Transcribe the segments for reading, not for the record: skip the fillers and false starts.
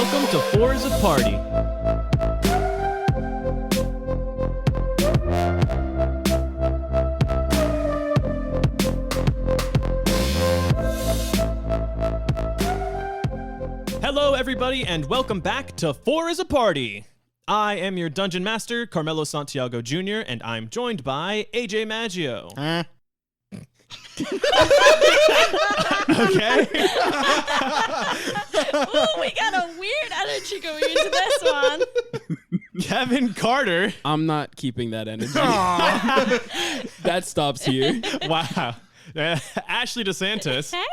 Welcome to Four is a Party. Hello, everybody, and welcome back to Four is a Party. I am your Dungeon Master, Carmelo Santiago Jr., and I'm joined by AJ Maggio. Okay. Ooh, we got a weird energy going into this one. Kevin Carter. I'm not keeping that energy. That stops here. Wow. Ashley DeSantis. Hey.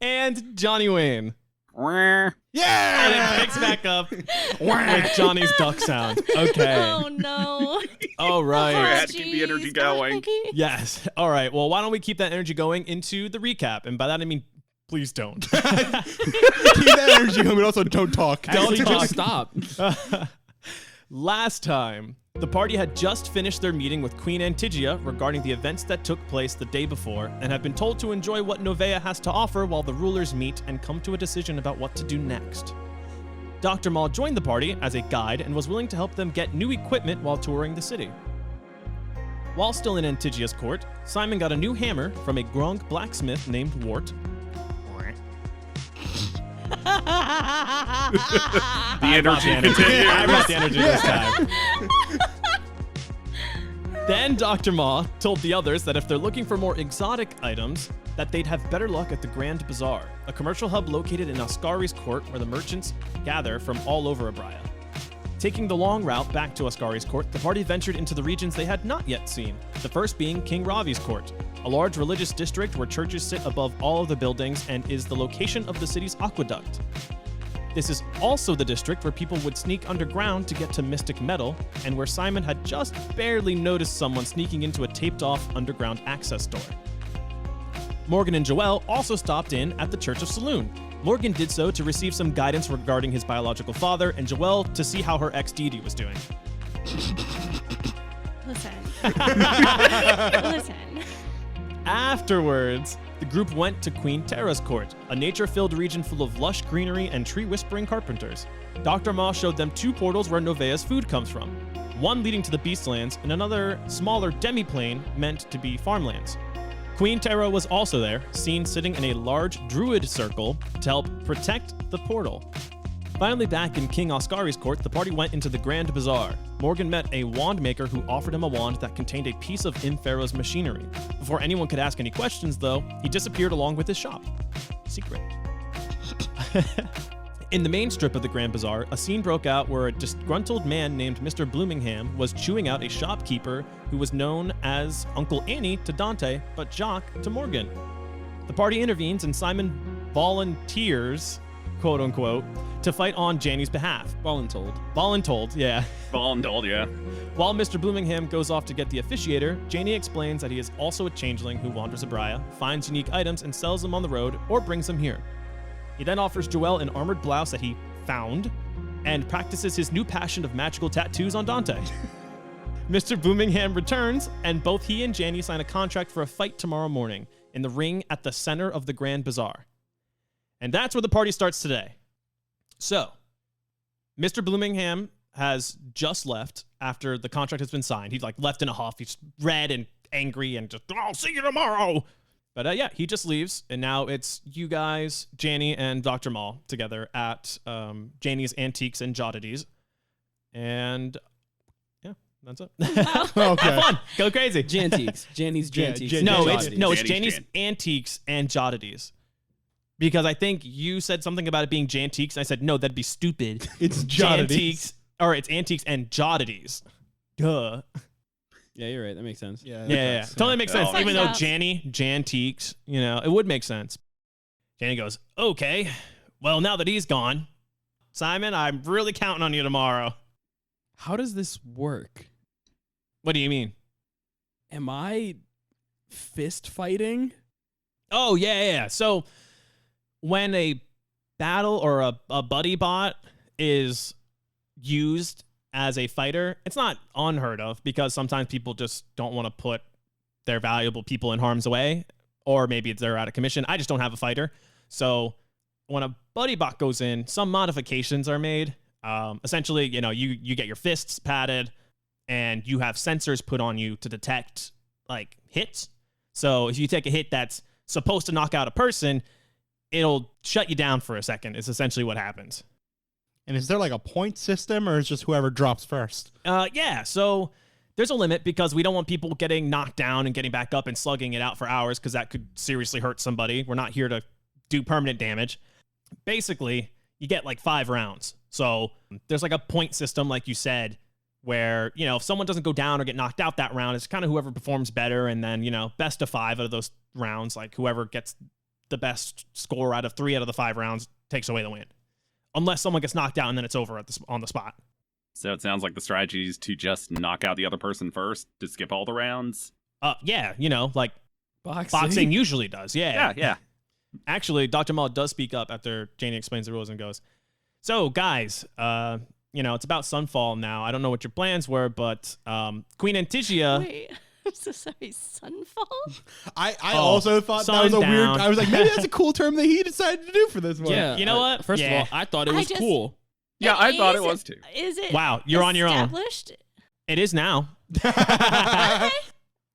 And Johnny Wayne. Yeah! And it picks back up with Johnny's duck sound. Okay. Oh, no. All right. Sorry, I had to keep the energy going. Yes. All right. Well, why don't we keep that energy going into the recap? And by that, I mean, please don't. Keep that energy going, but also don't talk. Don't Actually, talk. just stop. Last time, the party had just finished their meeting with Queen Antigia regarding the events that took place the day before and have been told to enjoy what Novea has to offer while the rulers meet and come to a decision about what to do next. Dr. Maul joined the party as a guide and was willing to help them get new equipment while touring the city. While still in Antigia's court, Simon got a new hammer from a Grunk blacksmith named Wart. The energy continues. I brought the energy this time. Then Dr. Ma told the others that if they're looking for more exotic items, that they'd have better luck at the Grand Bazaar, a commercial hub located in Ascari's court where the merchants gather from all over Abria. Taking the long route back to Ascari's court, the party ventured into the regions they had not yet seen, the first being King Ravi's court, a large religious district where churches sit above all of the buildings and is the location of the city's aqueduct. This is also the district where people would sneak underground to get to mystic metal, and where Simon had just barely noticed someone sneaking into a taped-off underground access door. Morgan and Joelle also stopped in at the Church of Saloon. Morgan did so to receive some guidance regarding his biological father, and Joelle to see how her ex-deity was doing. Listen. Listen. Afterwards, the group went to Queen Terra's court, a nature-filled region full of lush greenery and tree-whispering carpenters. Dr. Ma showed them two portals where Novea's food comes from, one leading to the Beastlands and another smaller demi-plane meant to be farmlands. Queen Terra was also there, seen sitting in a large druid circle to help protect the portal. Finally back in King Ascari's court, the party went into the Grand Bazaar. Morgan met a wand maker who offered him a wand that contained a piece of Infero's machinery. Before anyone could ask any questions, though, he disappeared along with his shop. Secret. In the main strip of the Grand Bazaar, a scene broke out where a disgruntled man named Mr. Bloomingham was chewing out a shopkeeper who was known as Uncle Annie to Dante, but Jacques to Morgan. The party intervenes and Simon volunteers, quote unquote, to fight on Janny's behalf. Voluntold, yeah. Voluntold, yeah. While Mr. Bloomingham goes off to get the officiator, Janny explains that he is also a changeling who wanders Abria, finds unique items and sells them on the road or brings them here. He then offers Joelle an armored blouse that he found and practices his new passion of magical tattoos on Dante. Mr. Bloomingham returns, and both he and Janny sign a contract for a fight tomorrow morning in the ring at the center of the Grand Bazaar. And that's where the party starts today. So, Mr. Bloomingham has just left after the contract has been signed. He's like left in a huff. He's red and angry and just, I'll see you tomorrow. But yeah, he just leaves. And now it's you guys, Janny and Dr. Maul together at Janny's Antiques and Joddities. And yeah, that's it. Okay. Have fun. Go crazy. Jantiques. Janny's Jantiques. No, it's Janny's Janny's Antiques and Joddities. Because I think you said something about it being Jantiques, and I said, no, that'd be stupid. It's Joddities. It's Antiques and Joddities. Duh. Yeah, you're right. That makes sense. Yeah. Totally makes sense. Oh, Even though yeah. Jantiques, it would make sense. Janny goes, okay, well, now that he's gone, Simon, I'm really counting on you tomorrow. How does this work? What do you mean? Am I fist fighting? Oh, yeah. So when a battle or a buddy bot is used as a fighter, it's not unheard of because sometimes people just don't want to put their valuable people in harm's way, or maybe they're out of commission. I just don't have a fighter. So when a buddy bot goes in, some modifications are made. Essentially, you get your fists padded, and you have sensors put on you to detect like hits. So if you take a hit that's supposed to knock out a person, it'll shut you down for a second. It's essentially what happens. And is there like a point system, or is just whoever drops first? Yeah. So there's a limit because we don't want people getting knocked down and getting back up and slugging it out for hours because that could seriously hurt somebody. We're not here to do permanent damage. Basically, you get like 5 rounds. So there's like a point system, like you said, where, if someone doesn't go down or get knocked out that round, it's kind of whoever performs better. And then, best of 5 out of those rounds, like whoever gets the best score out of 3 out of the 5 rounds takes away the win. Unless someone gets knocked out and then it's over on the spot. So it sounds like the strategy is to just knock out the other person first to skip all the rounds. Yeah, like boxing usually does. Yeah. Actually, Dr. Maul does speak up after Janny explains the rules and goes, so guys, it's about Sunfall now. I don't know what your plans were, but Queen Antigia... Wait, I'm so sorry, Sunfall? I also thought that was a weird... I was like, maybe that's a cool term that he decided to do for this one. Yeah. You know what? First of all, I thought it was cool. Yeah, I thought it was too. Is it Wow, you're on your own. established? It is now. Okay,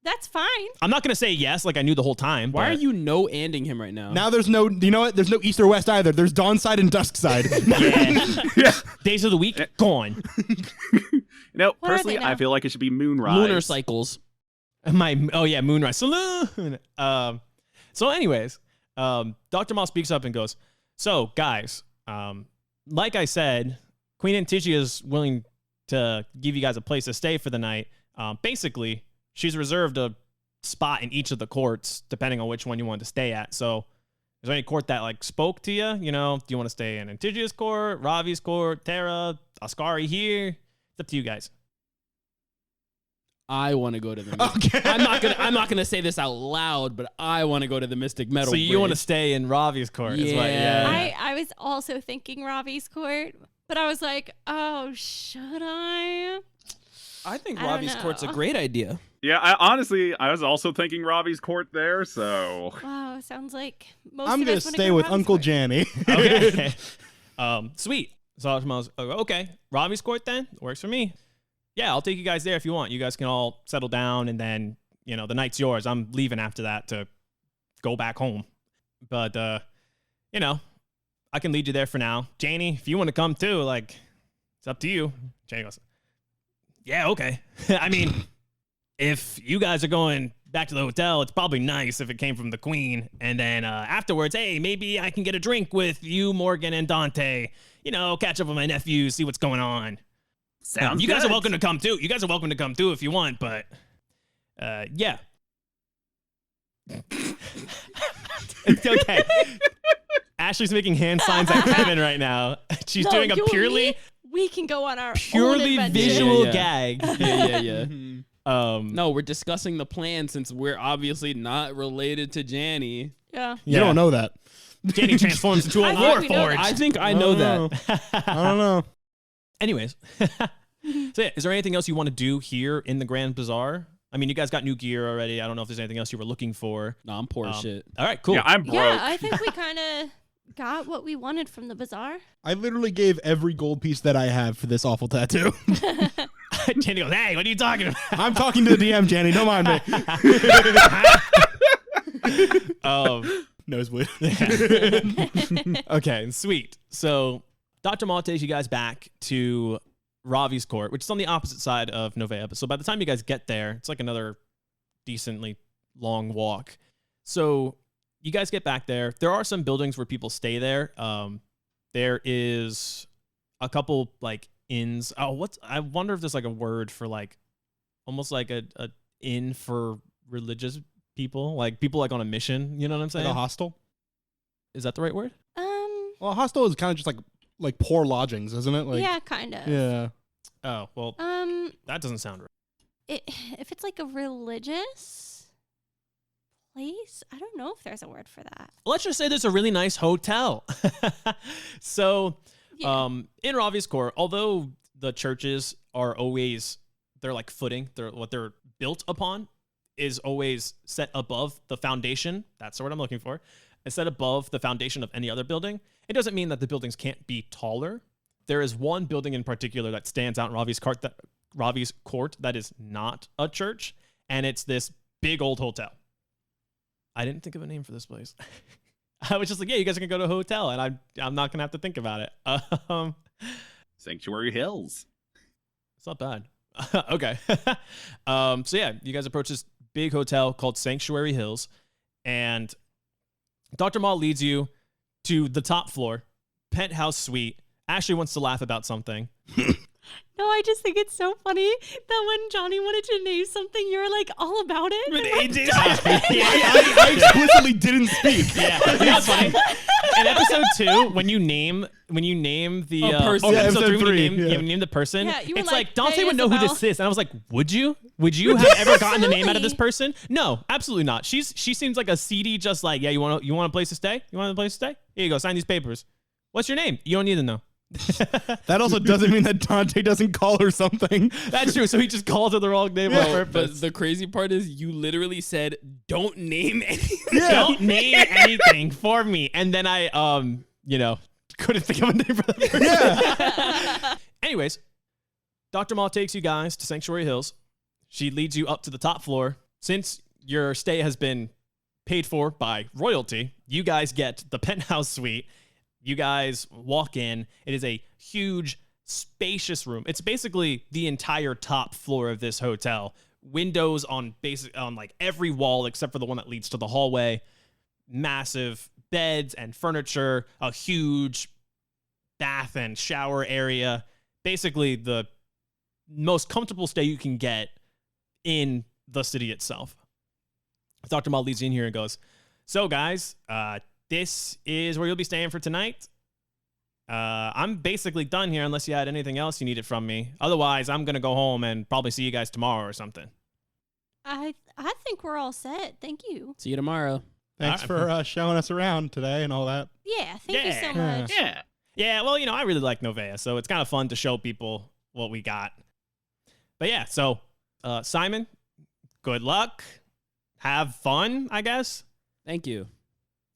that's fine. I'm not going to say yes like I knew the whole time. Why are but- you no-anding him right now? Now there's no... You know what? There's no east or west either. There's dawn side and dusk side. Yeah. Days of the week, gone. What are Personally, they now? I feel like it should be Moonrise. Lunar cycles. Moonrise Saloon. So anyways, Dr. Maul speaks up and goes, so guys, like I said, Queen Antigia is willing to give you guys a place to stay for the night. Basically, she's reserved a spot in each of the courts, depending on which one you want to stay at. So is there any court that like spoke to you? Do you want to stay in Antigia's court, Ravi's court, Terra, Ascari here? It's up to you guys. I want to go to the. Okay. I'm not gonna say this out loud, but I want to go to the Mystic Metal. So you want to Bridge. stay in Ravi's court? Is what, Yeah. I was also thinking Ravi's court, but I was like, oh, should I? I think I don't Ravi's court's a know. great idea. Yeah, I was also thinking Ravi's court there, so... Wow, sounds like most I'm of going us to wanna stay go with Ravi's Uncle court. Janny. Okay. Sweet. So I was okay. Ravi's court then works for me. Yeah, I'll take you guys there if you want. You guys can all settle down, and then the night's yours. I'm leaving after that to go back home. But I can lead you there for now. Janny, if you want to come too, like it's up to you. Janny goes, yeah, okay. I mean, if you guys are going back to the hotel, it's probably nice if it came from the Queen. And then afterwards, hey, maybe I can get a drink with you, Morgan, and Dante. Catch up with my nephews, see what's going on. Sounds You guys are good. welcome to come too. You guys are welcome to come too if you want, but yeah. It's okay. Ashley's making hand signs at Kevin right now. She's No, doing a you and purely me, we can go on our own purely adventure. visual Yeah. gag. Yeah. No, No, we're discussing the plan since we're obviously not related to Janny. Yeah. You don't know that. Janny transforms into a I think we know warforged. I think I know that. I don't know. Anyways, so yeah, is there anything else you want to do here in the Grand Bazaar? I mean, you guys got new gear already. I don't know if there's anything else you were looking for. No, I'm poor as shit. All right, cool. Yeah, I'm broke. Yeah, I think we kind of got what we wanted from the bazaar. I literally gave every gold piece that I have for this awful tattoo. Janny goes, hey, what are you talking about? I'm talking to the DM, Janny. Don't mind me. Nosebleed. Okay, sweet. So Dr. Maul takes you guys back to Ravi's court, which is on the opposite side of Novea. So by the time you guys get there, it's like another decently long walk. So you guys get back there. There are some buildings where people stay there. There is a couple like inns. I wonder if there's like a word for like almost like a inn for religious people, like people like on a mission. You know what I'm saying? Like a hostel? Is that the right word? Well, a hostel is kind of just like poor lodgings, isn't it? Like, Yeah, kind of. Yeah. Oh, well, that doesn't sound right. If it's like a religious place, I don't know if there's a word for that. Let's just say there's a really nice hotel. So, Yeah. in Ravi's court, although the churches are always, they're like footing, they're what they're built upon is always set above the foundation. That's the word I'm looking for. It's set above the foundation of any other building. It doesn't mean that the buildings can't be taller. There is one building in particular that stands out in Ravi's court that is not a church, and it's this big old hotel. I didn't think of a name for this place. I was just like, yeah, you guys are gonna go to a hotel, and I'm not gonna have to think about it. Sanctuary Hills. It's not bad. Okay. So yeah, you guys approach this big hotel called Sanctuary Hills, and Dr. Maul leads you to the top floor, penthouse suite. Ashley wants to laugh about something. No, I just think it's so funny that when Jonny wanted to name something, you were like all about it. But And AJ I explicitly didn't speak. Yeah, that's funny. In episode 2, when you name the person. episode Episode 3, when you three, name the person, Yeah, you were it's like, like Dante "Hey, would know who Isabel." this is, and I was like, would you have ever gotten the name out of this Absolutely. person? No, absolutely not. She seems like a seedy, just like, yeah, you want a place to stay? You want a place to stay? Here you go, sign these papers. What's your name? You don't need to know. That also doesn't mean that Dante doesn't call her something. That's true. So he just called her the wrong name on But purpose. the crazy part is you literally said, don't name anything. Don't name anything for me. And then I, couldn't think of a name for that person. Yeah. Anyways, Dr. Maul takes you guys to Sanctuary Hills. She leads you up to the top floor. Since your stay has been paid for by royalty, you guys get the penthouse suite. You guys walk in. It is a huge, spacious room. It's basically the entire top floor of this hotel. Windows on like every wall except for the one that leads to the hallway. Massive beds and furniture. A huge bath and shower area. Basically the most comfortable stay you can get in the city itself. Dr. Maul leads you in here and goes, so guys, this is where you'll be staying for tonight. I'm basically done here unless you had anything else you needed from me. Otherwise, I'm going to go home and probably see you guys tomorrow or something. I think we're all set. Thank you. See you tomorrow. Thanks for showing us around today and all that. Yeah, thank you so Yeah. much. Yeah. Yeah, well, I really like Novea, so it's kind of fun to show people what we got. But yeah, so Simon, good luck. Have fun, I guess. Thank you.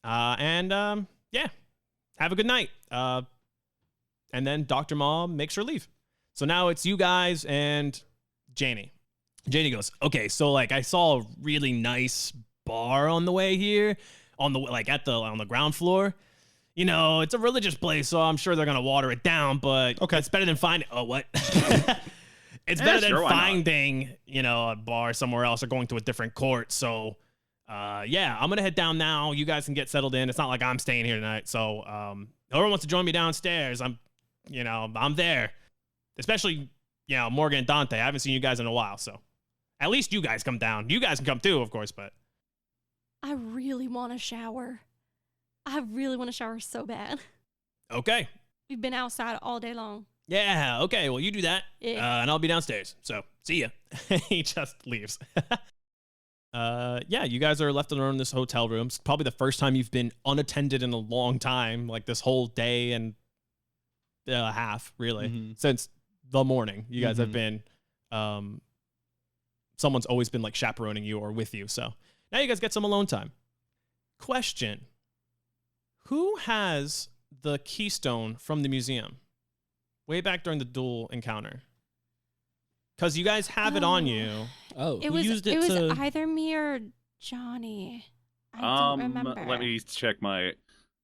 Yeah, have a good night. And then Dr. Maul makes her leave. So now it's you guys and Janny. Janny goes, okay, so like I saw a really nice bar on the way here, on the ground floor. It's a religious place, so I'm sure they're gonna water it down, but Okay. it's better than finding. Oh, what? It's better than sure, why not? finding, a bar somewhere else or going to a different court. So, yeah, I'm gonna head down now. You guys can get settled in. It's not like I'm staying here tonight. So, whoever wants to join me downstairs, I'm there. Especially, Morgan and Dante. I haven't seen you guys in a while, so at least you guys come down. You guys can come too, of course, but I really want a shower. I really want to shower so bad. okay. We've been outside all day long. Yeah, okay. Well, you do that, Yeah. and I'll be downstairs. So, see ya. He just leaves. Yeah, you guys are left alone in this hotel room. It's probably the first time you've been unattended in a long time, like this whole day and a half, really, Mhm. since the morning. You guys have Mhm. been, someone's always been like chaperoning you or with you. So now you guys get some alone time. Question: who has the keystone from the museum? Way back during the duel encounter. Because you guys have it on you. Oh, It who was used it was to... either me or Jonny. I don't remember. Let me check my.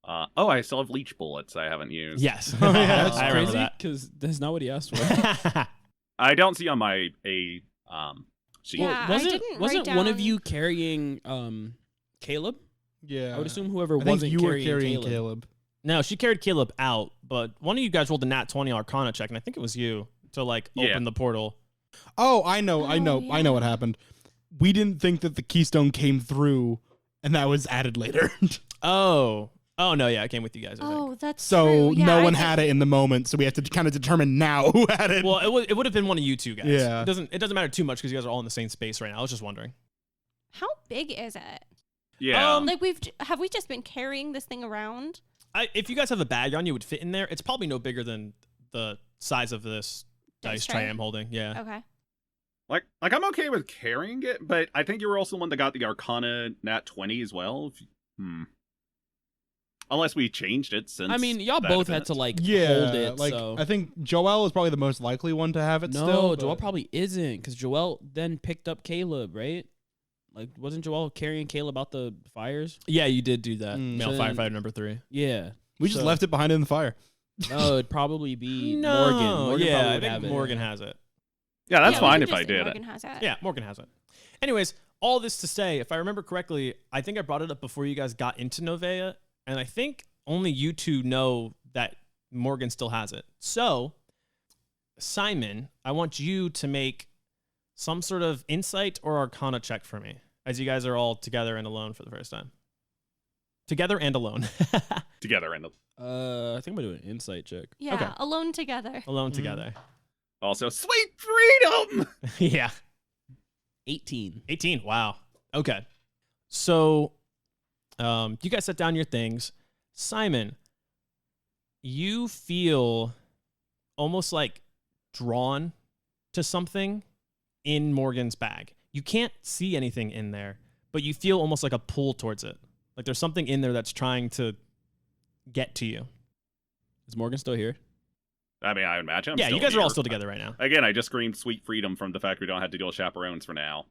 I still have leech bullets I haven't used. Yes. Oh, yeah, That's I remember crazy that. because that's not what he asked for. I don't see on my sheet. Yeah, I wasn't didn't wasn't write one of down- you carrying Yeah. Caleb? I would assume whoever I think wasn't you were carrying carrying Caleb. No, she carried Caleb out, but one of you guys rolled a nat 20 Arcana check, and I think it was you to like Yeah. open the portal. Oh, I know yeah. what happened. We didn't think that the keystone came through, and that was added later. Oh no, yeah, I came with you guys. I think. Oh, that's So true. Yeah, no I one think- had it in the moment, so we have to kind of determine now who had it. Well, it would have been one of you two guys. Yeah. It doesn't matter too much because you guys are all in the same space right now. I was just wondering. How big is it? Yeah. Like have we just been carrying this thing around? If you guys have a bag on you, it would fit in there. It's probably no bigger than the size of this dice tray I'm holding. Yeah. Okay. Like I'm okay with carrying it, but I think you were also the one that got the Arcana Nat 20 as well. Unless we changed it since. I mean, y'all that both had event. to like Yeah, hold it. like So. I think Joelle is probably the most likely one to have it No, still. Joelle but- probably isn't, because Joelle then picked up Caleb, right? Like, wasn't Joelle carrying Caleb out the fires? Yeah, you did do that. Male So then- firefighter number 3. Yeah. We just So- left it behind in the fire. No, it'd probably be No, Morgan. Morgan yeah, probably I would think have it. Morgan has it. Yeah, that's Yeah, we fine can if I just say did Morgan it. has it. Yeah, Morgan has it. Anyways, all this to say, if I remember correctly, I think I brought it up before you guys got into Novea, and I think only you two know that Morgan still has it. So, Simon, I want you to make some sort of insight or arcana check for me, as you guys are all together and alone for the first time. Together and alone. Together and I think I'm going to do an insight check. Yeah, Okay. alone together. Alone together. also sweet freedom. Yeah. 18. 18. Wow. Okay. So, you guys set down your things. Simon, you feel almost like drawn to something in Morgan's bag. You can't see anything in there, but you feel almost like a pull towards it. Like there's something in there that's trying to get to you. Is Morgan still here? I mean, I imagine. I'm yeah, still you guys are all here. still together right now. Again, I just screamed sweet freedom from the fact we don't have to deal with chaperones for now.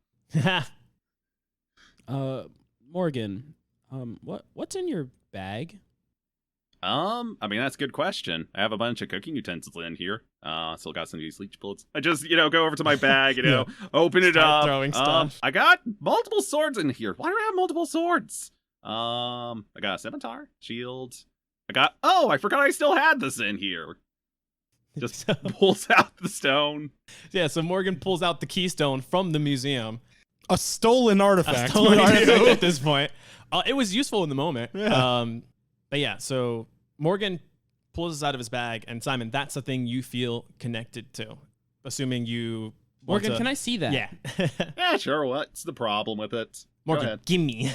Morgan, what's in your bag? I mean, that's a good question. I have a bunch of cooking utensils in here. Still got some of these leech bullets. I just, go over to my bag, open it Start up. throwing stuff. I got multiple swords in here. Why do I have multiple swords? I got a scimitar, shield. I forgot I still had this in here. Just pulls out the stone. Yeah, so Morgan pulls out the keystone from the museum. A stolen artifact. A stolen mind you. artifact at this point. It was useful in the moment. Yeah. But yeah, so Morgan pulls this out of his bag, and Simon, that's the thing you feel connected to. Assuming you want Morgan, to- can I see that? Yeah. Yeah, sure. What's the problem with it? Go Morgan, ahead. gimme.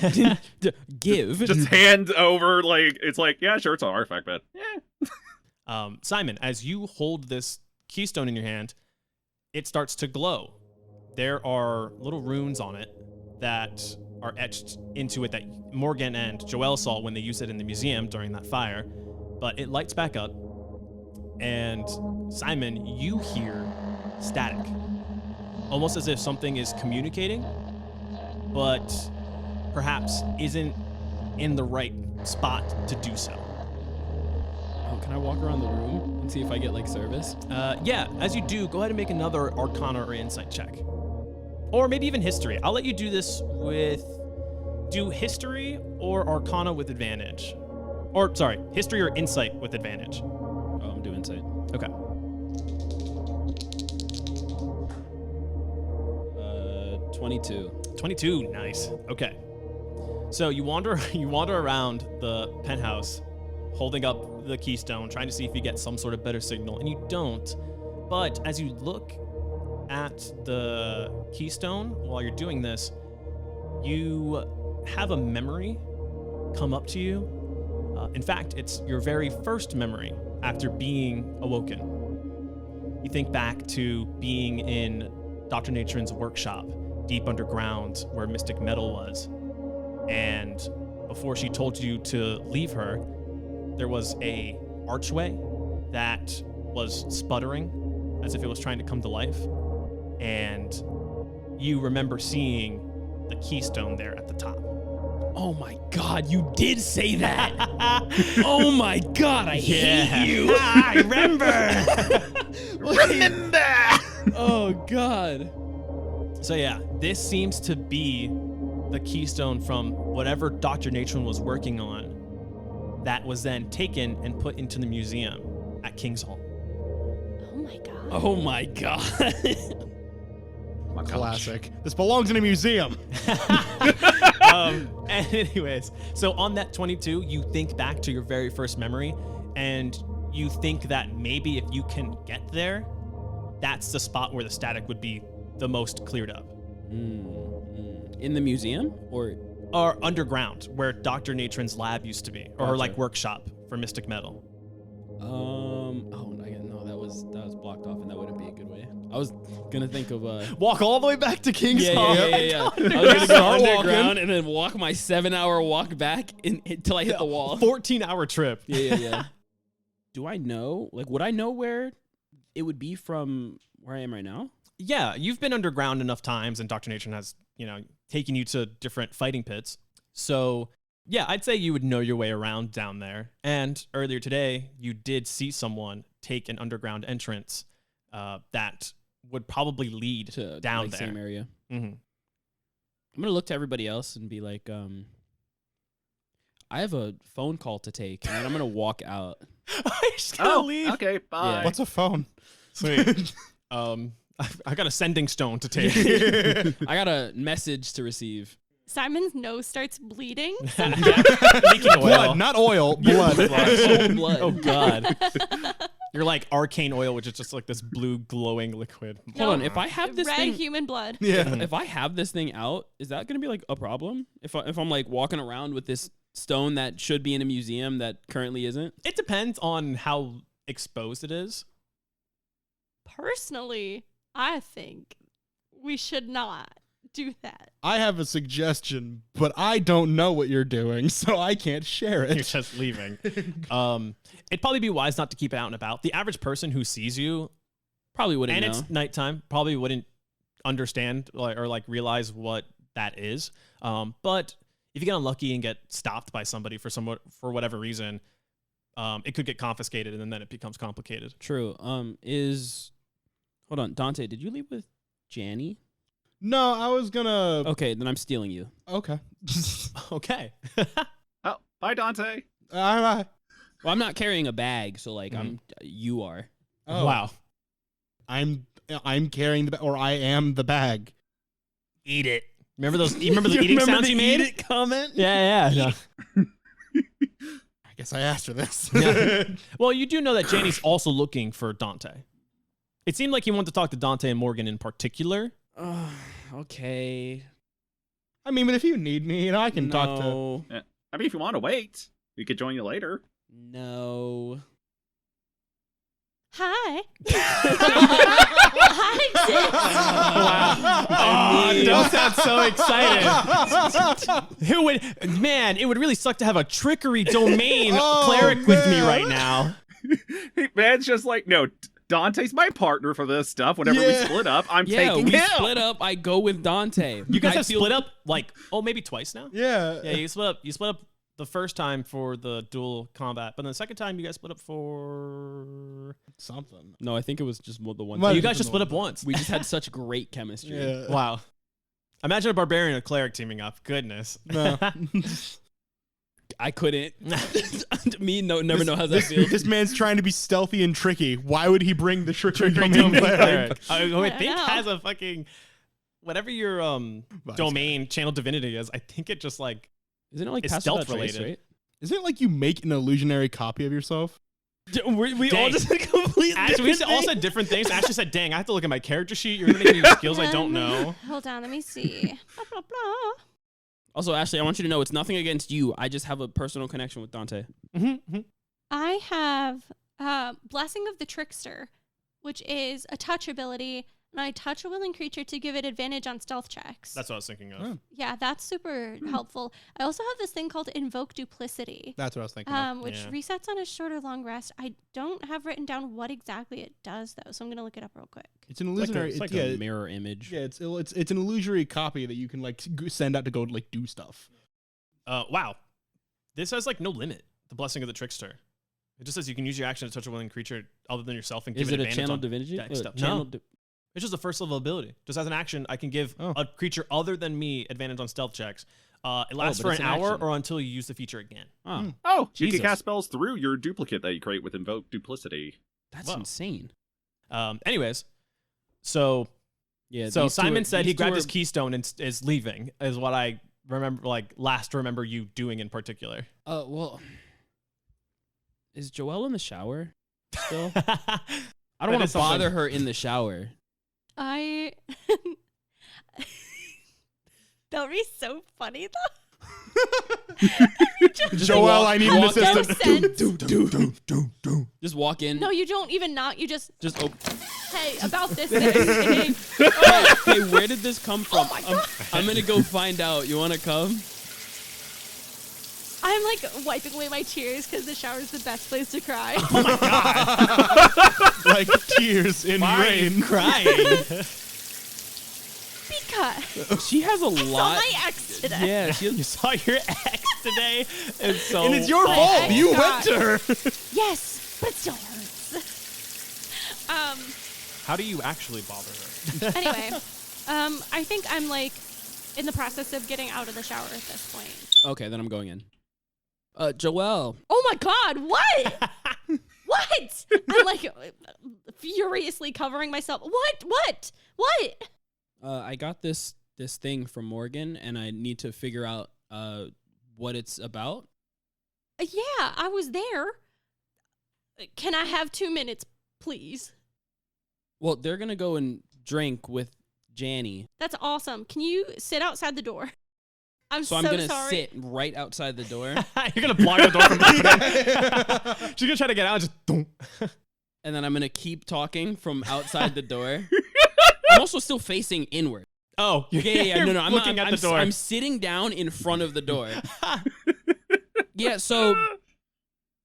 Give. Just hand over, it's like, yeah, sure, it's an artifact, but Simon, as you hold this keystone in your hand, it starts to glow. There are little runes on it that are etched into it that Morgan and Joelle saw when they used it in the museum during that fire. But it lights back up, and Simon, you hear static. Almost as if something is communicating, but perhaps isn't in the right spot to do so. Oh, can I walk around the room and see if I get service? Yeah, as you do, go ahead and make another Arcana or Insight check. Or maybe even History. I'll let you do this do History or Arcana with advantage. Or, sorry, History or Insight with advantage. Oh, I'm doing insight. Okay. 22. 22, nice. Okay. So you wander around the penthouse, holding up the keystone, trying to see if you get some sort of better signal, and you don't. But as you look at the keystone while you're doing this, you have a memory come up to you. In fact, it's your very first memory after being awoken. You think back to being in Dr. Natron's workshop, deep underground where Mystic Metal was. And before she told you to leave her, there was a archway that was sputtering as if it was trying to come to life. And you remember seeing the keystone there at the top. Oh my God, you did say that. Oh my God, I hate you. I remember. Oh God. So yeah, this seems to be the keystone from whatever Dr. Natron was working on that was then taken and put into the museum at King's Hall. Oh my god. Oh my God. Classic. This belongs in a museum. Anyways, so on that 22, you think back to your very first memory, and you think that maybe if you can get there, that's the spot where the static would be the most cleared up. In the museum or underground, where Dr. Natron's lab used to be, or Gotcha. workshop for Mystic Metal. no, that was blocked off, and that wouldn't be a good way. I was gonna think of Walk all the way back to King's yeah. Hall. I was gonna go Start underground walking. and then walk my 7-hour walk back until I hit the wall. 14-hour trip. Yeah. Do I know? Like, would I know where it would be from where I am right now? Yeah, you've been underground enough times, and Doctrination has, taken you to different fighting pits. So, yeah, I'd say you would know your way around down there. And earlier today, you did see someone take an underground entrance that would probably lead To down like, there. same area. Mm-hmm. I'm gonna look to everybody else and be like, I have a phone call to take, and then I'm gonna walk out. I just gotta leave. Okay, bye. Yeah. What's a phone? Sweet. I got a sending stone to take. I got a message to receive. Simon's nose starts bleeding. Leaking oil. Blood, not oil. Blood. Blood. Oh God. You're like arcane oil, which is just like this blue glowing liquid. Hold on, if I have this Red thing, human blood. Yeah. if I have this thing out, is that gonna be like a problem? If I'm like walking around with this stone that should be in a museum that currently isn't? It depends on how exposed it is. Personally, I think we should not do that. I have a suggestion, but I don't know what you're doing, so I can't share You're it. just leaving. It'd probably be wise not to keep it out and about. The average person who sees you Probably wouldn't and know. it's nighttime probably wouldn't understand or realize what that is. But if you get unlucky and get stopped by somebody for whatever reason, it could get confiscated and then it becomes complicated. True. Hold on, Dante, did you leave with Janny? No, I was gonna. Okay, then I'm stealing you. Okay. Okay. Oh, bye, Dante. Alright. Well, I'm not carrying a bag, so like you are. Oh. Wow. I'm carrying I am the bag. Eat it. Remember those? You remember the eating sounds you made? it comment? Yeah. I guess I asked for this. Yeah. Well, you do know that Janny's also looking for Dante. It seemed like he wanted to talk to Dante and Morgan in particular. Okay. I mean, but if you need me, I can talk to. No. I mean, if you want to wait, we could join you later. No. Hi. Hi, Sid. Don't sound so excited. Who would? Man, it would really suck to have a trickery domain cleric with me right now. Hey, man's just like, no, Dante's my partner for this stuff. Whenever we Yeah. split up, I'm Yeah, taking we him. split up. I go with Dante. You guys I have feel- split up maybe twice now. Yeah. Yeah, you split up. You split up the first time for the dual combat, but then the second time you guys split up for. Something. No, I think it was just the one. Might time. You have guys just split up once. We just had such great chemistry. Yeah. Wow. Imagine a barbarian and a cleric teaming up. Goodness. No. I couldn't. Never know how that feels. This man's trying to be stealthy and tricky. Why would he bring the trickery Domain domain cleric. cleric? I I think know. has a fucking whatever your domain channel divinity is. I think it just like Isn't it like It's passive stealth without trace, related. right? Isn't it like you make an illusionary copy of yourself? We all Dang. just completely. Ash, we all said different things. Ash just said, "Dang, I have to look at my character sheet. You're gonna give me skills I don't know." Hold on, let me see. Blah, blah, blah. Also, Ashley, I want you to know it's nothing against you. I just have a personal connection with Dante. I have Blessing of the Trickster, which is a touch ability, and I touch a willing creature to give it advantage on stealth checks. That's what I was thinking of. Oh. Yeah, that's super helpful. I also have this thing called Invoke Duplicity, That's what I was thinking. Of. which Yeah. resets on a short or long rest. I don't have written down what exactly it does, though, so I'm going to look it up real quick. It's an illusionary. It's like yeah, a mirror image. yeah, it's an illusory copy that you can like send out to go like do stuff. Wow, this has like no limit. The Blessing of the Trickster. It just says you can use your action to touch a willing creature other than yourself and give Is it it a advantage channel on divinity? deck stuff. Channel No. It's just a first level ability. Just as an action, I can give Oh. a creature other than me advantage on stealth checks. It lasts but for it's an an hour action. or until you use the feature again. Oh, Oh, you Jesus. can cast spells through your duplicate that you create with Invoke Duplicity. that's Whoa. insane. Anyways, so Yeah. so these two Simon are- said these he two grabbed are- his keystone and is leaving. Is what I remember, last remember you doing in particular. Well, is Joelle in the shower still? I I don't want to bother her in the shower. I... That would be so funny, though. Joelle, I need an assistant. Just walk in. No, you don't even knock. You just open. hey, about this thing. Hey, where did this come from? Oh my God. I'm gonna go find out. You wanna come? I'm like wiping away my tears because the shower is the best place to cry. Like tears in rain. Crying. Because She has a I saw lot. my ex today. Yeah, she has. You saw your ex today, and so And it's your My fault. ex You went got- to her. Yes, but it still hurts. how do you actually bother her? Anyway, I think I'm like in the process of getting out of the shower at this point. Okay, then I'm going in. Joelle. Oh my God! What? What? I'm like furiously covering myself. What? I got this thing from Morgan, and I need to figure out what it's about. Yeah, I was there. Can I have 2 minutes, please? Well, they're gonna go and drink with Janny, That's awesome. Can you sit outside the door? I'm so so I'm gonna sorry. sit right outside the door, You're gonna block the door from opening. She's gonna try to get out. And just don't. and then I'm gonna keep talking from outside the door. I'm also still facing inward. Oh, Yeah. No, I'm looking not, at the door. I'm sitting down in front of the door. Yeah, so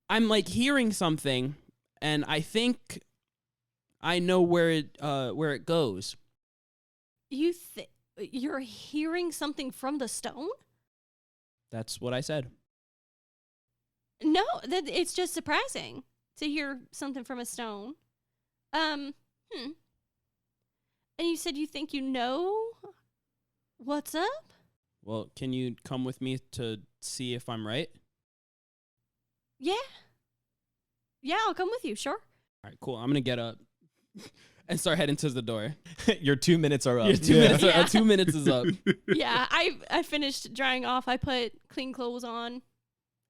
I'm like hearing something, and I think I know where it goes. You're hearing something from the stone? That's what I said. No, it's just surprising to hear something from a stone. And you said you think you know what's up? Well, can you come with me to see if I'm right? Yeah. Yeah, I'll come with you, sure. All right, cool. I'm gonna get up and start heading to the door. Your 2 minutes are up. Your 2 minutes. Yeah. 2 minutes is up. Yeah, I finished drying off. I put clean clothes on.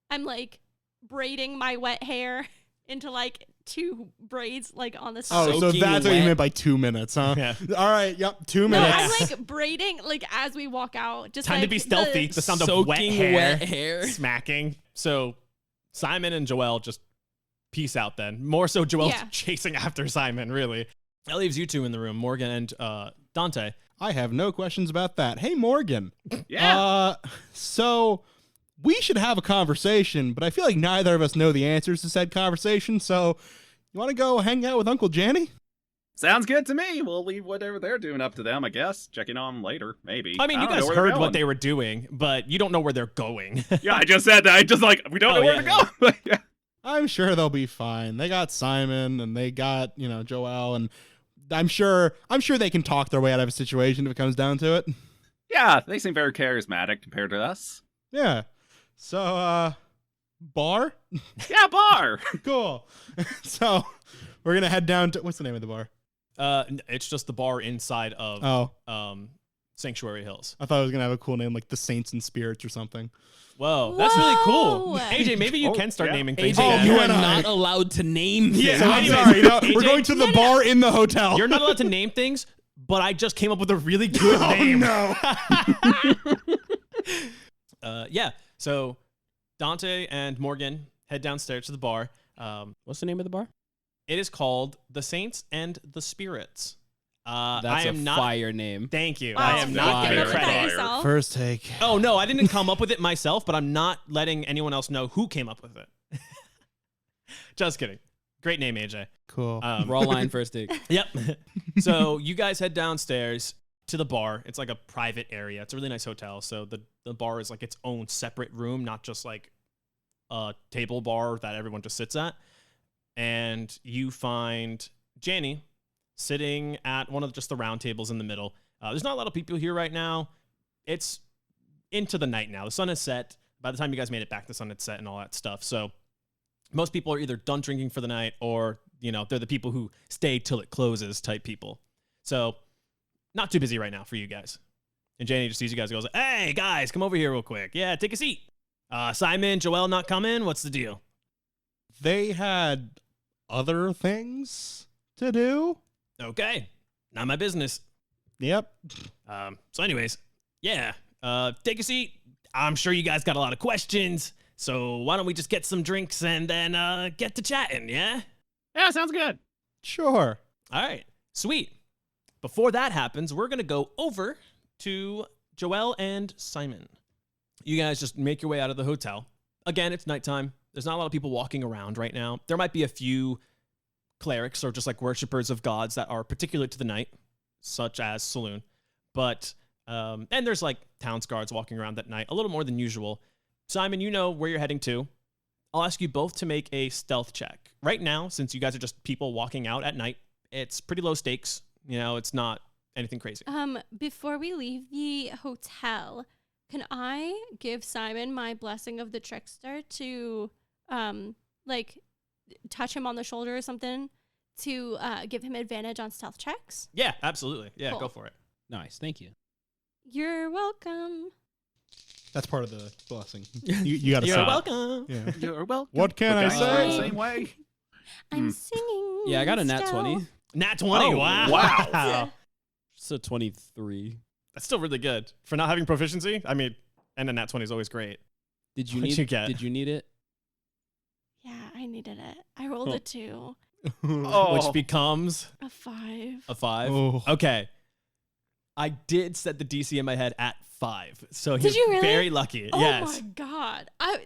I'm like braiding my wet hair into like 2 braids like on the side. Oh, so Soaking that's what you wet. meant by 2 minutes, huh? Yeah. All right. Yep. 2 No, minutes. I'm like braiding like as we walk out. Just Time like to be stealthy. The sound of Soaking wet hair. smacking. So Simon and Joelle just peace out then. More so Joelle's Yeah. chasing after Simon, really. That leaves you two in the room, Morgan and Dante. I have no questions about that. Hey, Morgan. Yeah. So we should have a conversation, but I feel like neither of us know the answers to said conversation. So you want to go hang out with Uncle Janny? Sounds good to me. We'll leave whatever they're doing up to them, I guess. Checking on them later, maybe. I mean, you don't know guys where they're heard what going. they were doing, but you don't know where they're going. Yeah, I just said that. I just like, we don't Oh, know where yeah. to go. Yeah. I'm sure they'll be fine. They got Simon and they got, Joelle, and I'm sure they can talk their way out of a situation if it comes down to it. Yeah, they seem very charismatic compared to us. Yeah. So, bar? Yeah, bar. Cool. So we're going to head down to, what's the name of the bar? It's just the bar inside of Oh, Sanctuary Hills. I thought it was going to have a cool name like the Saints and Spirits or something. Whoa, that's really cool. Whoa. AJ, maybe you Oh, can start yeah. naming things. AJ, again. you are and I. not allowed to name things. Yeah, So I'm anyways, sorry. AJ, We're going to the bar in the hotel. You're not allowed to name things, but I just came up with a really good name. no. Yeah, so Dante and Morgan head downstairs to the bar. What's the name of the bar? It is called The Saints and the Spirits. That's I a am not. fire name. Thank you. Wow, I am you not came giving up with that credit. yourself? First take. Oh no, I didn't come up with it myself, but I'm not letting anyone else know who came up with it. Just kidding. Great name, AJ. Cool. Raw line first take. Yep. So you guys head downstairs to the bar. It's like a private area. It's a really nice hotel. So the bar is like its own separate room, not just like a table bar that everyone just sits at. And you find Janny sitting at one of just the round tables in the middle. There's not a lot of people here right now. It's into the night now. The sun is set. By the time you guys made it back, the sun had set and all that stuff. So most people are either done drinking for the night or, they're the people who stay till it closes type people. So not too busy right now for you guys. And Janny just sees you guys and goes, "Hey, guys, come over here real quick. Yeah, take a seat. Simon, Joelle not coming? What's the deal?" They had other things to do. Okay, not my business. Yep. So anyways, yeah, take a seat. I'm sure you guys got a lot of questions, so why don't we just get some drinks and then get to chatting, yeah? Yeah, sounds good. Sure. All right, sweet. Before that happens, we're going to go over to Joelle and Simon. You guys just make your way out of the hotel. Again, it's nighttime. There's not a lot of people walking around right now. There might be a few clerics or just like worshippers of gods that are particular to the night, such as Saloon. But, and there's like town's guards walking around at night, a little more than usual. Simon, you know where you're heading to. I'll ask you both to make a stealth check. Right now, since you guys are just people walking out at night, it's pretty low stakes. You know, it's not anything crazy. Before we leave the hotel, can I give Simon my blessing of the trickster to, like, touch him on the shoulder or something to give him advantage on stealth checks? Yeah, absolutely. Yeah, Cool. go for it. Nice, thank you. You're welcome. That's part of the blessing. You got to You're say it. welcome. Yeah. You're welcome. What can I Guys, say? Same way. I'm singing. Yeah, I got a nat stealth. 20. Nat 20, Oh, wow. wow. So 23. That's still really good. For not having proficiency, I mean, and a nat 20 is always great. Did you What'd need you get? Did you need it? Yeah, I needed it. I rolled a 2, Oh. Which becomes a 5. a 5. Oh. Okay. I did set the DC in my head at 5. So Did he's you really? very lucky. Oh yes. my god. I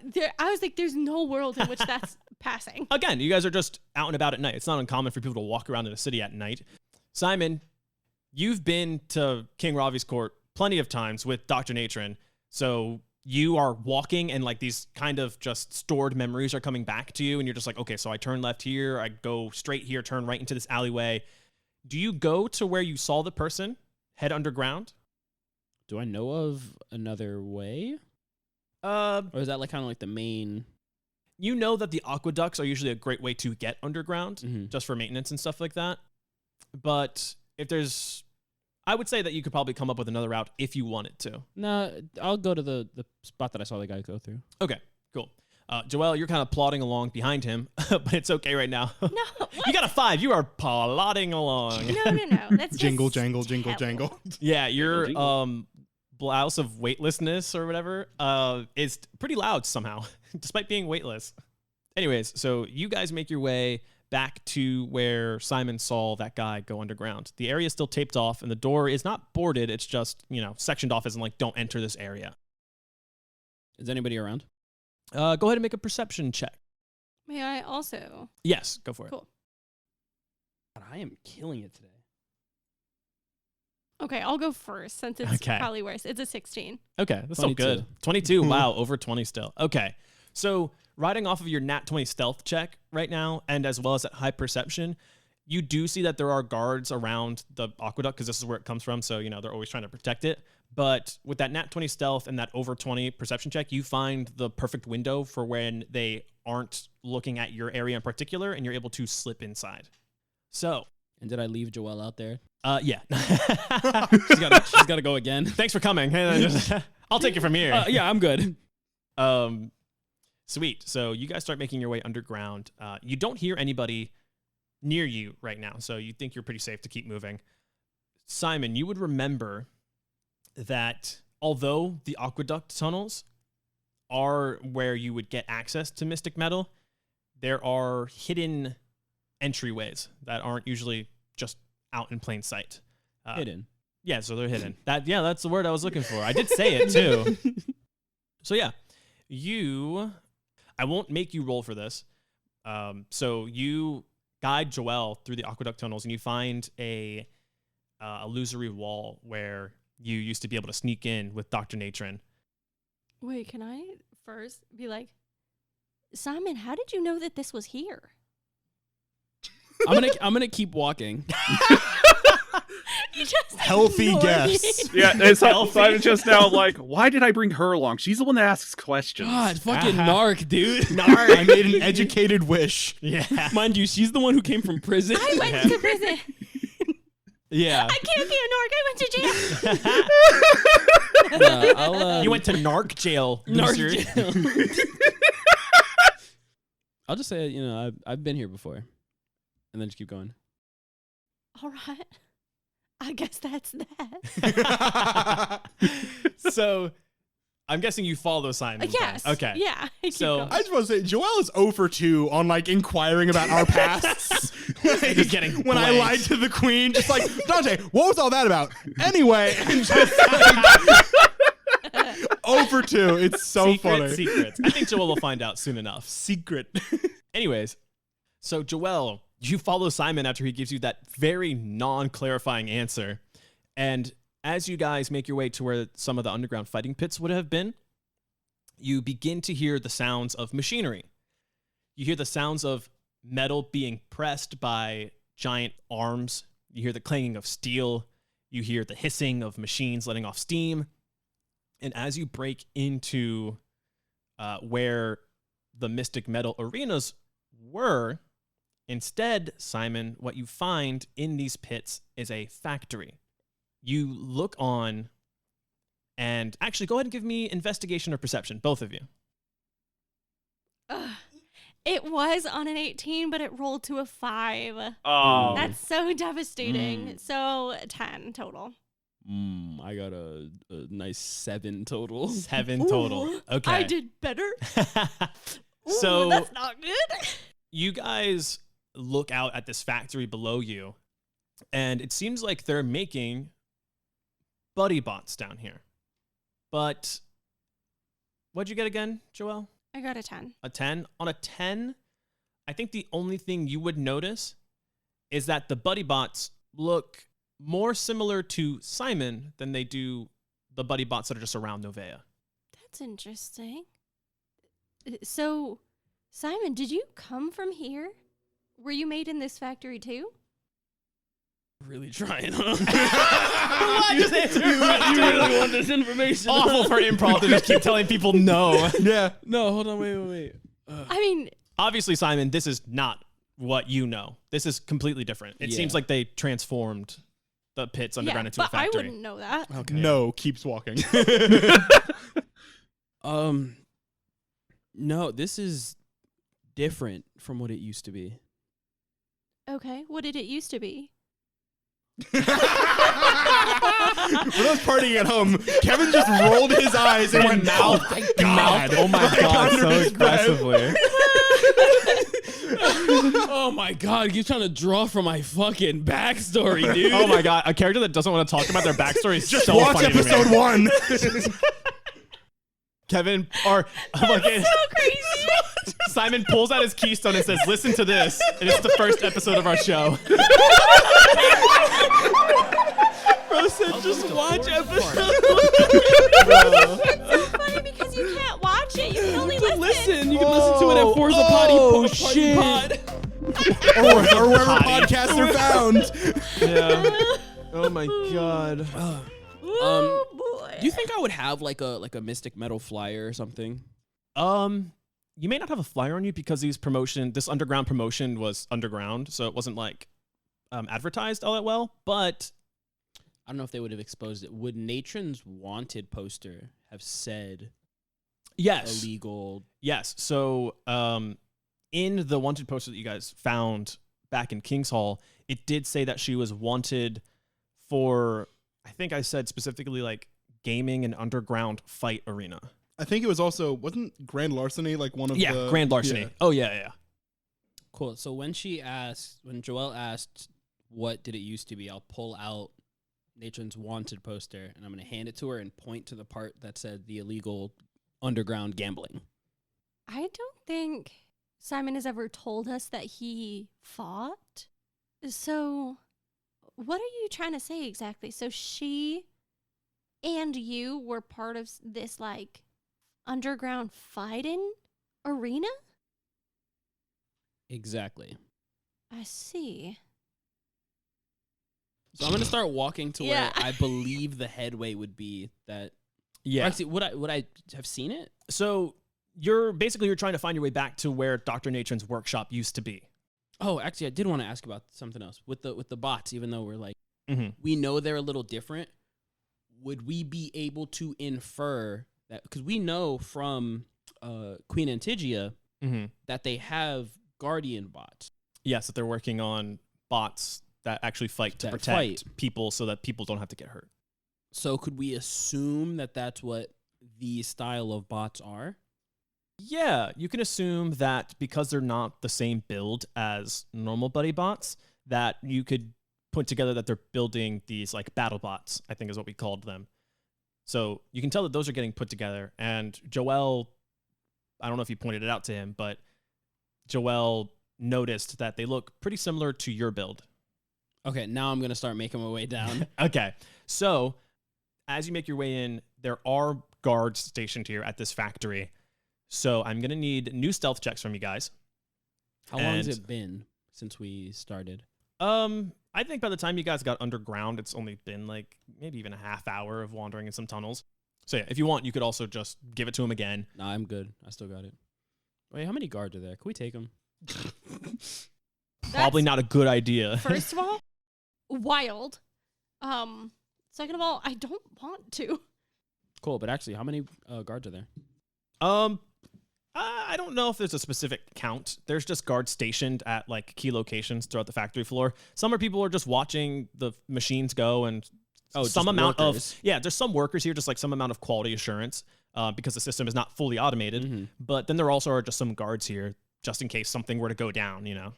was like, there's no world in which that's passing. Again, you guys are just out and about at night. It's not uncommon for people to walk around in a city at night. Simon, you've been to King Ravi's court plenty of times with Dr. Natron. So you are walking and like these kind of just stored memories are coming back to you. And you're just like, okay, so I turn left here. I go straight here, turn right into this alleyway. Do you go to where you saw the person, head underground? Do I know of another way? Or Or is that like kind of like the main? you know that the aqueducts are usually a great way to get underground, Mhm. just for maintenance and stuff like that. But if there's, I would say that you could probably come up with another route if you wanted to. No, I'll go to the spot that I saw the guy go through. Okay, cool. Joelle, you're kind of plodding along behind him, but it's okay right now. No, what? You got a 5. You are plodding along. No. That's Jingle, just jangle, jingle, hell. jangle. Yeah, your Jingle. blouse of weightlessness or whatever is pretty loud somehow, despite being weightless. Anyways, so you guys make your way back to where Simon saw that guy go underground. The area is still taped off, and the door is not boarded. It's just, sectioned off as in, like, don't enter this area. Is anybody around? Go ahead and make a perception check. May I also? Yes, go for it. Cool. God, I am killing it today. Okay, I'll go first since it's Okay. probably worse. It's a 16. Okay, that's still 22. good. 22, wow, over 20 still. Okay, so riding off of your nat 20 stealth check right now, and as well as that high perception, you do see that there are guards around the aqueduct because this is where it comes from, so, they're always trying to protect it. But with that nat 20 stealth and that over 20 perception check, you find the perfect window for when they aren't looking at your area in particular, and you're able to slip inside. So, And did I leave Joelle out there? yeah. She's got to go again. Thanks for coming. I'll take you from here. Yeah, I'm good. Sweet. So you guys start making your way underground. You don't hear anybody near you right now, so you think you're pretty safe to keep moving. Simon, you would remember that although the aqueduct tunnels are where you would get access to mystic metal, there are hidden entryways that aren't usually just out in plain sight. Hidden. Yeah, so they're hidden. That's the word I was looking for. I did say it too. So yeah, I won't make you roll for this. So you guide Joelle through the aqueduct tunnels, and you find a illusory wall where you used to be able to sneak in with Dr. Natron. Wait, can I first be like, Simon, how did you know that this was here? I'm gonna keep walking. You just Healthy ignored guess. me. Yeah, it's Simon just now like, why did I bring her along? She's the one that asks questions. God, fucking Uh-huh. narc, dude. I made an educated wish. Yeah. Mind you, she's the one who came from prison. I went to prison. Yeah. I can't be a narc. I went to jail. Yeah, I'll, You went to narc jail, narc loser. jail. I'll just say, I've been here before, and then just keep going. All right. I guess that's that. So I'm guessing you follow Simon. Yes. then. Okay. Yeah. I keep So- going. I just want to say, Joelle is 0 for 2 on like inquiring about our pasts. Like, Just getting when I blanked. lied to the queen, just like, Dante, what was all that about? Anyway, and just like, 0 for 2. It's so funny. Secrets. I think Joelle will find out soon enough. Secret. Anyways, so Joelle, you follow Simon after he gives you that very non-clarifying answer. And as you guys make your way to where some of the underground fighting pits would have been, you begin to hear the sounds of machinery. You hear the sounds of metal being pressed by giant arms. You hear the clanging of steel. You hear the hissing of machines letting off steam. And as you break into where the Mystic Metal arenas were, instead, Simon, what you find in these pits is a factory. You look on, and actually, go ahead and give me investigation or perception, both of you. Ugh. It was on an 18, but it rolled to a 5. Oh, That's so devastating. So 10 total. I got a nice 7 total. 7 total. Ooh, Okay. I did better. Ooh, So that's not good. you guys look out at this factory below you, and it seems like they're making buddy bots down here. But what'd you get again, Joelle? I got a 10. A 10? On a 10, I think the only thing you would notice is that the buddy bots look more similar to Simon than they do the buddy bots that are just around Novea. That's interesting. So, Simon, did you come from here? Were you made in this factory too? Really trying, huh? Just answer you really want this information? Awful for improv to just keep telling people no. Yeah. No, hold on, wait. I mean, Obviously, Simon, this is not what you know. This is completely different. It Yeah. seems like they transformed the pits underground yeah, into a but I factory. wouldn't know that. Okay. No, keeps walking. No, this is different from what it used to be. Okay, what did it used to be? For those partying at home, Kevin just rolled his eyes and went, "Oh my god! Oh my god, so Under his breath. aggressively. Oh my god, you're trying to draw from my fucking backstory, dude. Oh my god, a character that doesn't want to talk about their backstory is Just so watch funny to me. episode 1. Kevin, or like, So crazy. Simon pulls out his keystone and says, "Listen to this," and it's the first episode of our show. Bro said just watch episode. It's so funny because you can't watch it. You can only listen. You can listen to it at Forza Potty. shit. Pod. or wherever podcasts are found. Yeah. Oh my god. Oh boy. Do you think I would have like a Mystic Metal flyer or something? You may not have a flyer on you because this underground promotion was underground, so it wasn't like advertised all that well. But I don't know if they would have exposed it. Would Natron's wanted poster have said yes, illegal? yes. So in the wanted poster that you guys found back in King's Hall, it did say that she was wanted for, I think I said specifically like gaming an underground fight arena. I think it was also, wasn't grand larceny like one of the... Grand larceny. Yeah. Oh yeah. Cool. So when Joelle asked, what did it used to be, I'll pull out Natron's wanted poster and I'm going to hand it to her and point to the part that said the illegal underground gambling. I don't think Simon has ever told us that he fought. So, what are you trying to say exactly? So she and you were part of this like underground fighting arena? Exactly. I see. So I'm going to start walking to Yeah. where I believe the headway would be. That Yeah. Actually, would I have seen it? So you're trying to find your way back to where Dr. Natron's workshop used to be. Oh, actually, I did want to ask about something else with the bots. Even though we're like, Mm-hmm. we know they're a little different, would we be able to infer that? Because we know from Queen Antigia Mm-hmm. that they have guardian bots. Yes, that they're working on bots that actually fight to That protect fight. people so that people don't have to get hurt. So could we assume that that's what the style of bots are? Yeah, you can assume that because they're not the same build as normal buddy bots, that you could put together that they're building these like battle bots, I think is what we called them. So you can tell that those are getting put together. And Joelle, I don't know if you pointed it out to him, but Joelle noticed that they look pretty similar to your build. Okay, now I'm going to start making my way down. Okay, so as you make your way in, there are guards stationed here at this factory. So I'm going to need new stealth checks from you guys. How long has it been since we started? I think by the time you guys got underground, it's only been like maybe even a half hour of wandering in some tunnels. So yeah, if you want, you could also just give it to him again. Nah, I'm good. I still got it. Wait, how many guards are there? Can we take them? Probably not a good idea. First of all, wild. Second of all, I don't want to. Cool, but actually, how many guards are there? I don't know if there's a specific count. There's just guards stationed at like key locations throughout the factory floor. Some people are just watching the machines go, and some amount workers. there's some workers here, just like some amount of quality assurance, because the system is not fully automated. But then there also are just some guards here, just in case something were to go down, you know.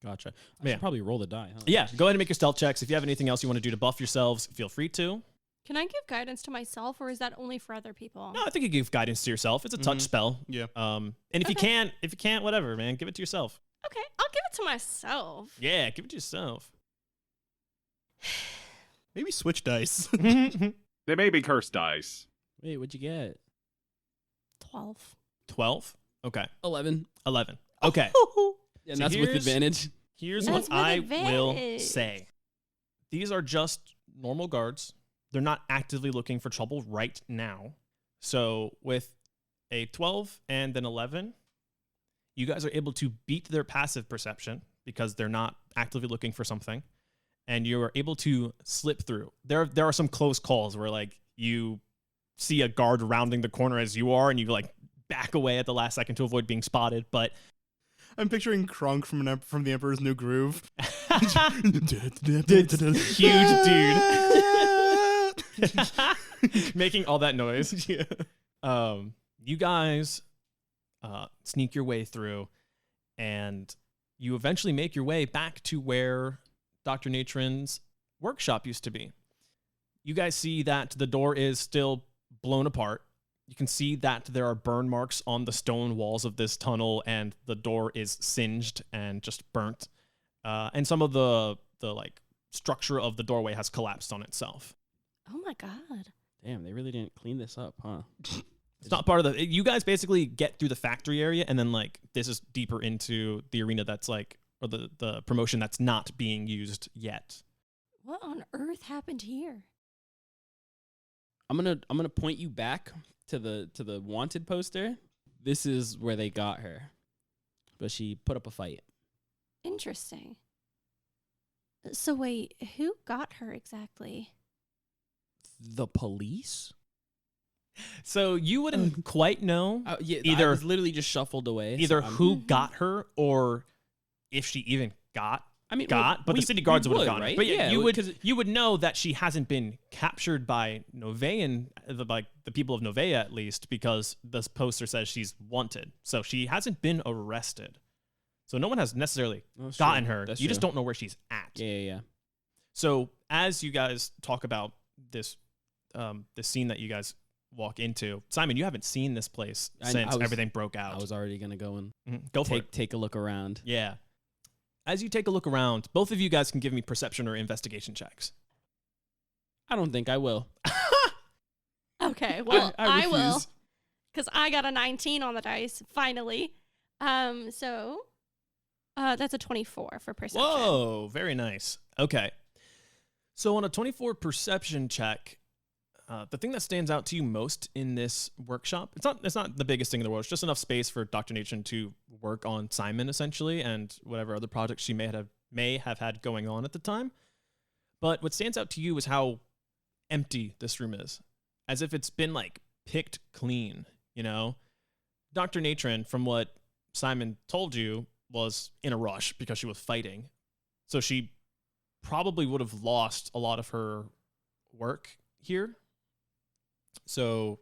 Gotcha. I should probably roll the die, huh? Yeah, go ahead and make your stealth checks. If you have anything else you want to do to buff yourselves, feel free to. Can I give guidance to myself, or is that only for other people? No, I think you give guidance to yourself. It's a touch spell. Yeah. And if you can't, whatever, man, give it to yourself. Okay, I'll give it to myself. Yeah, give it to yourself. Maybe switch dice. They may be cursed dice. Wait, what'd you get? 12. 12? Okay. 11. 11. Okay. And So that's with here's- advantage. Here's That's what with I will advantage. say. These are just normal guards. They're not actively looking for trouble right now. So with a 12 and an 11, you guys are able to beat their passive perception because they're not actively looking for something. And you are able to slip through. There are some close calls where like you see a guard rounding the corner as you are, and you like back away at the last second to avoid being spotted. But I'm picturing Krunk from The Emperor's New Groove. huge dude making all that noise. Yeah. You guys sneak your way through, and you eventually make your way back to where Dr. Natron's workshop used to be. You guys see that the door is still blown apart. You can see that there are burn marks on the stone walls of this tunnel, and the door is singed and just burnt. And some of the like structure of the doorway has collapsed on itself. Oh my god. Damn, they really didn't clean this up, huh? It's not part of the. You guys basically get through the factory area, and then like this is deeper into the arena that's like, or the promotion that's not being used yet. What on earth happened here? I'm gonna point you back to the wanted poster. This is where they got her, but she put up a fight. Interesting. So wait, who got her exactly? The police? So you wouldn't quite know Yeah, Either- I was literally just shuffled away. so either I'm- who Mhm. got her or if she even got. I mean, But the city guards would have gotten her. right? But yeah, you because would know that she hasn't been captured by Novean, the people of Novea at least, because this poster says she's wanted. So she hasn't been arrested. So no one has necessarily gotten her. You just don't know where she's at. Yeah. So as you guys talk about this scene that you guys walk into, Simon, you haven't seen this place since everything broke out. I was already gonna go and Go for it. take a look around. Yeah. As you take a look around, both of you guys can give me perception or investigation checks. I don't think I will. Okay, well, I will, refuse. because I got a 19 on the dice, finally. So that's a 24 for perception. Whoa, very nice. Okay. So on a 24 perception check, the thing that stands out to you most in this workshop, it's not the biggest thing in the world. It's just enough space for Dr. Natron to work on Simon, essentially, and whatever other projects she may have had going on at the time. But what stands out to you is how empty this room is, as if it's been like picked clean, you know? Dr. Natron, from what Simon told you, was in a rush because she was fighting. So she probably would have lost a lot of her work here. So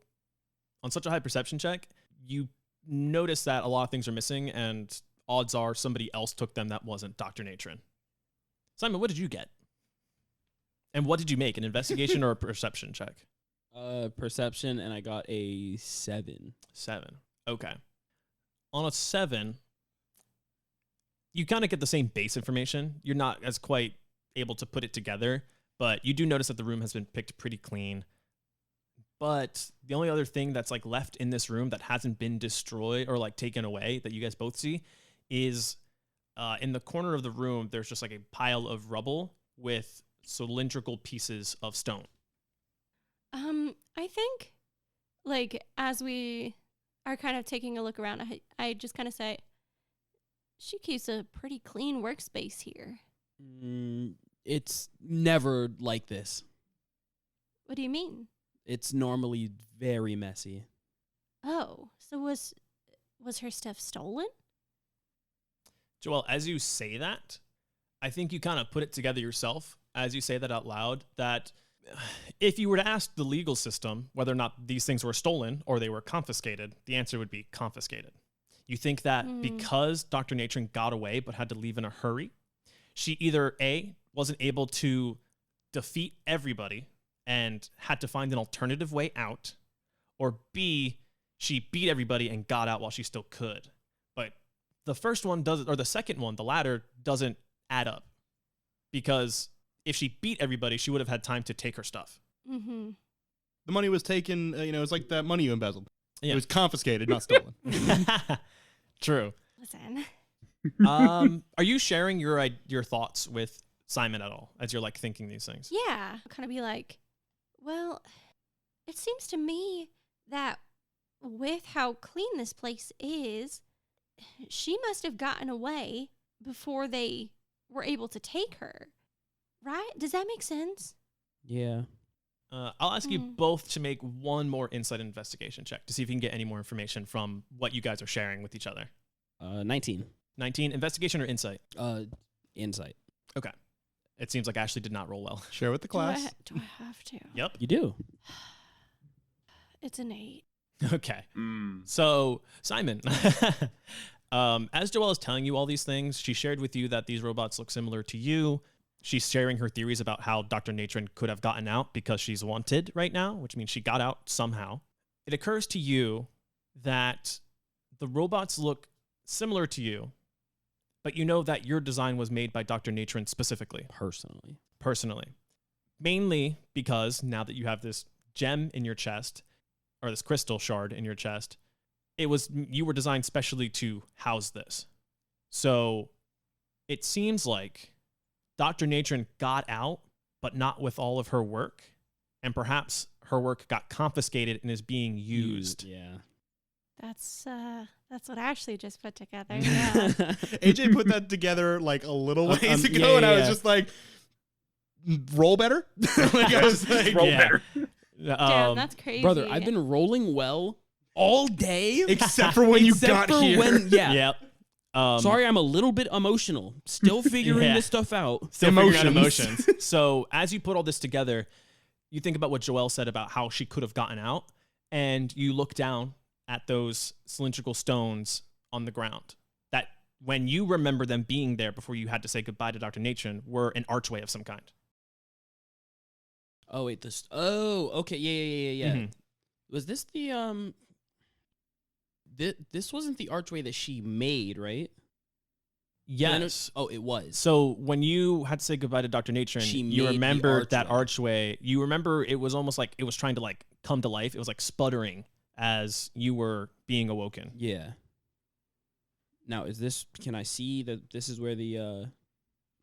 On such a high perception check, you notice that a lot of things are missing, and odds are somebody else took them that wasn't Dr. Natron. Simon, what did you get? And what did you make, an investigation or a perception check? Perception, and I got a 7. 7. Okay. On a 7, you kind of get the same base information. You're not as quite able to put it together, but you do notice that the room has been picked pretty clean. But the only other thing that's like left in this room that hasn't been destroyed or like taken away that you guys both see is in the corner of the room, there's just like a pile of rubble with cylindrical pieces of stone. I think, like, as we are kind of taking a look around, I just kind of say, she keeps a pretty clean workspace here. It's never like this. What do you mean? It's normally very messy. Oh, so was her stuff stolen? Joelle, as you say that, I think you kind of put it together yourself as you say that out loud, that if you were to ask the legal system whether or not these things were stolen or they were confiscated, the answer would be confiscated. You think that because Dr. Natron got away but had to leave in a hurry, she either A, wasn't able to defeat everybody and had to find an alternative way out, or B, she beat everybody and got out while she still could. But the first one doesn't, or the second one, the latter, doesn't add up. Because if she beat everybody, she would have had time to take her stuff. Mm-hmm. The money was taken, it's like that money you embezzled. Yeah. It was confiscated, not stolen. True. Listen. Are you sharing your thoughts with Simon at all as you're like thinking these things? Yeah. I'll kind of be like, well, it seems to me that with how clean this place is, she must have gotten away before they were able to take her. Right? Does that make sense? Yeah. I'll ask you both to make one more insight investigation check to see if you can get any more information from what you guys are sharing with each other. 19. 19, investigation or insight? Insight. Okay. It seems like Ashley did not roll well. Share with the class. Do I have to? Yep. You do. It's an 8. Okay. So, Simon, as Joelle is telling you all these things, she shared with you that these robots look similar to you. She's sharing her theories about how Dr. Natron could have gotten out because she's wanted right now, which means she got out somehow. It occurs to you that the robots look similar to you, but you know that your design was made by Dr. Natron specifically. Personally. Mainly because now that you have this gem in your chest, or this crystal shard in your chest, you were designed specially to house this. So it seems like Dr. Natron got out, but not with all of her work, and perhaps her work got confiscated and is being used. Yeah. That's what Ashley just put together. Yeah. AJ put that together like a little ways ago, and I was just like, roll better? Like, I was like, Roll better. Damn, that's crazy. Brother, I've been rolling well all day. except for when you got here. Yep. Sorry, I'm a little bit emotional. Still figuring this stuff out. Still figuring out emotions. So as you put all this together, you think about what Joelle said about how she could have gotten out, and you look down at those cylindrical stones on the ground that, when you remember them being there before you had to say goodbye to Dr. Natron, were an archway of some kind. Oh, wait. Okay. Yeah. Mhm. Was this the, this wasn't the archway that she made, right? Yes. Oh, it was. So when you had to say goodbye to Dr. Natron, She you made the remembered that archway. archway. You remember it was almost like it was trying to like come to life. It was like sputtering as you were being awoken. Yeah. Now, can I see that this is where the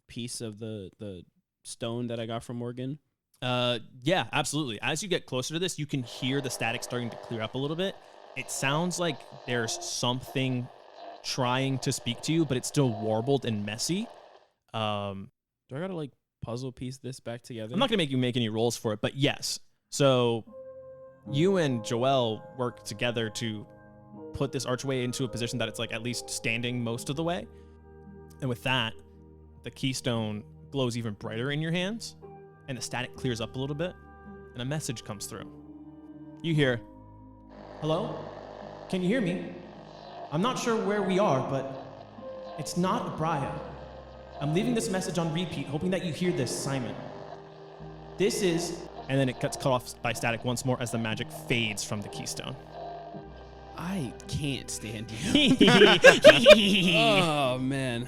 piece of the stone that I got from Morgan? Yeah, absolutely. As you get closer to this, you can hear the static starting to clear up a little bit. It sounds like there's something trying to speak to you, but it's still warbled and messy. Do I gotta like puzzle piece this back together? I'm not gonna make you make any rolls for it, but yes. So you and Joelle work together to put this archway into a position that it's like at least standing most of the way. And with that, the keystone glows even brighter in your hands, and the static clears up a little bit, and a message comes through. You hear, Hello? Can you hear me? I'm not sure where we are, but it's not Abraya. I'm leaving this message on repeat, hoping that you hear this, Simon. This is... And then it gets cut off by static once more as the magic fades from the keystone. I can't stand you. Oh, man.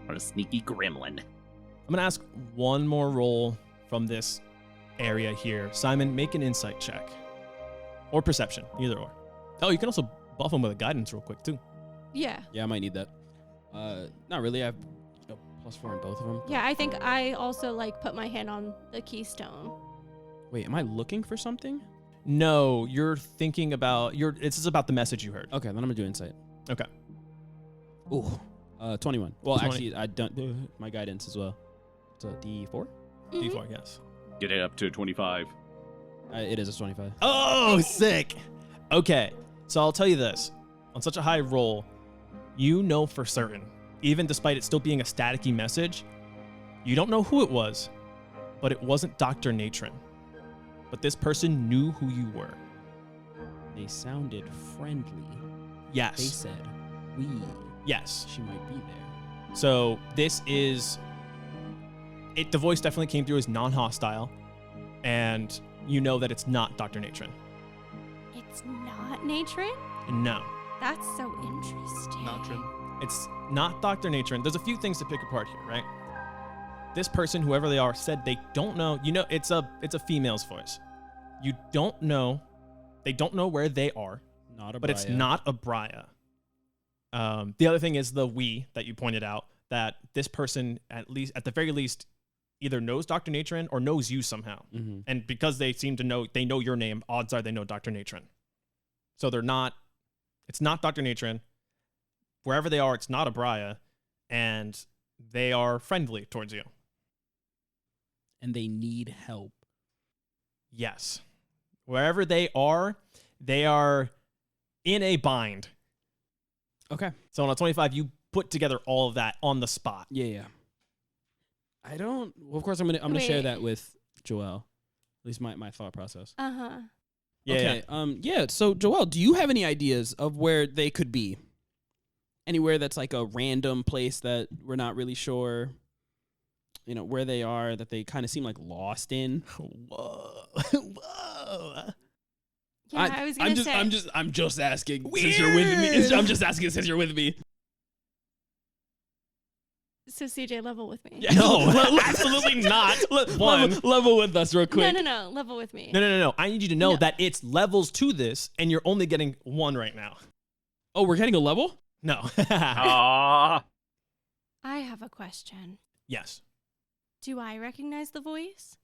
What a sneaky gremlin. I'm going to ask one more roll from this area here. Simon, make an insight check. Or perception, either or. Oh, you can also buff him with a guidance real quick, too. Yeah. Yeah, I might need that. Not really. I have +4 on both of them. Yeah, I think I also like put my hand on the keystone. Wait, am I looking for something? No, you're thinking about... This is about the message you heard. Okay, then I'm going to do insight. Okay. Ooh, 21. Well, 20. actually, I don't... my guidance as well. It's a D4? D4, yes. Get it up to 25. It is a 25. Oh, sick. Okay, so I'll tell you this. On such a high roll, you know for certain, even despite it still being a staticky message, you don't know who it was, but it wasn't Dr. Natron. But this person knew who you were. They sounded friendly. Yes. They said, we. Yes. She might be there. So this is... The voice definitely came through as non-hostile, and you know that it's not Dr. Natron. It's not Natron? No. That's so interesting. It's not Dr. Natron. There's a few things to pick apart here, right? This person, whoever they are, said they don't know. You know, it's a female's voice. You don't know. They don't know where they are. Not a But it's not Abraya. The other thing is the we that you pointed out, that this person, at the very least, either knows Dr. Natron or knows you somehow. Mm-hmm. And because they seem to know, they know your name, odds are they know Dr. Natron. So it's not Dr. Natron. Wherever they are, it's not Abraya. And they are friendly towards you. And they need help. Yes. Wherever they are in a bind. Okay. So on a 25, you put together all of that on the spot. Yeah. I don't... Well, of course, I'm gonna share that with Joelle. At least my thought process. Uh-huh. Yeah. Okay. Yeah. So, Joelle, do you have any ideas of where they could be? Anywhere that's like a random place that we're not really sure, where they are, that they kind of seem like lost in? Whoa. Yeah, I was gonna say. I'm just asking since you're with me. I'm just asking since you're with me. So CJ, level with me. Yeah, no, absolutely not. Level with us real quick. No, level with me. No. I need you to know that it's levels to this, and you're only getting 1 right now. Oh, we're getting a level? No. Ah. I have a question. Yes. Do I recognize the voice?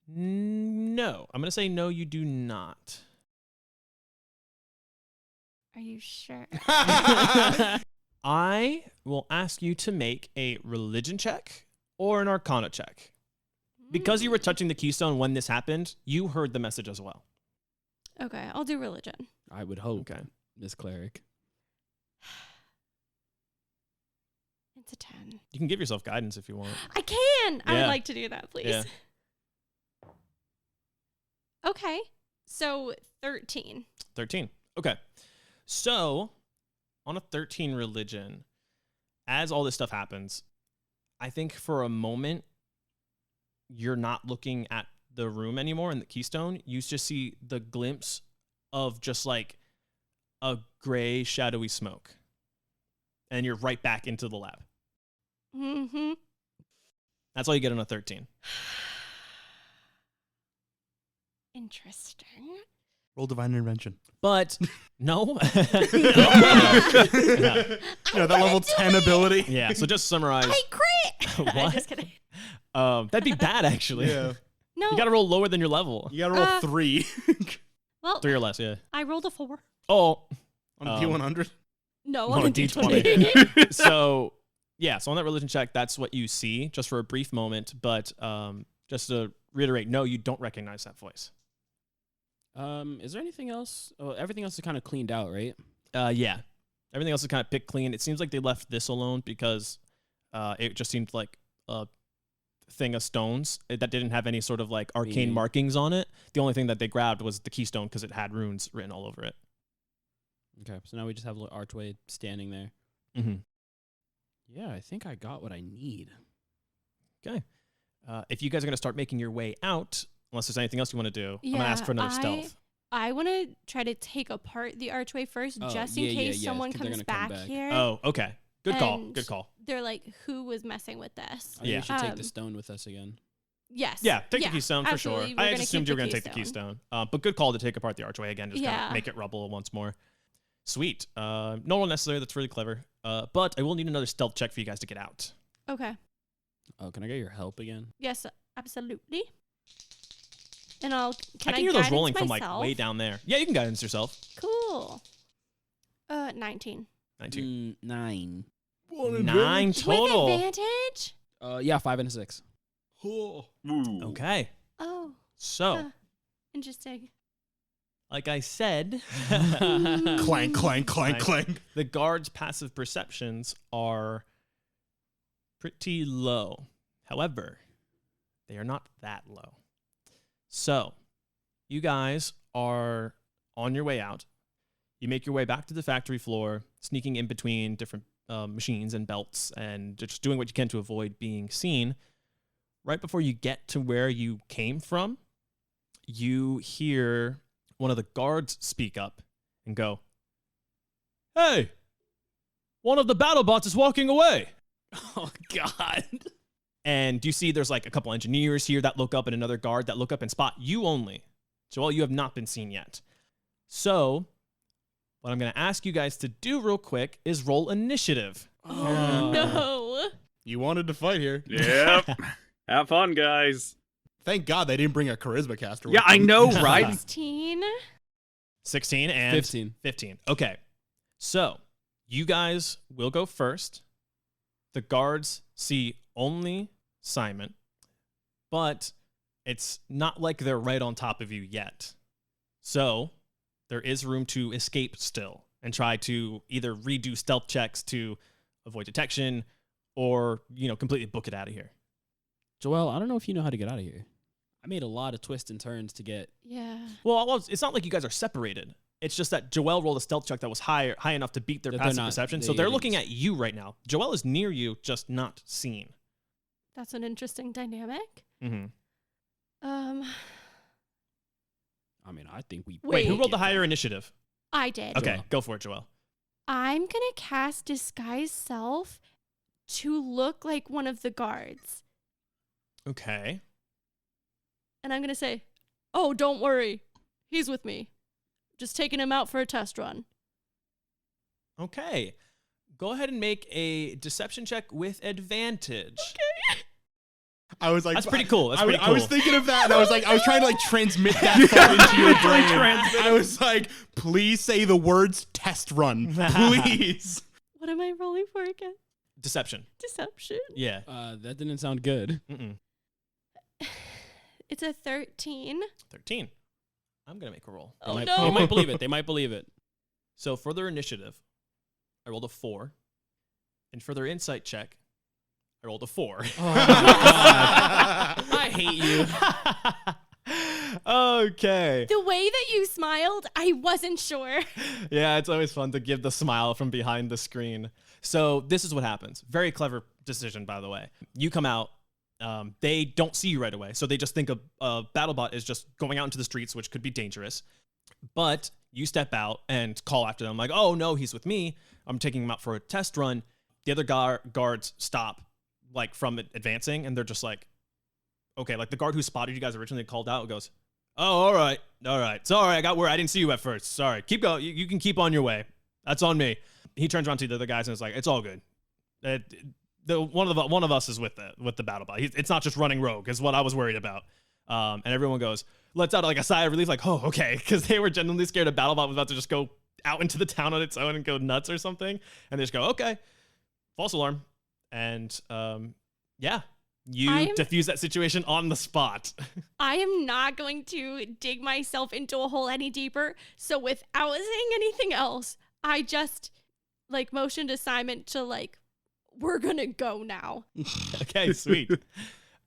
No. I'm going to say no, you do not. Are you sure? I will ask you to make a religion check or an arcana check. Because you were touching the keystone when this happened, you heard the message as well. Okay, I'll do religion. I would hope. Okay. Miss Cleric. It's a 10. You can give yourself guidance if you want. I can! I Yeah. would like to do that, please. Yeah. Okay, so 13. 13. Okay. So, on a 13 religion, as all this stuff happens, I think for a moment, you're not looking at the room anymore in the keystone. You just see the glimpse of just like a gray, shadowy smoke. And you're right back into the lab. Mm-hmm. That's all you get on a 13. Interesting. Roll divine intervention. But no. That level 10 ability. Yeah, so just summarize. I crit! What? Just kidding. That'd be bad, actually. Yeah. No. You gotta roll lower than your level. You gotta roll 3 Well, 3 or less, yeah. I rolled a 4. Oh. on D100. No, on on a a D20. D20. So, yeah, so on that religion check, that's what you see just for a brief moment. But just to reiterate, no, you don't recognize that voice. Is there anything else? Oh, everything else is kind of cleaned out, right? Yeah. Everything else is kind of picked clean. It seems like they left this alone because it just seemed like a thing of stones that didn't have any sort of like arcane Meaning? markings on it. The only thing that they grabbed was the keystone because it had runes written all over it. Okay, so now we just have a little archway standing there. Mm-hmm. Yeah, I think I got what I need. Okay. If you guys are going to start making your way out, unless there's anything else you want to do, I'm going to ask for another stealth. I want to try to take apart the archway first, Oh, just in yeah, case someone 'cause they're comes gonna come back back. here. Oh, okay. Good call. And Good call. They're like, who was messing with this? I think Yeah. we should take Um, the stone with us again. Yes. Yeah, take the keystone for absolutely. sure. We're I gonna just assumed keep you were going to take the keystone. But good call to take apart the archway again, just kind Yeah. of make it rubble once more. Sweet. No one necessary. That's really clever. But I will need another stealth check for you guys to get out. Okay. Oh, can I get your help again? Yes, absolutely. And I'll. I can hear those rolling from like way down there. Yeah, you can guidance yourself. Cool. 19. 19. 9. 9 total. With advantage? Yeah, 5 and a 6. Ooh. Okay. Oh, So, interesting. like I said, Clank, clank, clank, Nice. clank. the guards' passive perceptions are pretty low. However, they are not that low. So, you guys are on your way out. You make your way back to the factory floor, sneaking in between different machines and belts and just doing what you can to avoid being seen. Right before you get to where you came from, you hear one of the guards speak up and go, "Hey, one of the battle bots is walking away." Oh, God. And you see there's like a couple engineers here that look up and another guard that look up and spot you only. Joelle, you have not been seen yet. So, what I'm going to ask you guys to do real quick is roll initiative. Oh, no. You wanted to fight here. Yep. Have fun, guys. Thank God they didn't bring a charisma caster. with Yeah, I them. know, right? 16. 16 and 15. 15. Okay. So, you guys will go first. The guards see only Simon, but it's not like they're right on top of you yet. So, there is room to escape still and try to either redo stealth checks to avoid detection or, completely book it out of here. Joelle, I don't know if you know how to get out of here. I made a lot of twists and turns to get... Yeah. Well, it's not like you guys are separated. It's just that Joelle rolled a stealth check that was high enough to beat their That they're passive not- perception. they So they're didn't- looking at you right now. Joelle is near you, just not seen. That's an interesting dynamic. Mm-hmm. I mean, I think we... Wait, who Wait. rolled the higher initiative? I did. Okay, Joelle. go for it, Joelle. I'm going to cast Disguise Self to look like one of the guards. Okay. And I'm going to say, "Oh, don't worry. He's with me. Just taking him out for a test run." Okay. Go ahead and make a deception check with advantage. I was like, That's pretty cool. That's I, pretty I was cool. thinking of that, and I was trying to transmit that thought into your brain. I was like, please say the words "test run," please. What am I rolling for again? Deception. Deception. Yeah. that didn't sound good. Mm-mm. It's a 13. 13. I'm going to make a roll. They Oh, might, no. They might believe it. They might believe it. So for their initiative, I rolled a 4. And for their insight check, I rolled a 4. I hate you. Okay. The way that you smiled, I wasn't sure. Yeah, it's always fun to give the smile from behind the screen. So this is what happens. Very clever decision, by the way. You come out. They don't see you right away. So they just think a BattleBot is just going out into the streets, which could be dangerous. But you step out and call after them like, "Oh, no, he's with me. I'm taking him out for a test run." The other guards stop like from advancing, and they're just like, okay, like the guard who spotted you guys originally called out goes, "Oh, all right. Sorry, I got word. I didn't see you at first. Sorry. Keep going. You can keep on your way. That's on me." He turns around to the other guys and is like, "It's all good. One of us is with the BattleBot. It's not just running rogue, is what I was worried about." And everyone goes, lets out like a sigh of relief, like, "Oh, okay," because they were genuinely scared a BattleBot was about to just go out into the town on its own and go nuts or something. And they just go, "Okay, false alarm." And yeah, you defuse that situation on the spot. I am not going to dig myself into a hole any deeper. So without saying anything else, I just like motioned to Simon to like, "We're gonna go now." Okay, sweet.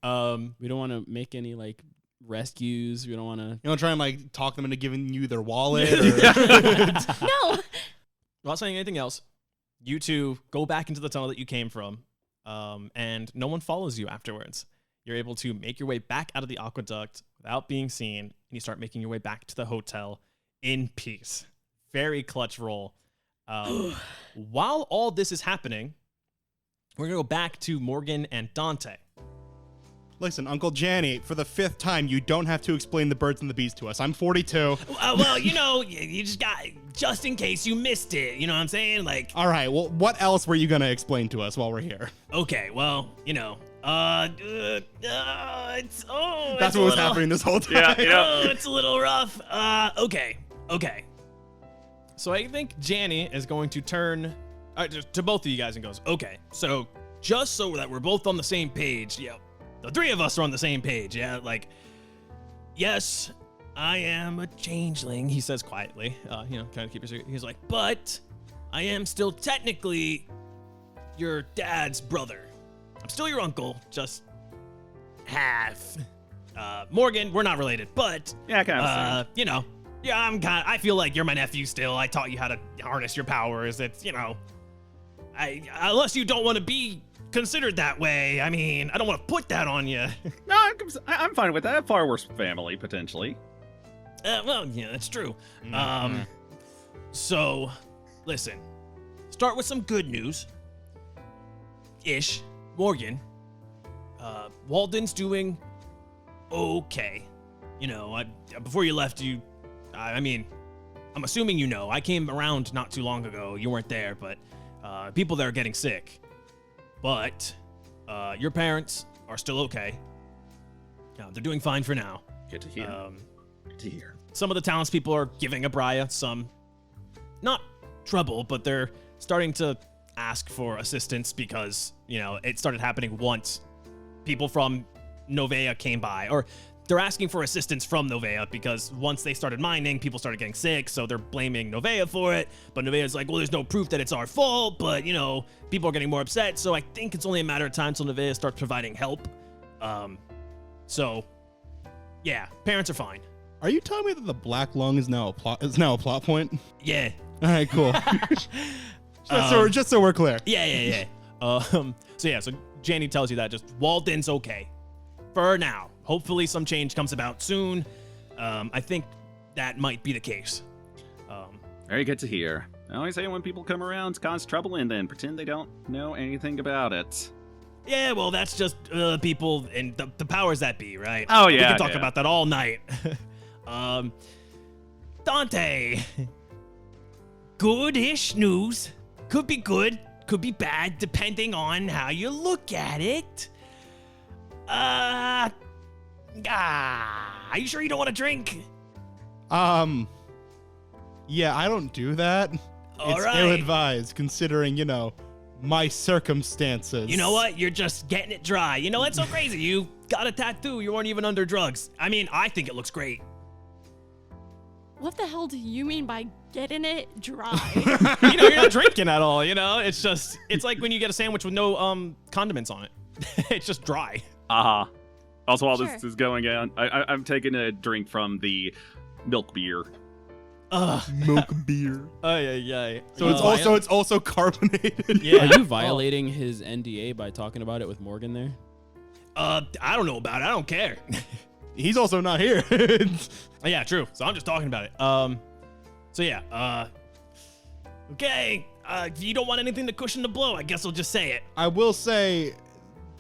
We don't want to make any like rescues. We don't want to. You don't try and like talk them into giving you their wallet. No. Without saying anything else, you two go back into the tunnel that you came from, and no one follows you afterwards. You're able to make your way back out of the aqueduct without being seen, and you start making your way back to the hotel in peace. Very clutch roll. While all this is happening, we're going to go back to Morgan and Dante. Listen, Uncle Janny, for the 5th time, you don't have to explain the birds and the bees to us. I'm 42. Well, you just got, just in case you missed it. You know what I'm saying? Like, All right, well, what else were you going to explain to us while we're here? okay, well, it's That's what was happening this whole time. Yeah. it's a little rough. Okay. So I think Janny is going to turn to both of you guys and goes, okay, so just so that we're both on the same page, the 3 of us are on the same page, like, yes, I am a changeling, he says quietly, kind of keep it secret. He's like, but I am still technically your dad's brother. I'm still your uncle, just half. Morgan, we're not related, but Yeah, kind of. I feel like you're my nephew still. I taught you how to harness your powers. It's, unless you don't want to be considered that way. I mean, I don't want to put that on you. No, I'm fine with that. Far worse family, potentially. Well, yeah, that's true. So, listen, start with some good news. Morgan, Walden's doing okay. Before you left, I'm assuming I came around not too long ago. You weren't there, but people there are getting sick. But your parents are still okay. They're doing fine for now. Good to hear. Good to hear. Some of the townspeople are giving Abraya some, not trouble, but they're starting to ask for assistance because, it started happening once people from Novea came by, or they're asking for assistance from Novea because once they started mining, people started getting sick, so they're blaming Novea for it. But Novea's like, well, there's no proof that it's our fault, but, people are getting more upset, so I think it's only a matter of time till Novea starts providing help. So, yeah, parents are fine. Are you telling me that the black lung is now a plot point? Yeah. All right, cool. just so we're clear. Yeah. So Janny tells you that just Walden's okay for now. Hopefully some change comes about soon. I think that might be the case. Very good to hear. I always say when people come around to cause trouble and then pretend they don't know anything about it. Yeah, well, that's just people and the powers that be, right? Oh, We yeah. can talk about that all night. Dante. Good-ish news. Could be good, could be bad, depending on how you look at it. Are you sure you don't want to drink? Yeah, I don't do that. All it's right. ill-advised, considering, my circumstances. You know what? You're just getting it dry. It's so crazy. You got a tattoo. You weren't even under drugs. I mean, I think it looks great. What the hell do you mean by getting it dry? You're not drinking at all. It's like when you get a sandwich with no condiments on it. It's just dry. Also, while Sure. this is going on, I'm taking a drink from the milk beer. Milk beer. Yeah. So it's also carbonated. Yeah. Are you violating his NDA by talking about it with Morgan there? I don't know about it. I don't care. He's also not here. Yeah, true. So I'm just talking about it. Okay. If you don't want anything to cushion the blow, I guess I'll just say it. I will say,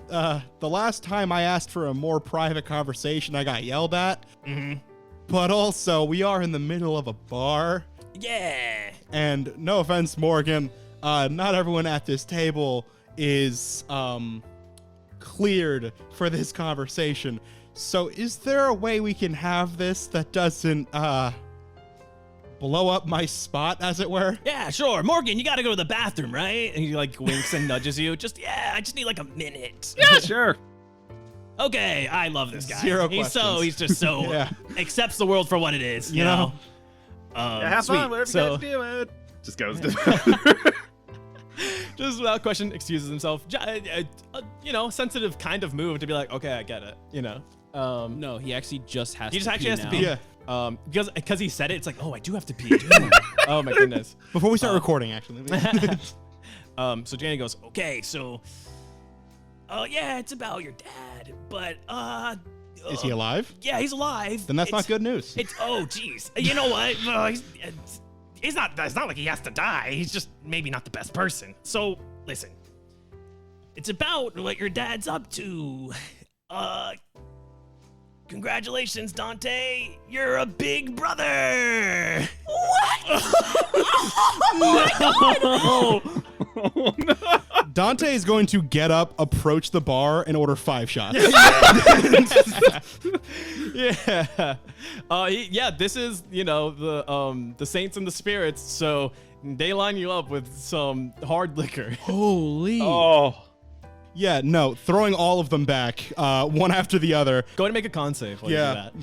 the last time I asked for a more private conversation, I got yelled at. Mm-hmm. But also, we are in the middle of a bar. Yeah. And no offense, Morgan, not everyone at this table is cleared for this conversation. So is there a way we can have this that doesn't blow up my spot, as it were? Yeah, sure. Morgan, you got to go to the bathroom, right? And he winks and nudges you. I just need a minute. Yeah, sure. Okay, I love this guy. Zero He's questions. just so Yeah. accepts the world for what it is. You know. Have sweet. fun, whatever So, you guys do it. Just goes to just without question, excuses himself. sensitive kind of move to be like, okay, I get it. No, he actually just has He to just actually pee has to now. pee. Because he said it, it's like, oh, I do have to pee. Oh my goodness. Before we start recording, actually. So Janny goes, okay, so, yeah, it's about your dad, but Is he alive? yeah, he's alive. Then that's not good news. It's geez, you know what? He's not. It's not like he has to die. He's just maybe not the best person. So listen, it's about what your dad's up to. Congratulations, Dante. You're a big brother. Oh No. Dante is going to get up, approach the bar, and order 5 shots. Yeah. Yeah, this is, the saints and the spirits, so they line you up with some hard liquor. Holy. Oh. Yeah, no, throwing all of them back, one after the other. Go ahead and make a con save while you do that.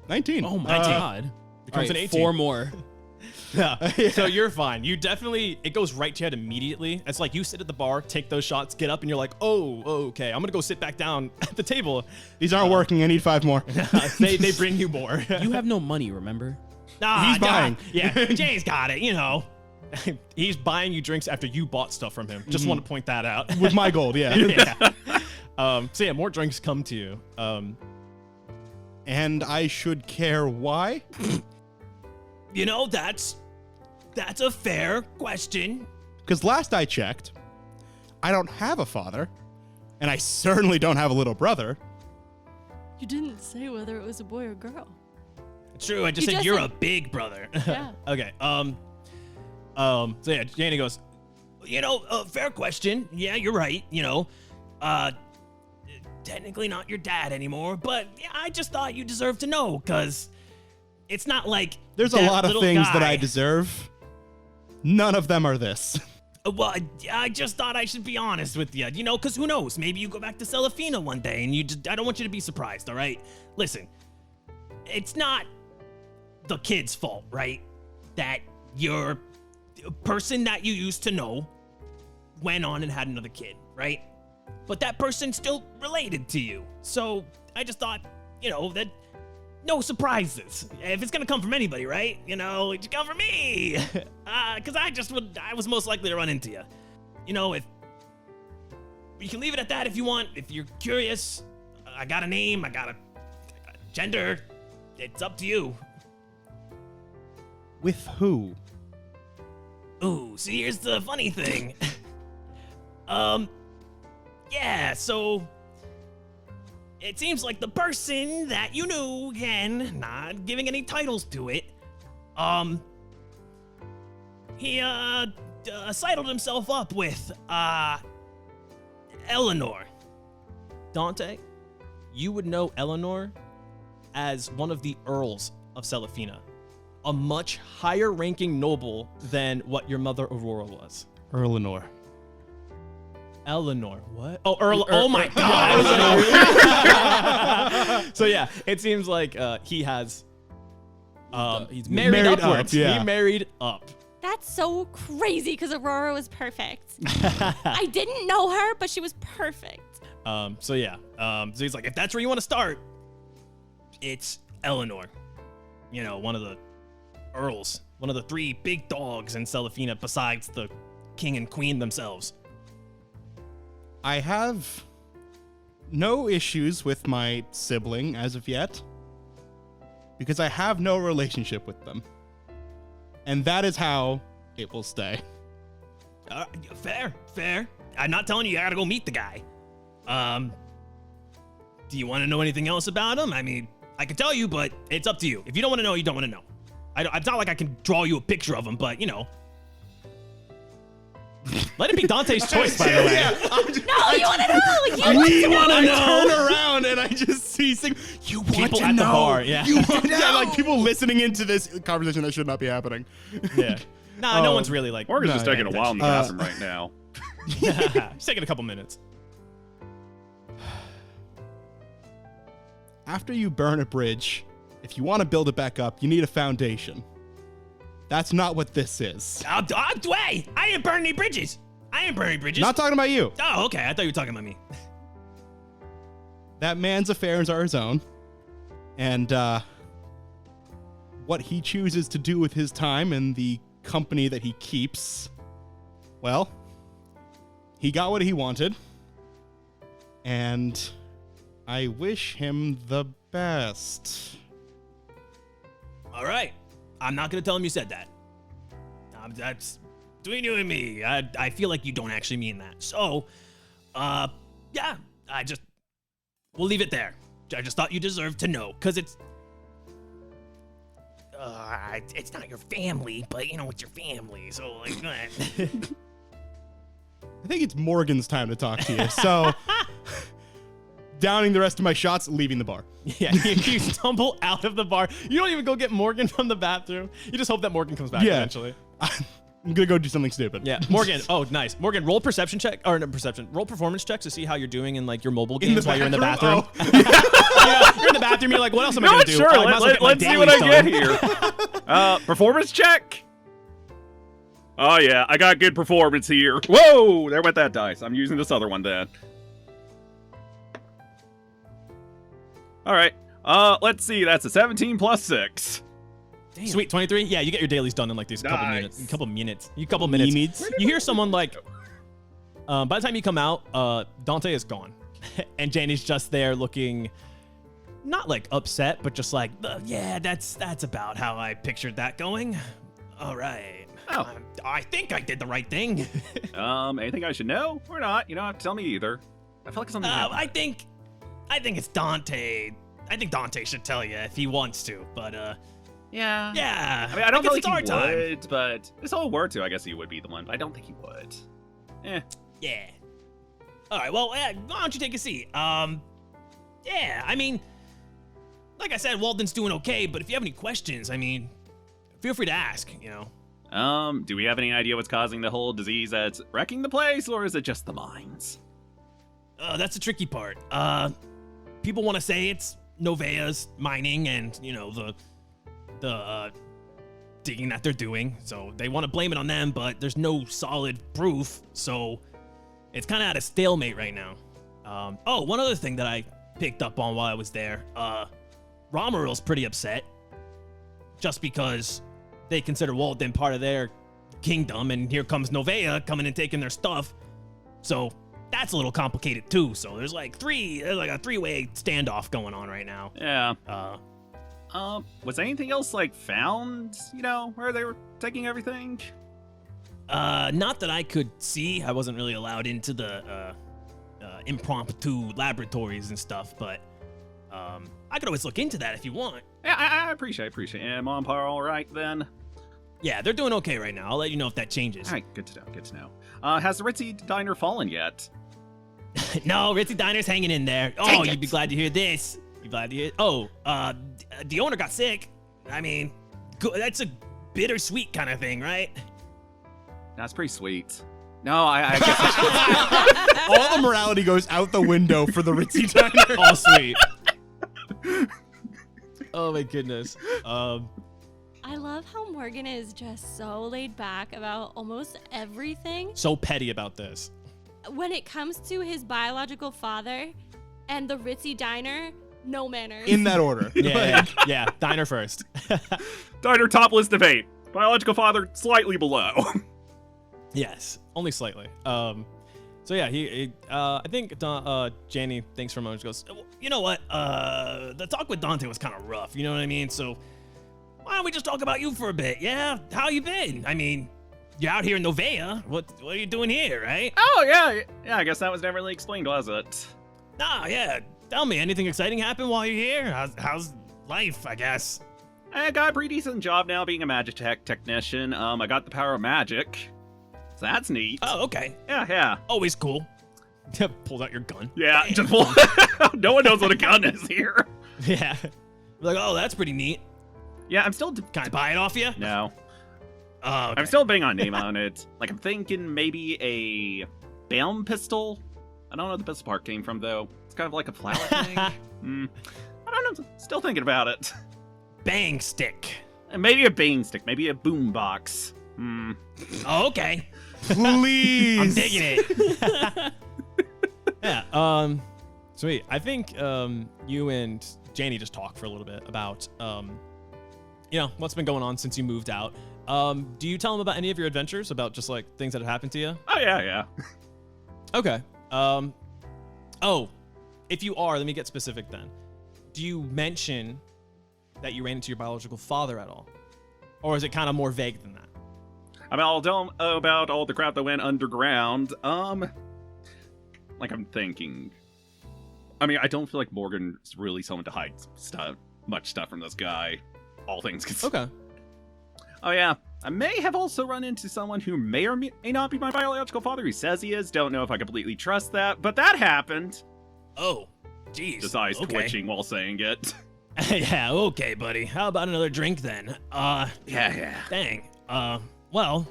19. Oh my god. Becomes an 18. 4 more. Yeah. So you're fine. You definitely, it goes right to your head immediately. It's like you sit at the bar, take those shots, get up, and you're like, oh, okay, I'm going to go sit back down at the table. These aren't working. I need 5 more. They bring you more. You have no money, remember? He's buying. Yeah, Jay's got it, He's buying you drinks after you bought stuff from him. Just want to point that out. With my gold, yeah. Yeah. So yeah, more drinks come to you. And I should care why? That's a fair question. Because last I checked, I don't have a father, and I certainly don't have a little brother. You didn't say whether it was a boy or girl. True, I just said you're a big brother. Yeah. Okay. So yeah, Janny goes, fair question. Yeah, you're right. Technically not your dad anymore, but yeah, I just thought you deserved to know, because it's not like There's a that lot of little things that guy- I deserve. None of them are this. Well, I just thought I should be honest with you, because who knows? Maybe you go back to Celafina one day, and I don't want you to be surprised, all right? Listen, it's not the kid's fault, right? That your person that you used to know went on and had another kid, right? But that person's still related to you. So I just thought, that no surprises. If it's gonna come from anybody, right? It should come from me. Because I was most likely to run into you. If you can leave it at that if you want. If you're curious, I got a name, I got a gender. It's up to you. With who? Ooh, see, here's the funny thing. Yeah, so it seems like the person that you knew, again, not giving any titles to it, he, sidled himself up with, Eleanor. Dante, you would know Eleanor as one of the earls of Celafina, a much higher ranking noble than what your mother Aurora was. Eleanor. Eleanor, what? Oh, Earl. Oh my God. So yeah, it seems like he has he's married married upwards. up, yeah. He married up. That's so crazy because Aurora was perfect. I didn't know her, but she was perfect. So yeah. So he's like, if that's where you want to start, it's Eleanor. One of the earls, one of the 3 big dogs in Celafina besides the king and queen themselves. I have no issues with my sibling as of yet, because I have no relationship with them. And that is how it will stay. Fair. I'm not telling you gotta go meet the guy. Do you want to know anything else about him? I mean, I can tell you, but it's up to you. If you don't want to know, you don't want to know. It's not like I can draw you a picture of him, but let it be Dante's choice, by the way. No, you want to know. We want to know. Turn around and I just see you want People to at know. the bar, yeah. You want to know. Like people listening into this conversation that should not be happening. Yeah. Nah, no one's really like. Morgan's just No, taking a while in the bathroom right now. It's taking a couple minutes. After you burn a bridge, if you want to build it back up, you need a foundation. That's not what this is. Hey, I didn't burn any bridges. I ain't burning bridges. Not talking about you. Oh, okay. I thought you were talking about me. That man's affairs are his own. And what he chooses to do with his time and the company that he keeps, well, he got what he wanted. And I wish him the best. All right. I'm not going to tell him you said that. That's between you and me. I feel like you don't actually mean that. So, yeah, we'll leave it there. I just thought you deserved to know, because it's not your family, but, you know, it's your family, so, like, I think it's Morgan's time to talk to you, so downing the rest of my shots, leaving the bar. Yeah, you stumble out of the bar. You don't even go get Morgan from the bathroom. You just hope that Morgan comes back eventually. I'm gonna go do something stupid. Yeah, Morgan. Oh, nice. Morgan, roll perception check, or no, perception. Roll performance check to see how you're doing in like your mobile games while you're in the bathroom. Oh. You're in the bathroom. You're like, what else am I gonna do? Sure. I might as well get my Let's see what dailies I done. get here. Performance check. Oh yeah, I got good performance here. Whoa, there went that dice. I'm using this other one then. All right. Let's see. That's a 17 plus 6. Damn. Sweet, 23. Yeah, you get your dailies done in like these couple minutes. You hear someone like, by the time you come out, Dante is gone, and Janny's just there looking, not like upset, but just like, yeah, that's about how I pictured that going. All right. Oh. I think I did the right thing. Anything I should know or not? You don't have to tell me either. I feel like something. I think it's Dante. I think Dante should tell you if he wants to, but Yeah. yeah. I mean, I don't think it's he our time. would, but if someone were to, I guess he would be the one. But I don't think he would. Yeah. All right. Well, why don't you take a seat? Yeah. I mean, like I said, Walden's doing okay. But if you have any questions, I mean, feel free to ask. You know. Do we have any idea what's causing the whole disease that's wrecking the place, or is it just the mines? That's the tricky part. People want to say it's Novea's mining and, you know, the digging that they're doing. So they want to blame it on them, but there's no solid proof. So it's kind of at a stalemate right now. One other thing that I picked up on while I was there. Romeril's pretty upset just because they consider Walden part of their kingdom, and here comes Novea coming and taking their stuff. So that's a little complicated too. So there's like a three-way standoff going on right now. Yeah. Was anything else like found, you know, where they were taking everything? Not that I could see. I wasn't really allowed into the impromptu laboratories and stuff, but I could always look into that if you want. Yeah, I appreciate it. And Mom Pa all right then? Yeah, they're doing okay right now. I'll let you know if that changes. All right, good to know. Has the Ritzy Diner fallen yet? No, Ritzy Diner's hanging in there. You'd be glad to hear this. You glad to hear? The owner got sick. I mean, that's a bittersweet kind of thing, right? That's pretty sweet. No, I guess All the morality goes out the window for the Ritzy Diner. All sweet. Oh my goodness. I love how Morgan is just so laid back about almost everything. So petty about this. When it comes to his biological father and the Ritzy Diner, no manners. In that order. Yeah, Diner first. Diner top list of 8. Biological father slightly below. Yes, only slightly. So yeah, I think Janny thinks for a moment. She goes, you know what? The talk with Dante was kind of rough. You know what I mean? So why don't we just talk about you for a bit? Yeah, how you been? I mean, you're out here in Novea. What are you doing here, right? Oh yeah. I guess that was never really explained, was it? Nah, yeah. Tell me, anything exciting happened while you're here? How's life? I guess. I got a pretty decent job now being a magitech technician. I got the power of magic. So that's neat. Oh, okay. Yeah. Always cool. Pulls out your gun. Yeah, just pull. No one knows what a gun is here. Yeah. Like, oh, that's pretty neat. Yeah, I'm still. Can I buy it off you? No. Oh, okay. I'm still betting on name on it. Like, I'm thinking maybe a Baum pistol. I don't know where the pistol part came from, though. It's kind of like a flower thing. I don't know. Still thinking about it. Bang stick. And maybe a bang stick. Maybe a boom box. Oh, okay. Please. I'm digging it. Yeah. Sweet. I think you and Janny just talk for a little bit about what's been going on since you moved out. Do you tell him about any of your adventures, about just like things that have happened to you? Oh yeah. Okay. If you are, let me get specific then. Do you mention that you ran into your biological father at all? Or is it kind of more vague than that? I mean, I'll tell him about all the crap that went underground. Like I'm thinking. I mean, I don't feel like Morgan's really someone to hide much stuff from this guy. All things considered. Okay. Oh yeah, I may have also run into someone who may or may not be my biological father. He says he is. Don't know if I completely trust that, but that happened. Oh, jeez. His eyes twitching while saying it. Yeah, okay, buddy. How about another drink then? Yeah. Dang. Well,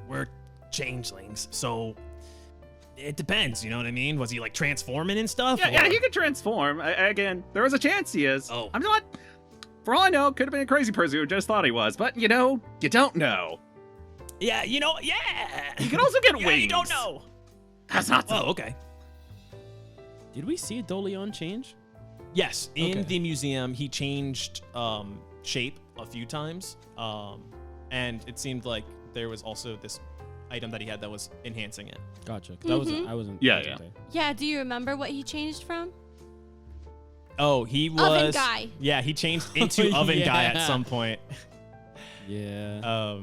we're changelings, so it depends, you know what I mean? Was he like transforming and stuff? Yeah, he could transform. Again, there was a chance he is. Oh. I'm not. For all I know, could have been a crazy person who just thought he was, but you don't know. Yeah, He could also get yeah, wings. you don't know. That's not so. Oh, okay. Did we see Doleon change? Yes, in Okay. the museum, he changed shape a few times, and it seemed like there was also this item that he had that was enhancing it. Gotcha. 'Cause I wasn't. Yeah, I wasn't yeah. there. Yeah, do you remember what he changed from? Oh, he was Oven guy. Yeah, he changed into oven guy at Yeah. some point. Yeah.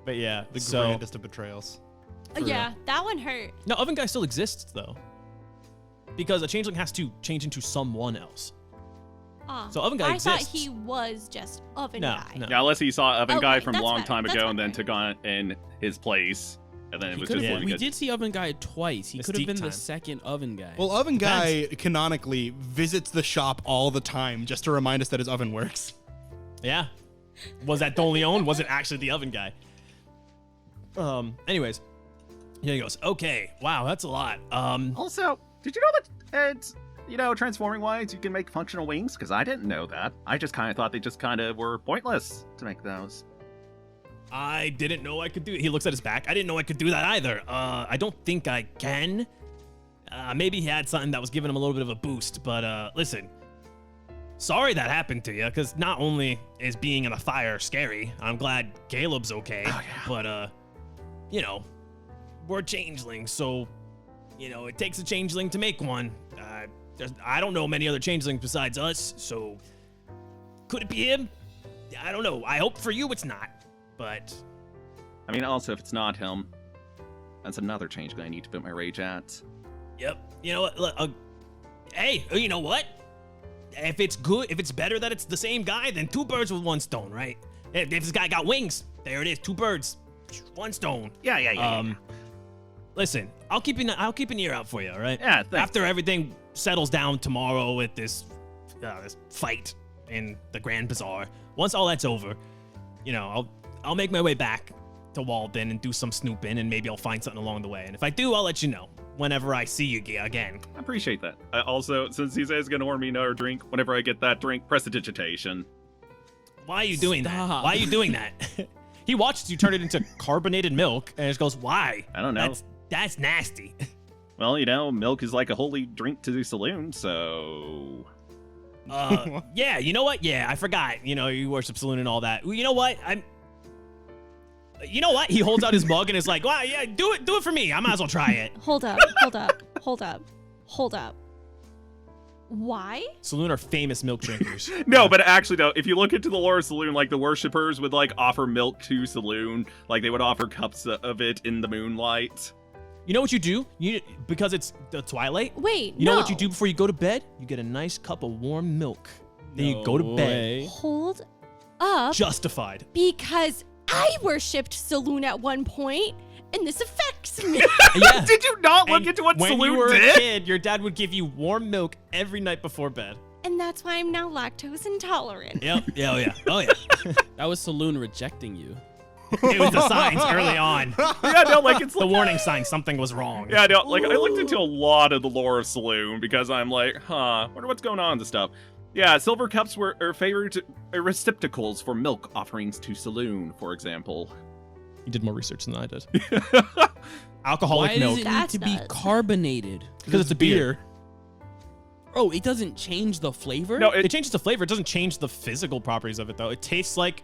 But yeah, The so grandest of betrayals. Yeah, that one hurt. no, oven guy still exists though, because a changeling has to change into someone else. So oven guy I thought exists. he was just oven No, guy. no. Yeah, unless he saw Oven Guy Okay, from a that's long better. time That's ago and then better. took on in his place, and then it He was could've- just Yeah. we because did see Oven Guy twice. He could have Mystique been time. the second Oven Guy. Well, Oven Guy canonically visits the shop all the time just to remind us that his oven works. Yeah. Was that Doleon? Was it actually the oven guy? Anyways. Here he goes. Okay. Wow, that's a lot. Also, did you know that it's transforming wise you can make functional wings? Because I didn't know that. I just kind of thought they just kind of were pointless to make those. I didn't know I could do it. He looks at his back. I didn't know I could do that either. I don't think I can. Maybe he had something that was giving him a little bit of a boost, but listen. Sorry that happened to you, because not only is being in a fire scary, I'm glad Caleb's okay, but, we're changelings, so, it takes a changeling to make one. I don't know many other changelings besides us, so could it be him? I don't know. I hope for you it's not, but... I mean, also, if it's not him, that's another change I need to put my rage at. Yep. You know what? Look, hey, you know what? If it's good, if it's better that it's the same guy, then two birds with one stone, right? If this guy got wings, there it is, two birds, one stone. Yeah. Listen, I'll keep an ear out for you, all right? Yeah, thanks. After everything settles down tomorrow with this fight in the Grand Bazaar, once all that's over, I'll make my way back to Walden and do some snooping, and maybe I'll find something along the way. And if I do, I'll let you know whenever I see you again. I appreciate that. Also, since he says he's going to order me another drink, whenever I get that drink, prestidigitation. Why are you doing that? Stop. Why are you doing that? He watches you turn it into carbonated milk and just goes, why? I don't know. That's nasty. Well, milk is like a holy drink to the saloon, so... Yeah, you know what? Yeah, I forgot. You worship saloon and all that. You know what? You know what? He holds out his mug and is like, wow, yeah, do it for me. I might as well try it. Hold up. Why? Saloon are famous milk drinkers. No, but actually, though, if you look into the lore of Saloon, like, the worshippers would, like, offer milk to Saloon. Like, they would offer cups of it in the moonlight. You know what you do? Because it's the twilight. Wait, You know what you do before you go to bed? You get a nice cup of warm milk. Then you go to bed. Hold up. Justified. Because I worshipped Saloon at one point, and this affects me. Yeah. Did you not look And into what when Saloon you were did? a kid, your dad would give you warm milk every night before bed. And that's why I'm now lactose intolerant. Yep. Yeah. Oh yeah. That was Saloon rejecting you. It was the signs early on. Yeah, no, like, it's The like... warning sign something was wrong. Yeah, no, like, I looked into a lot of the lore of Saloon because I'm like, wonder what's going on with this stuff. Yeah, silver cups are favored receptacles for milk offerings to Saloon, for example. He did more research than I did. Alcoholic Why milk. does it need That's to be nuts. carbonated? Because it's a beer. Oh, it doesn't change the flavor? No, It changes the flavor. It doesn't change the physical properties of it, though. It tastes like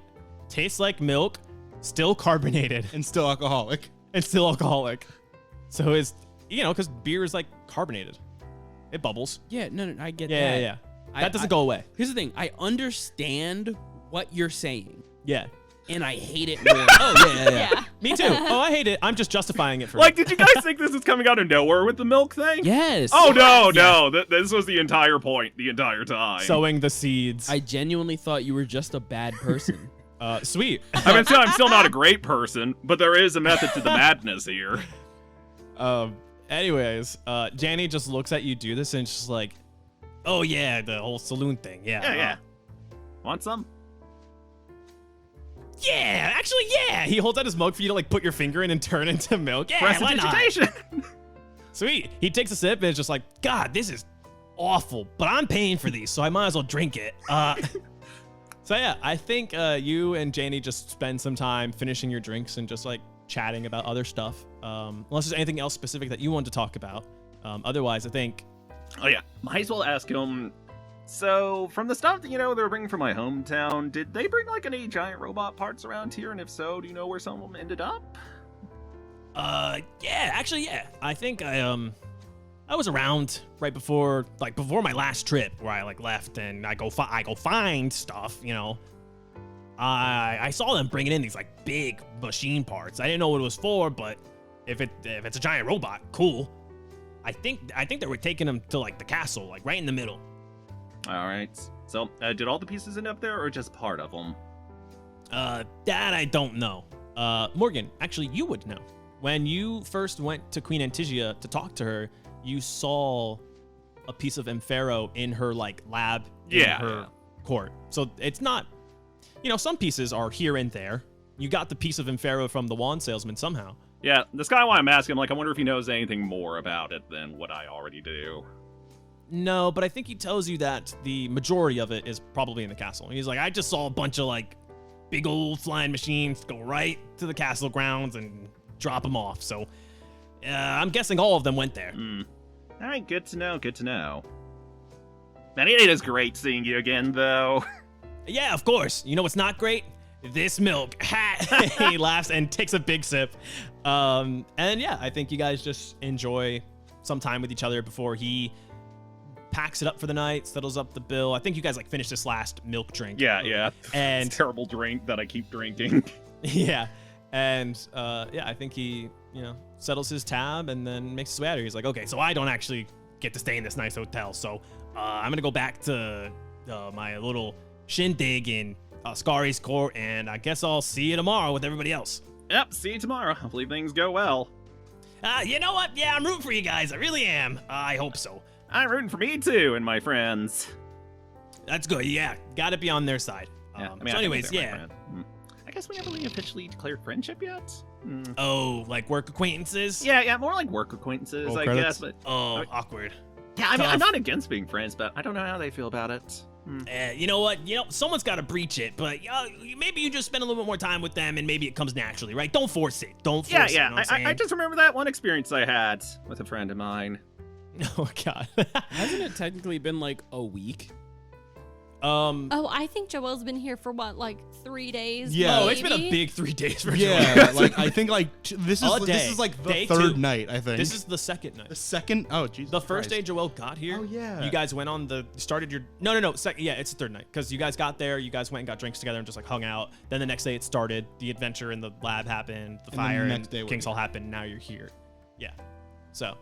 milk, still carbonated, And still alcoholic. and still alcoholic. So it's, because beer is like carbonated. It bubbles. Yeah, no, I get Yeah, that. yeah. That doesn't go away. Here's the thing. I understand what you're saying, Yeah. and I hate it more. Oh, yeah. Yeah. Me too. Oh, I hate it. I'm just justifying it for Like, did you guys think this was coming out of nowhere with the milk thing? Yes. Oh, no. This was the entire point the entire time. sowing the seeds. I genuinely thought you were just a bad person. Sweet. I mean, I'm still not a great person, but there is a method to the madness here. Anyways, Janny just looks at you do this and it's just like, oh yeah, the whole saloon thing. Yeah. Yeah. Want some? Yeah, actually, yeah. He holds out his mug for you to like put your finger in and turn into milk. Yeah, why not? Prestidigitation. Sweet. He takes a sip and it's just like, God, this is awful, but I'm paying for these, so I might as well drink it. So yeah, I think you and Janny just spend some time finishing your drinks and just like chatting about other stuff. Unless there's anything else specific that you want to talk about. Otherwise, I think. Oh yeah, might as well ask him. So, from the stuff that they were bringing from my hometown, did they bring like any giant robot parts around here? And if so, do you know where some of them ended up? Yeah, actually, yeah. I think I was around right before my last trip where I like left and I go find stuff. I saw them bringing in these like big machine parts. I didn't know what it was for, but if it's a giant robot, cool. I think they were taking them to like the castle, like right in the middle. All right. So, did all the pieces end up there, or just part of them? That I don't know. Morgan, actually, you would know. When you first went to Queen Antigia to talk to her, you saw a piece of Emphero in her like lab in her court. So it's not, some pieces are here and there. You got the piece of Emphero from the wand salesman somehow. Yeah, this guy why I'm asking, I wonder if he knows anything more about it than what I already do. No, but I think he tells you that the majority of it is probably in the castle. He's like, I just saw a bunch of like big old flying machines go right to the castle grounds and drop them off. So I'm guessing all of them went there. All right, good to know. Man, it is great seeing you again, though. Yeah, of course. You know what's not great? This milk. He laughs and takes a big sip. And yeah, I think you guys just enjoy some time with each other before he packs it up for the night, settles up the bill. I think you guys like finish this last milk drink. Yeah. And It's a terrible drink that I keep drinking. yeah. And I think he, settles his tab and then makes his way out of here. He's like, okay, so I don't actually get to stay in this nice hotel. So I'm going to go back to my little shindig in Scari's court, and I guess I'll see you tomorrow with everybody else. Yep, see you tomorrow. Hopefully things go well. You know what? Yeah, I'm rooting for you guys. I really am. I hope so. I'm rooting for me too and my friends. That's good. Yeah, got to be on their side. Yeah, So I think anyways, they're my yeah. friend. I guess we haven't really officially declared friendship yet. Oh, like work acquaintances? Yeah, more like work acquaintances, Roll I credits. guess. But Oh, awkward. yeah, I mean, I'm tough. not against being friends, but I don't know how they feel about it. You know what? Someone's got to breach it, but maybe you just spend a little bit more time with them and maybe it comes naturally, right? Don't force it. Don't force it. Yeah. You know what I'm I saying? just remember that one experience I had with a friend of mine. Oh, God. Hasn't it technically been like a week? Oh, I think Joelle's been here for what, like 3 days? Yeah. Oh, it's been a maybe? big 3 days for Yeah, Joelle. like I think like this A is day. like the Day third 2. night. I think This is the second night. the second. Oh, Jesus. The first day Christ. Joelle got here. Oh, yeah. You guys went on started your. No. Second. Yeah, it's the third night because you guys got there. You guys went and got drinks together and just like hung out. Then the next day it started. The adventure in the lab happened. The And then fire the and next day we're King's here. Hall happened. Now you're here. Yeah. So.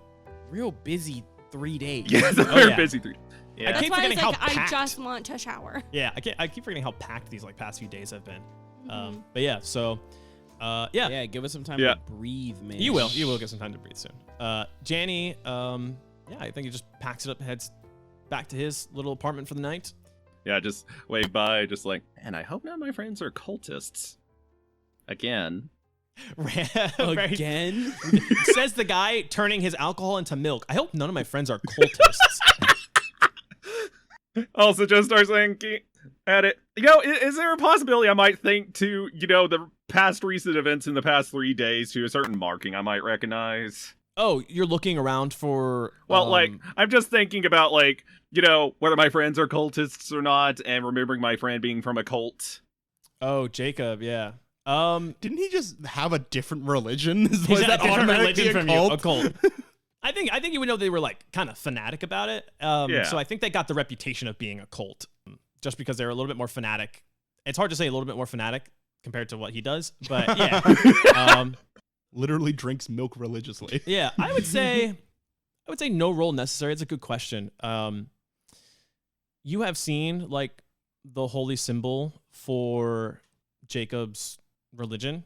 Real busy 3 days. Yeah, it's a Oh, very yeah. busy 3. I Yeah. That's keep why I was forgetting like, how I packed. just want to shower. Yeah, I keep forgetting how packed these like past few days have been. Mm-hmm. But yeah, so yeah. Yeah, give us some time Yeah. to breathe, man. You will get some time to breathe soon. Janny, yeah, I think he just packs it up and heads back to his little apartment for the night. Yeah, just wave by, just like, and I hope none of my friends are cultists. Again. Very- Again? says the guy turning his alcohol into milk. I hope none of my friends are cultists. Also, just start thinking at it. Is there a possibility I might think to, the past recent events in the past 3 days to a certain marking I might recognize. Oh, you're looking around for. Well, I'm just thinking about, whether my friends are cultists or not, and remembering my friend being from a cult. Oh, Jacob, yeah. Didn't he just have a different religion? He's Was a that different automatically religion from a you. cult? A cult. I think you would know they were kind of fanatic about it. Yeah. So I think they got the reputation of being a cult just because they're a little bit more fanatic. It's hard to say a little bit more fanatic compared to what he does, but yeah. Literally drinks milk religiously. Yeah, I would say no roll necessary. It's a good question. You have seen the holy symbol for Jacob's religion,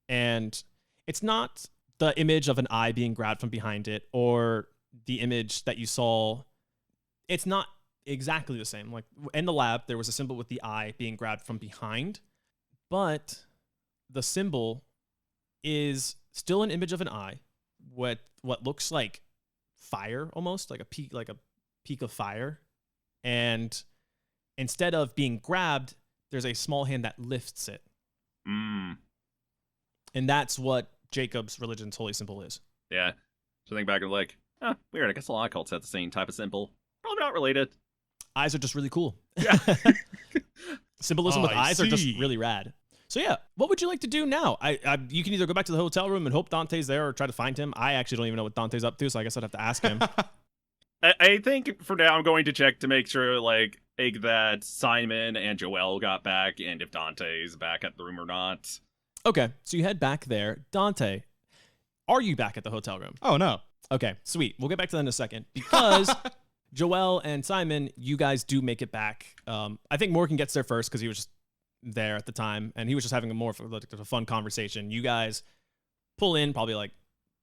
and it's not the image of an eye being grabbed from behind it or the image that you saw. It's not exactly the same. Like in the lab, there was a symbol with the eye being grabbed from behind, but the symbol is still an image of an eye, what looks like fire, almost like a peak of fire, and instead of being grabbed, there's a small hand that lifts it. Mm. And that's what Jacob's religion's holy symbol is. Yeah. So think back and weird. I guess a lot of cults have the same type of symbol. Probably not related. Eyes are just really cool. Yeah. Symbolism with I eyes are just see. really rad. So yeah, what would you like to do now? You can either go back to the hotel room and hope Dante's there or try to find him. I actually don't even know what Dante's up to, so I guess I'd have to ask him. I think for now I'm going to check to make sure that Simon and Joelle got back and if Dante's back at the room or not. Okay, so you head back there. Dante, are you back at the hotel room? Oh, no. Okay, sweet. We'll get back to that in a second because Joelle and Simon, you guys do make it back. I think Morgan gets there first because he was just there at the time, and he was just having a more of a fun conversation. You guys pull in probably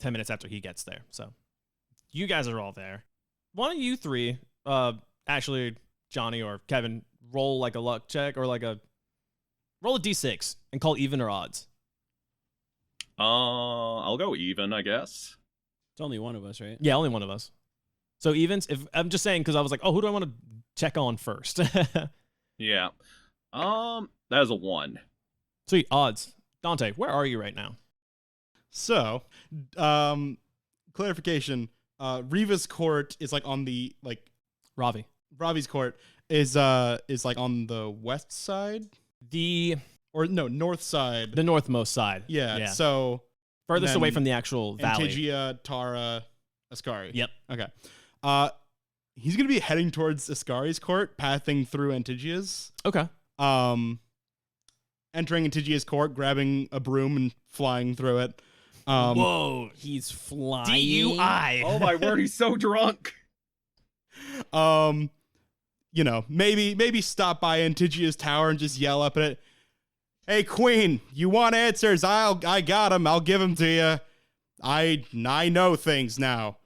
10 minutes after he gets there. So you guys are all there. Why don't you three, actually, Jonny or Kevin, roll a luck check or roll a d6 and call even or odds. I'll go even, I guess. It's only one of us, right? Yeah, only one of us. So evens, if I'm just saying because I was like, oh, who do I want to check on first? Yeah. That is a 1. Sweet, odds. Dante, where are you right now? So, clarification. Riva's court is on the Ravi. Ravi's court is on the west side or no, north side. The northmost side. Yeah. So furthest then away from the actual valley. Antigia, Tara, Ascari. Yep. Okay. He's gonna be heading towards Ascari's court, pathing through Antigia's. Okay. Entering Antigia's court, grabbing a broom and flying through it. Whoa, he's flying. DUI. Oh my word, he's so drunk. Maybe stop by Antigia's tower and just yell up at it. Hey, Queen, you want answers? I got them. I'll give them to you. I know things now.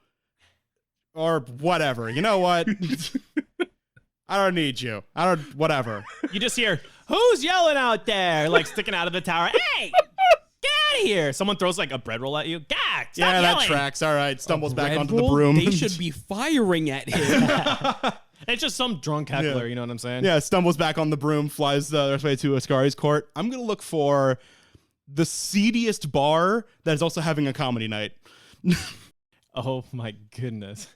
Or whatever. You know what? I don't need you. Whatever. You just hear, who's yelling out there? Sticking out of the tower. Hey, get out of here. Someone throws a bread roll at you. God, stop Yeah, yelling. that tracks. All right. Stumbles back Red onto Bull? the broom. They should be firing at him. It's just some drunk heckler, Yeah. you know what I'm saying? Yeah, stumbles back on the broom, flies the other way to Ascari's court. I'm going to look for the seediest bar that is also having a comedy night. Oh my goodness.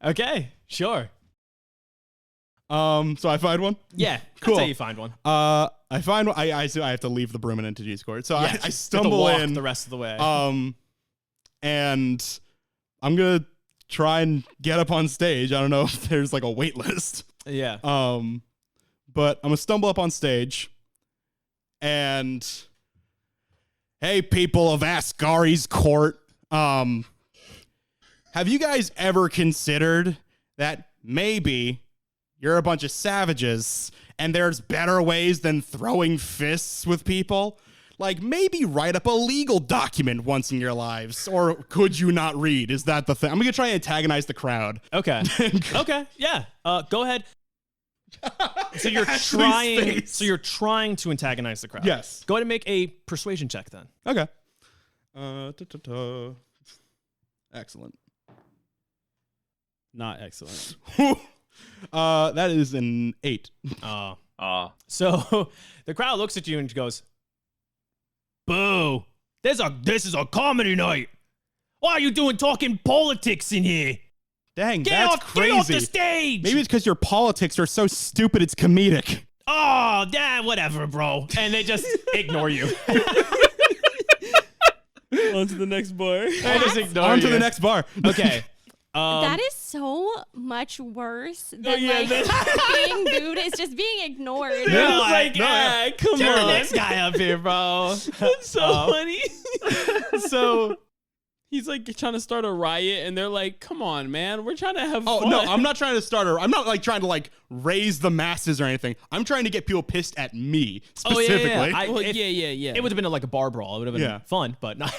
Okay, sure. So I find one. Yeah, Cool. That's how you find one. I find one. I have to leave the broom in Antigia's court. So Yes, I you have to stumble walk in. the rest of the way. And I'm going to try and get up on stage. I don't know if there's a wait list. yeah. But I'm going to stumble up on stage and hey, people of Ascari's court. Have you guys ever considered that maybe you're a bunch of savages and there's better ways than throwing fists with people? Maybe write up a legal document once in your lives. Or could you not read? Is that the thing? I'm going to try and antagonize the crowd. Okay. Okay. Yeah. Go ahead. So you're Ashley's trying. face. So you're trying to antagonize the crowd. Yes. Go ahead and make a persuasion check then. Okay. Excellent. Not excellent. That is an 8. Oh. Ah. So the crowd looks at you and goes, Boo! This is a comedy night. Why are you talking politics in here? Dang, Get that's off crazy. the stage! Maybe it's because your politics are so stupid it's comedic. Oh, yeah, whatever, bro. And they just ignore you. On to the next bar. They just ignore On you. to the next bar. Okay. That is so much worse than yeah, being booed. It's just being ignored. Yeah. It's like, come Get the on. next guy up here, bro. That's so funny. So He's like trying to start a riot, and they're like, "Come on, man, we're trying to have Oh fun." no, I'm not trying to start her. I'm not like trying to like raise the masses or anything. I'm trying to get people pissed at me specifically. Oh, yeah. Well, If- yeah. It would have been like a bar brawl. It would have been Yeah. fun, but not,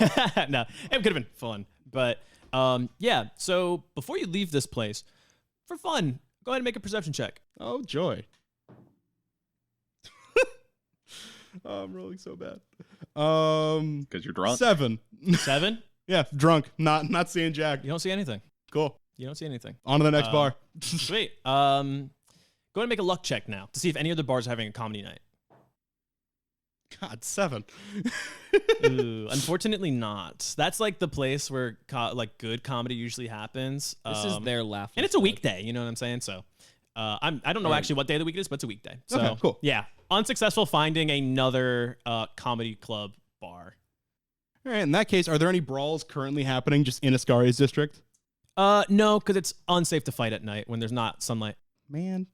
no, it could have been fun. But yeah. So before you leave this place, for fun, go ahead and make a perception check. Oh joy. Oh, I'm rolling so bad. Because you're drunk. 7. 7. Yeah, drunk. Not seeing Jack. You don't see anything. Cool. You don't see anything. On to the next bar. Sweet. Go ahead and make a luck check now to see if any other bars are having a comedy night. God, 7. Ooh, unfortunately not. That's like the place where like good comedy usually happens. This is their laugh. and it's a weekday. You know what I'm saying? So, I don't know Right. actually what day of the week it is, but it's a weekday. So Okay, cool. Yeah, unsuccessful finding another comedy club bar. All right, in that case, are there any brawls currently happening just in Ascari's district? No, because it's unsafe to fight at night when there's not sunlight. Man.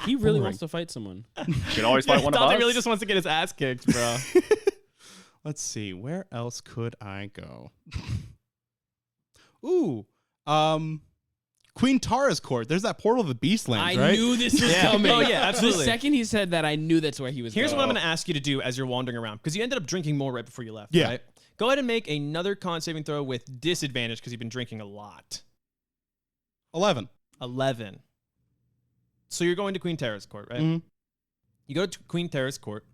He really Boring. wants to fight someone. You can always fight one of Dante us. really just wants to get his ass kicked, bro. Let's see. Where else could I go? Ooh. Queen Tara's court. There's that portal of the Beastlands, I right? knew this was Yeah. coming. Oh, yeah, absolutely. The second he said that, I knew that's where he was Here's going. what I'm going to ask you to do as you're wandering around, because you ended up drinking more right before you left, Yeah. right? Go ahead and make another con saving throw with disadvantage because you've been drinking a lot. 11. 11. So you're going to Queen Tara's court, right? Mhm. You go to Queen Tara's court.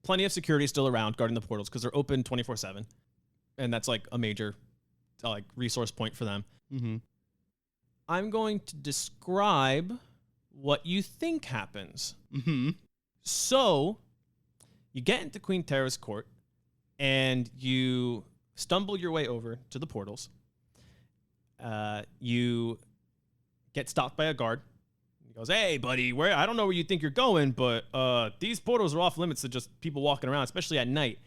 Plenty of security still around guarding the portals because they're open 24/7, and that's like a major like resource point for them. Mm-hmm. I'm going to describe what you think happens. Mm-hmm. So you get into Queen Tara's court, and you stumble your way over to the portals. You get stopped by a guard. He goes, "Hey, buddy, I don't know where you think you're going, but these portals are off limits to just people walking around, especially at night."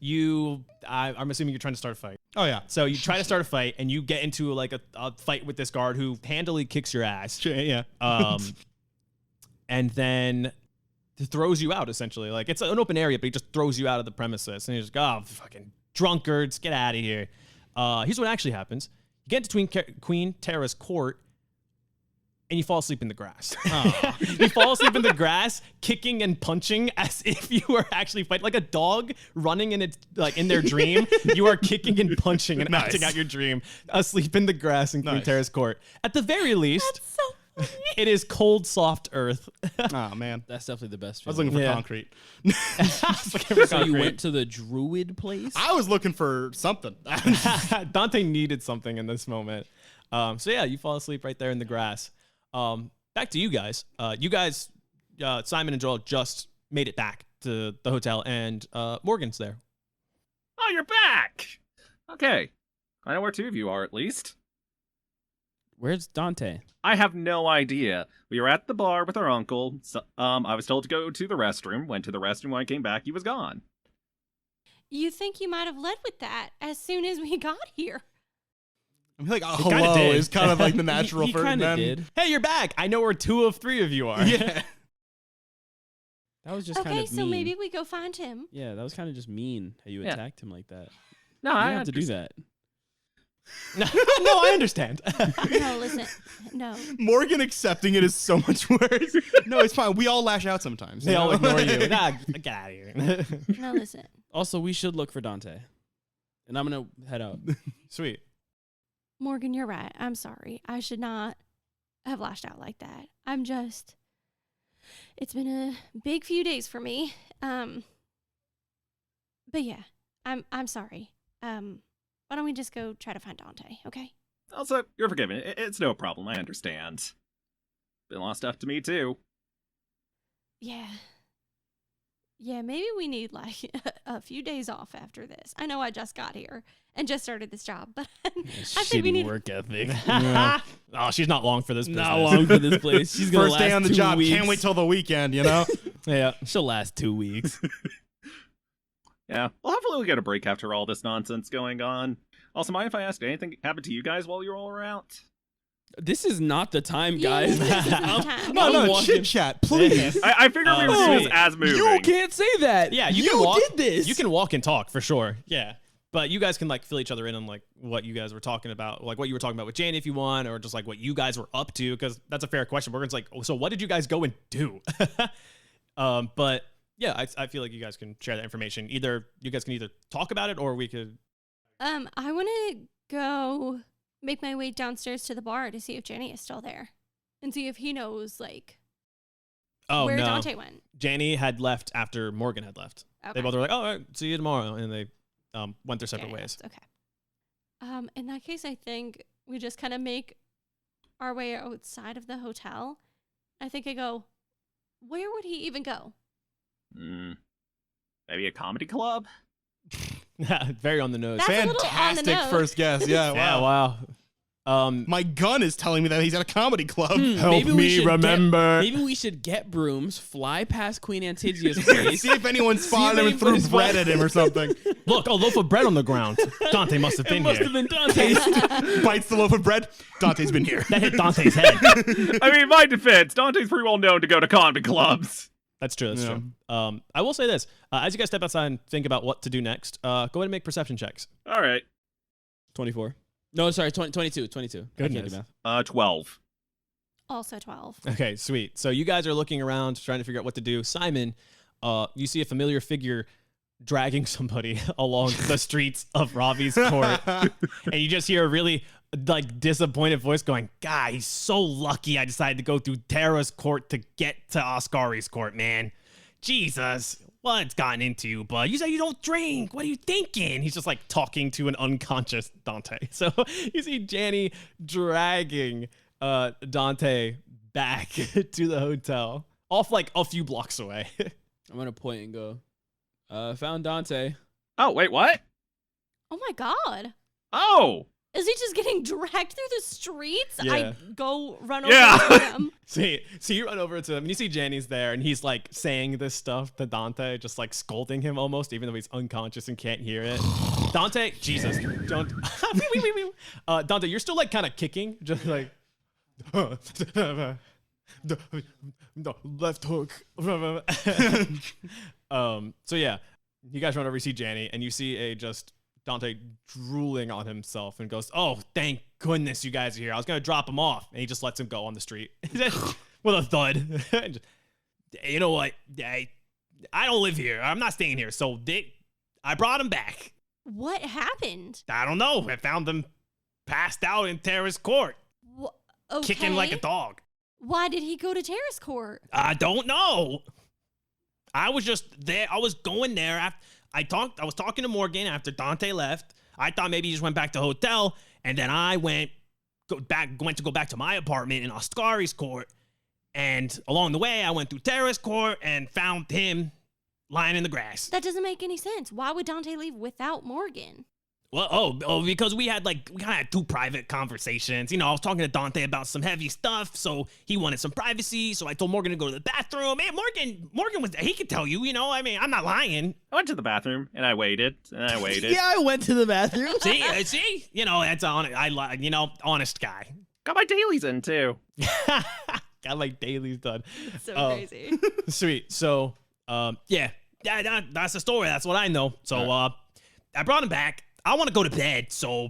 I'm assuming you're trying to start a fight. Oh, yeah. So you try to start a fight, and you get into like a fight with this guard who handily kicks your ass. Yeah. And then throws you out, essentially. Like, it's an open area, but he just throws you out of the premises. And he's just, "Oh, fucking drunkards, get out of here." Here's what actually happens. You get into Queen Tara's court, and you fall asleep in the grass. You fall asleep in the grass, kicking and punching as if you were actually fighting. Like a dog running in their dream. You are kicking and punching and Nice. acting out your dream, asleep in the grass in Queen Nice. Tara's court. At the very least, That's so funny. it is cold, soft earth. Oh, man. That's definitely the best. I was feeling. looking for Yeah. concrete. So you went to the druid place? I was looking for something. Dante needed something in this moment. So yeah, you fall asleep right there in the grass. Back to you guys. Simon and Joel just made it back to the hotel, and Morgan's there. Oh, you're back. Okay. I know where two of you are, at least. Where's Dante? I have no idea. We were at the bar with our uncle. So, I was told to go to the restroom. Went to the restroom. When I came back, he was gone. You think you might have led with that as soon as we got here? I'm like, He kinda hello did. is kind of like the natural he first kind of then- did. Hey, you're back. I know where 2 of 3 of you are. Yeah. That was just kind Okay, of so mean. maybe we go find him. Yeah, that was kind of just mean how you Yeah. attacked him like that. No, You I didn't have to do that. No, I understand. No, listen. No. Morgan accepting it is so much worse. No, it's fine. We all lash out sometimes. They you all know? ignore you. Nah, get out of here. No, listen. Also, we should look for Dante. And I'm going to head out. Sweet. Morgan, you're right. I'm sorry. I should not have lashed out like that. It's been a big few days for me. But yeah, I'm sorry. Why don't we just go try to find Dante, okay? Also, you're forgiven. It's no problem. I understand. Been a lot of stuff to me, too. Yeah. yeah, maybe we need like a few days off after this. I know I just got here and just started this job, but I think we need work ethic. Oh, she's not long for this business. Not long for this place. She's gonna First day last on the 2 job. weeks. Can't wait till the weekend, you know? Yeah. She'll last 2 weeks. Yeah. Well, hopefully we'll get a break after all this nonsense going on. Also, mind if I ask, did anything happen to you guys while you all were out? This is not the time, Yeah, guys. this isn't the time. I'm walking- chit chat, please. I figured we were doing this as moving. You can't say that. Yeah, you can walk, did this. You can walk and talk for sure. Yeah. But you guys can like fill each other in on like what you guys were talking about, like what you were talking about with Janny if you want, or just like what you guys were up to, because that's a fair question. Morgan's like, oh, so what did you guys go and do? But yeah, I feel like you guys can share that information. Either you guys can either talk about it, or we could. I want to go make my way downstairs to the bar to see if Janny is still there and see if he knows like Oh where no, Dante went. Janny had left after Morgan had left. Okay. They both were like, oh, all right, see you tomorrow, and they went their separate Yeah, ways. Okay. In that case, I think we just kind of make our way outside of the hotel. I think I go, where would he even go? Maybe a comedy club? Very on the nose. That's a little on the Fantastic nose. first guess. Yeah, Yeah, wow. wow. My gun is telling me that he's at a comedy club. Maybe we should maybe we should get brooms, fly past Queen Antigia's place. See if anyone spotted him and threw anybody's bread at him or something. Look, a loaf of bread on the ground. Dante must have It been must here. have been Dante's. Bites the loaf of bread. Dante's been here. That hit Dante's head. I mean, in my defense, Dante's pretty well known to go to comedy clubs. That's true. That's Yeah. true. I will say this: as you guys step outside and think about what to do next, go ahead and make perception checks. All right. 24. No, sorry, 22. I can't do Goodness. math. 12. Also 12. Okay, sweet. So you guys are looking around, trying to figure out what to do. Simon, you see a familiar figure dragging somebody along the streets of Ravi's court, and you just hear a really like disappointed voice going, "God, he's so lucky I decided to go through Terra's court to get to Oscari's court, man. Jesus, what's gotten into you, bud? You say you don't drink. What are you thinking?" He's just like talking to an unconscious Dante. So you see Janny dragging Dante back to the hotel, off like a few blocks away. I'm gonna point and go. Found Dante. Oh, wait, what? Oh my God. Oh! Is he just getting dragged through the streets? Yeah. I go run over Yeah. to him. So you run over to him and you see Janny's there and he's like saying this stuff to Dante, just like scolding him almost, even though he's unconscious and can't hear it. Dante, Jesus, don't. Dante, you're still like kind of kicking, just like. The left hook. So yeah, you guys run over, you see Janny, and you see just Dante drooling on himself and goes, "Oh, thank goodness you guys are here. I was gonna drop him off," and he just lets him go on the street with a thud. You know what? I don't live here. I'm not staying here. So I brought him back. What happened? I don't know. I found him passed out in Terrace Court, Okay. kicking like a dog. Why did he go to Terrace Court? I don't know. I was just there. I was going there after I was talking to Morgan after Dante left. I thought maybe he just went back to the hotel, and then I went to go back to my apartment in Oscari's court. And along the way, I went through Terrace Court and found him lying in the grass. That doesn't make any sense. Why would Dante leave without Morgan? Well, because we kind of had two private conversations. You know, I was talking to Dante about some heavy stuff, so he wanted some privacy. So I told Morgan to go to the bathroom. Man, Morgan was there. He could tell you. You know, I mean, I'm not lying. I went to the bathroom and I waited and I waited. Yeah, I went to the bathroom. See, you know, that's honest guy. Got my dailies in too. Got like dailies done. It's so Oh. crazy. Sweet. So, yeah, that's the story. That's what I know. So, I brought him back. I want to go to bed. So,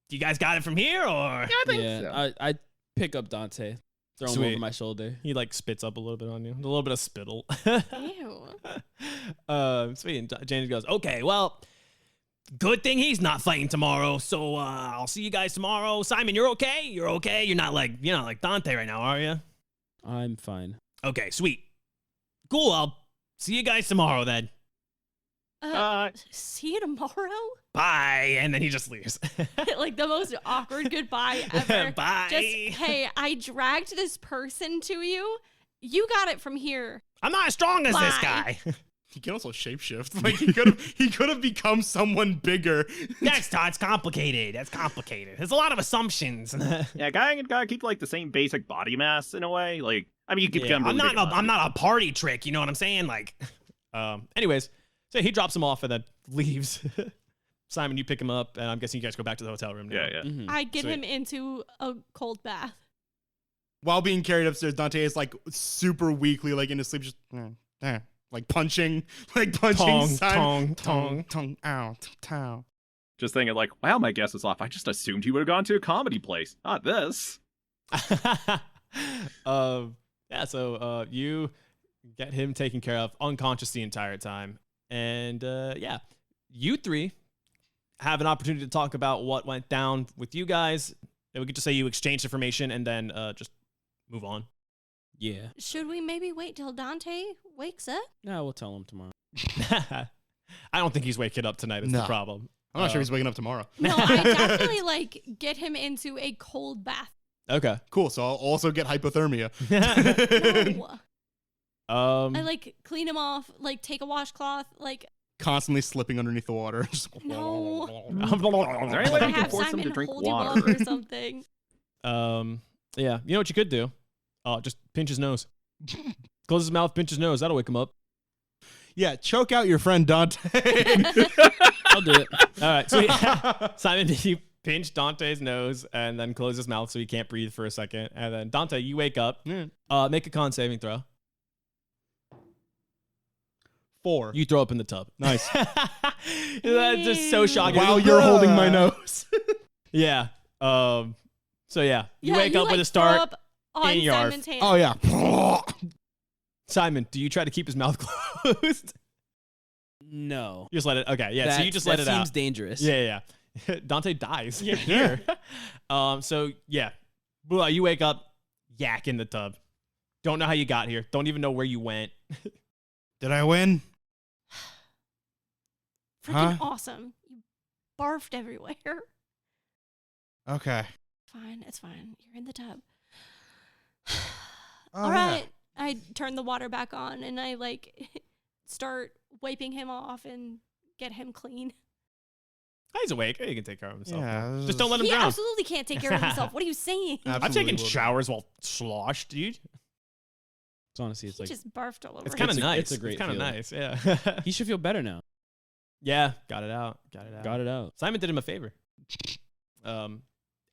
you guys got it from here, or I think Yeah, so. I pick up Dante, throw him Sweet. over my shoulder. he like spits up a little bit on you, a little bit of spittle. Ew. Sweet. And James goes, "Okay, well, good thing he's not fighting tomorrow. So, I'll see you guys tomorrow. Simon, you're okay. You're okay. You're not like Dante right now, are you? I'm fine. Okay, sweet. Cool. I'll see you guys tomorrow then. See you tomorrow? Bye." And then he just leaves. Like the most awkward goodbye ever. Bye. Just, hey, I dragged this person to you. You got it from here. I'm not as strong as this Bye. guy. He can also shapeshift. Like he could have become someone bigger. That's complicated. That's complicated. There's a lot of assumptions. Yeah, gotta keep like the same basic body mass in a way. Like, I mean, you keep I'm not a party trick. You know what I'm saying? Like, anyways, so he drops him off and then leaves. Simon, you pick him up, and I'm guessing you guys go back to the hotel room now. Yeah. Mhm. I get him into a cold bath. While being carried upstairs, Dante is like super weakly, like in his sleep, just like punching Simon. Tongue, ow, tow. Just thinking like, wow, my guess is off. I just assumed he would have gone to a comedy place. Not this. Yeah, so you get him taken care of, unconscious the entire time. And yeah, you three have an opportunity to talk about what went down with you guys. And we could just say you exchanged information and then just move on. Yeah. Should we maybe wait till Dante wakes up? No, we'll tell him tomorrow. I don't think he's waking up tonight is the No. problem. I'm not sure he's waking up tomorrow. No, I definitely like get him into a cold bath. Okay. Cool. So I'll also get hypothermia. No. I like clean him off, like take a washcloth, like Constantly slipping underneath the water. no. Is there any way I we can have force him Simon to drink hold you water? up or something. Yeah. You know what you could do? Just pinch his nose. Close his mouth, pinch his nose. That'll wake him up. Yeah, choke out your friend Dante. I'll do it. All right. So Simon, you pinch Dante's nose and then close his mouth so he can't breathe for a second. And then Dante, you wake up. Yeah. Make a con saving throw. 4. You throw up in the tub. Nice. That's just so shocking. While you're holding my nose. Yeah. So yeah, you Yeah, wake up like, with a throw start. up on in your arf. Simon's hand. Oh yeah. Simon, do you try to keep his mouth closed? No. You just let it. Okay. Yeah. So you just let it That out. seems dangerous. Yeah. Dante dies here. So yeah, you wake up, yak in the tub. Don't know how you got here. Don't even know where you went. Did I win? Freaking awesome. You barfed everywhere. Okay. Fine, it's fine. You're in the tub. Oh, All yeah. right. I turn the water back on and I like start wiping him off and get him clean. He's awake. He can take care of himself. Yeah, Just don't let him He drown. absolutely can't take care of himself. What are you saying? I've Absolutely taken will. showers while sloshed, dude. It's honestly, it's He like just barfed all over. It's kind of It's a- nice. it's a great kind of feeling. nice. Yeah. he should feel better now. Yeah. Got it out. Got it out. Simon did him a favor.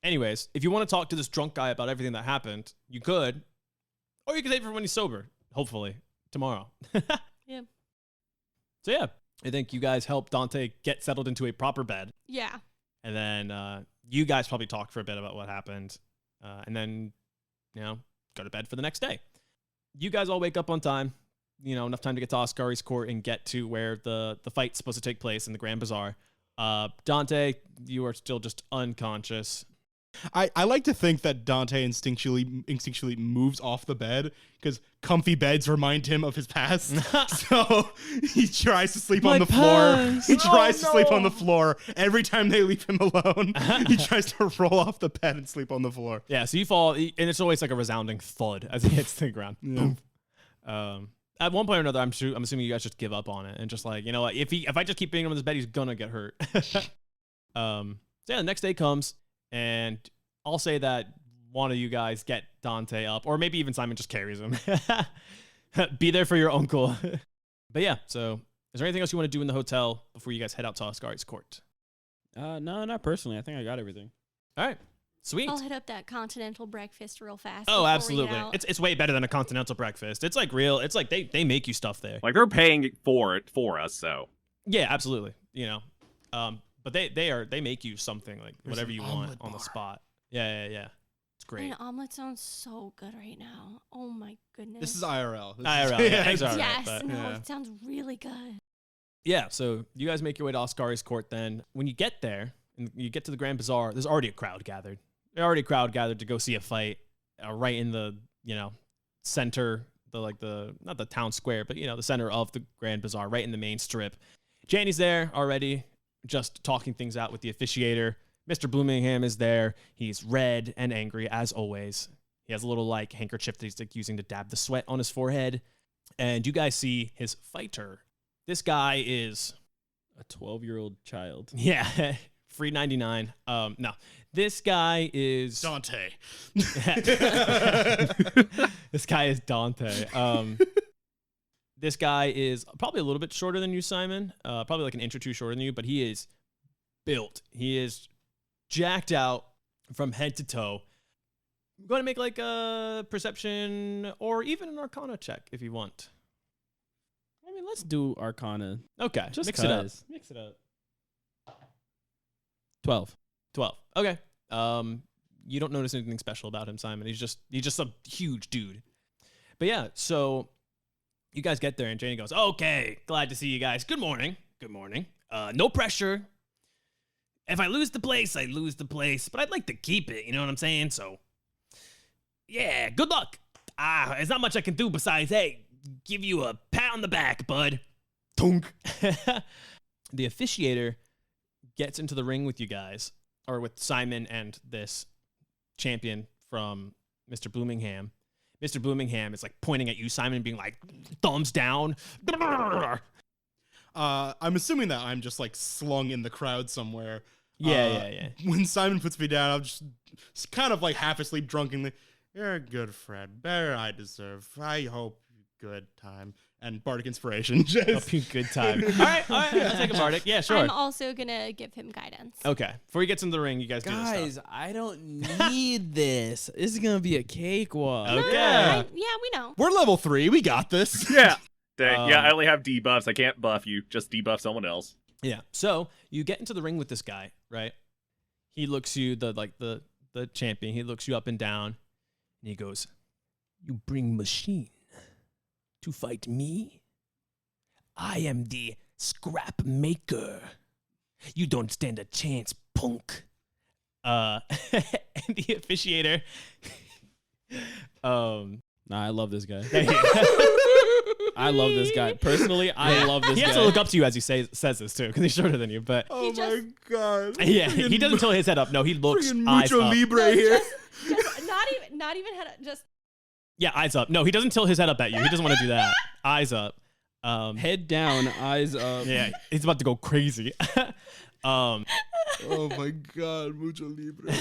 Anyways, if you want to talk to this drunk guy about everything that happened, you could, or you could save it for when he's sober. Hopefully tomorrow. Yeah. So yeah, I think you guys help Dante get settled into a proper bed, Yeah. and then you guys probably talk for a bit about what happened, and then go to bed for the next day. You guys all wake up on time. Enough time to get to Oscari's court and get to where the fight's supposed to take place in the Grand Bazaar. Dante, you are still just unconscious. I like to think that Dante instinctually moves off the bed because comfy beds remind him of his past. So he tries to sleep on the floor. He tries to sleep on the floor every time they leave him alone. He tries to roll off the bed and sleep on the floor. Yeah, so you fall, and it's always like a resounding thud as he hits the ground. Yeah. Boom. At one point or another, I'm assuming you guys just give up on it and just like, what, if I just keep beating him on this bed, he's gonna get hurt. So yeah, the next day comes, and I'll say that one of you guys get Dante up, or maybe even Simon just carries him. Be there for your uncle. But yeah, so is there anything else you want to do in the hotel before you guys head out to Oscari's court? No, not personally. I think I got everything. All right, sweet. I'll hit up that continental breakfast real fast. Oh, before we absolutely. head out. It's way better than a continental breakfast. It's like real. It's like they make you stuff there. Like they're paying for it for us, so Yeah, absolutely. But they make you something like There's whatever an you want omelet on the bar. spot. Yeah. It's great. An omelet sounds so good right now. Oh my goodness. This is IRL. IRL, yeah, it's all right, yes, but- no, Yeah. it sounds really good. Yeah, so you guys make your way to Oscari's court then. When you get there and you get to the Grand Bazaar, there's already a crowd gathered. There's already a crowd gathered to go see a fight right in the, center, not the town square, but, the center of the Grand Bazaar, right in the main strip. Janny's there already, just talking things out with the officiator. Mr. Bloomingham is there. He's red and angry, as always. He has a little, handkerchief that he's, using to dab the sweat on his forehead. And you guys see his fighter This guy is A 12-year-old child. yeah, free 99. No, this guy is Dante. This guy is Dante. This guy is probably a little bit shorter than you, Simon. Probably like an inch or two shorter than you, but he is built. He is jacked out from head to toe. I'm going to make like a perception or even an arcana check if you want. I mean, let's do Arcana. Okay, Just mix it up. cause. Mix it up. 12. 12. Okay. You don't notice anything special about him, Simon. He's just a huge dude. But yeah, so you guys get there and Janny goes, "Okay, glad to see you guys. Good morning. Good morning. No pressure. If I lose the place, I lose the place, but I'd like to keep it, you know what I'm saying? So yeah, good luck. There's not much I can do besides, hey, give you a pat on the back, bud." Tunk. The officiator gets into the ring with you guys, or with Simon and this champion from Mr. Bloomingham. Mr. Bloomingham is like pointing at you, Simon, being like, thumbs down. I'm assuming that I'm just like slung in the crowd somewhere. Yeah. When Simon puts me down, I'm just kind of like half asleep drunkenly. "You're a good friend. Better I deserve. I hope good time." And Bardic Inspiration. Hope you good time. All right. I'll take a Bardic. Yeah, sure. I'm also gonna give him guidance. Okay. Before he gets in the ring, you guys do this Guys, stuff. I don't need this. This is gonna be a cakewalk. Okay. Yeah. Yeah, we know. We're level 3. We got this. Yeah. Dang. Yeah, Um, I only have debuffs. I can't buff you. Just debuff someone else. Yeah. So you get into the ring with this guy, right? He looks you, the champion, he looks you up and down, and he goes, "You bring machine to fight me? I am the Scrapmaker. You don't stand a chance, punk." And the officiator, Nah, I love this guy. he I love this guy. Personally, I love this guy. has to look up to you as he says this too, because he's shorter than you. But Oh He my just- god. yeah, he doesn't tilt his head up. No, he looks Friggin' eyes Mucho up. Libre here. Just not even head just Yeah, eyes up. No, he doesn't tilt his head up at you. He doesn't want to do that. Eyes up. Head down, eyes up. Yeah, he's about to go crazy. Oh my god, Mucho Libre.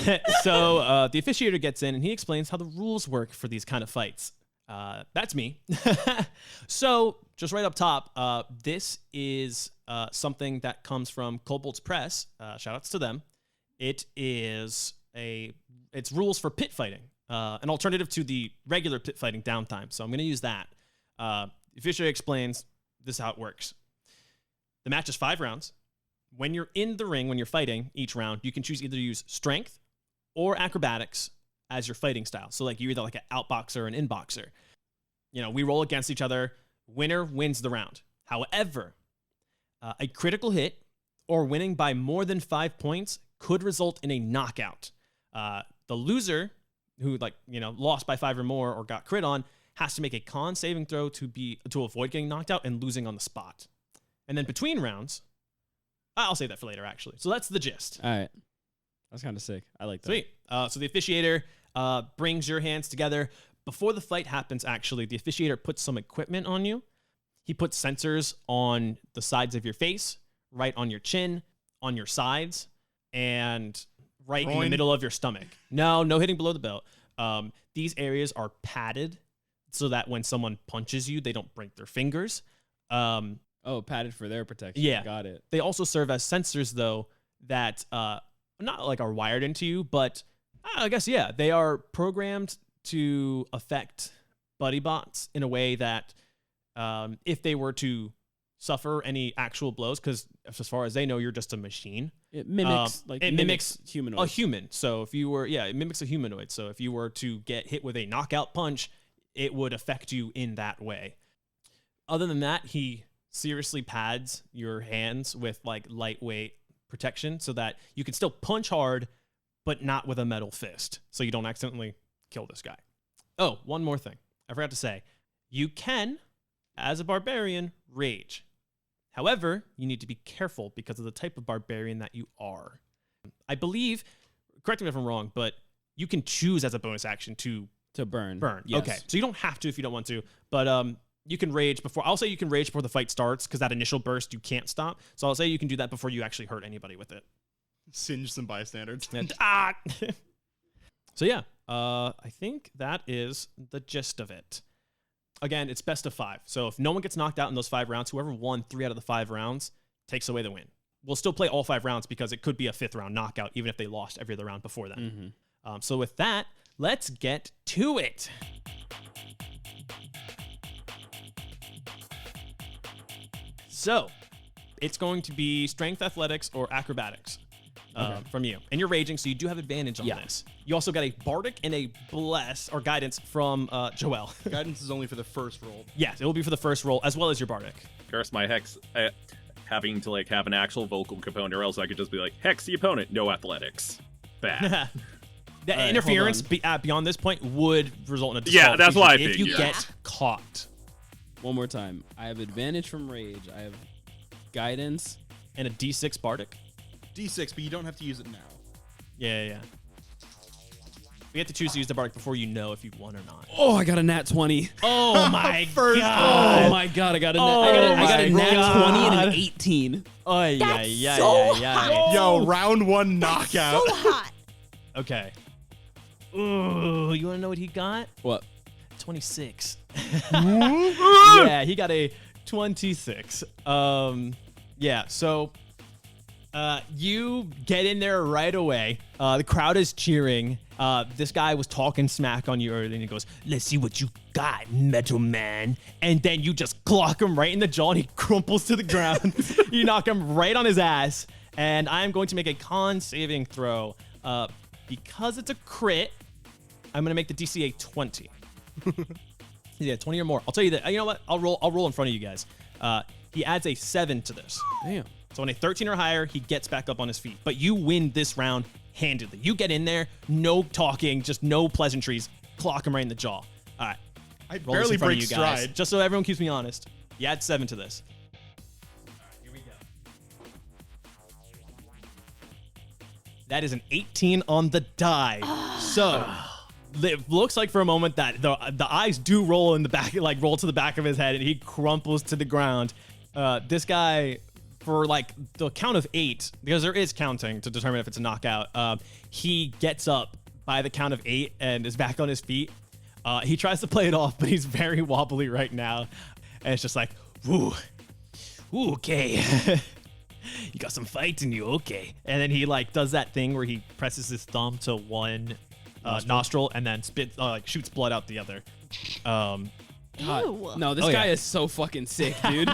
So the officiator gets in and he explains how the rules work for these kind of fights. That's me. So just right up top, this is something that comes from Kobold's Press. Shout outs to them. It's rules for pit fighting, an alternative to the regular pit fighting downtime. So I'm going to use that. The officiator explains this is how it works. The match is 5 rounds. When you're in the ring, when you're fighting each round, you can choose either to use strength or acrobatics as your fighting style. So like you're either like an outboxer or an inboxer. You know, we roll against each other. Winner wins the round. However, a critical hit or winning by more than 5 points could result in a knockout. The loser, who lost by 5 or more or got crit on, has to make a con saving throw to avoid getting knocked out and losing on the spot. And then between rounds, I'll save that for later, actually. So that's the gist. All right. That's kind of sick. I like that. Sweet. So the officiator brings your hands together. Before the fight happens, actually, the officiator puts some equipment on you. He puts sensors on the sides of your face, right on your chin, on your sides, and right in the Groin? middle of your stomach. No hitting below the belt. These areas are padded so that when someone punches you, they don't break their fingers. Oh, padded for their protection. Yeah. Got it. They also serve as sensors, though, that not like are wired into you, but I guess, yeah, they are programmed to affect buddy bots in a way that if they were to suffer any actual blows, because as far as they know, you're just a machine. It mimics it mimics humanoid. A human. So if you were, it mimics a humanoid. So if you were to get hit with a knockout punch, it would affect you in that way. Other than that, he seriously pads your hands with like lightweight protection so that you can still punch hard, but not with a metal fist. So you don't accidentally kill this guy. Oh, one more thing. I forgot to say. You can, as a barbarian, rage. However, you need to be careful because of the type of barbarian that you are. I believe, correct me if I'm wrong, but you can choose as a bonus action to to burn. burn. Yes. Okay. So you don't have to if you don't want to, but You can rage before. I'll say you can rage before the fight starts because that initial burst you can't stop. So I'll say you can do that before you actually hurt anybody with it. Singe some bystanders. And, So yeah, I think that is the gist of it. Again, it's best of 5. So if no one gets knocked out in those 5 rounds, whoever won 3 out of the 5 rounds takes away the win. We'll still play all 5 rounds because it could be a 5th round knockout, even if they lost every other round before that. So with that, let's get to it. So it's going to be strength, athletics, or acrobatics from you. And you're raging, so you do have advantage on this. You also got a bardic and a bless or guidance from Joelle. Guidance is only for the first roll. Yes, it will be for the first roll as well as your bardic. Curse my hex. Having to like have an actual vocal component, or else I could just be like, hex the opponent, no athletics. Bad. The right, interference beyond this point would result in a Yeah, that's what I if you figured. get caught. One more time. I have advantage from rage. I have guidance. And a D6 bardic. D6, but you don't have to use it now. Yeah. We have to choose to use the bardic before you know if you've won or not. Oh, I got a nat 20. Oh my First god. Oh my god, I got a Oh I got a my nat God. 20 and an 18. Oh, That's so hot. Yo, round 1 knockout. So hot. Okay. Ooh, you want to know what he got? What? 26. Yeah, he got a 26. Yeah, so you get in there right away. The crowd is cheering. This guy was talking smack on you earlier, and he goes, "Let's see what you got, Metal Man." And then you just clock him right in the jaw, and he crumples to the ground. You knock him right on his ass, and I'm going to make a con saving throw. Because it's a crit, I'm going to make the DC a 20. Yeah, 20 or more. I'll tell you that. You know what? I'll roll in front of you guys. He adds a 7 to this. Damn. So on a 13 or higher, he gets back up on his feet. But you win this round handedly. You get in there, no talking, just no pleasantries. Clock him right in the jaw. All right. I Roll this barely in front break of you guys, stride. just so everyone keeps me honest. You add 7 to this. All right, here we go. That is an 18 on the die. So it looks like for a moment that the eyes do roll in the back, like roll to the back of his head, and he crumples to the ground. This guy, for like the count of 8, because there is counting to determine if it's a knockout, he gets up by the count of 8 and is back on his feet. He tries to play it off, but he's very wobbly right now. And it's just like, ooh, okay. You got some fight in you, okay. And then he like does that thing where he presses his thumb to one nostril and then shoots blood out the other. God. Ew. No, this Oh, guy yeah. is so fucking sick, dude.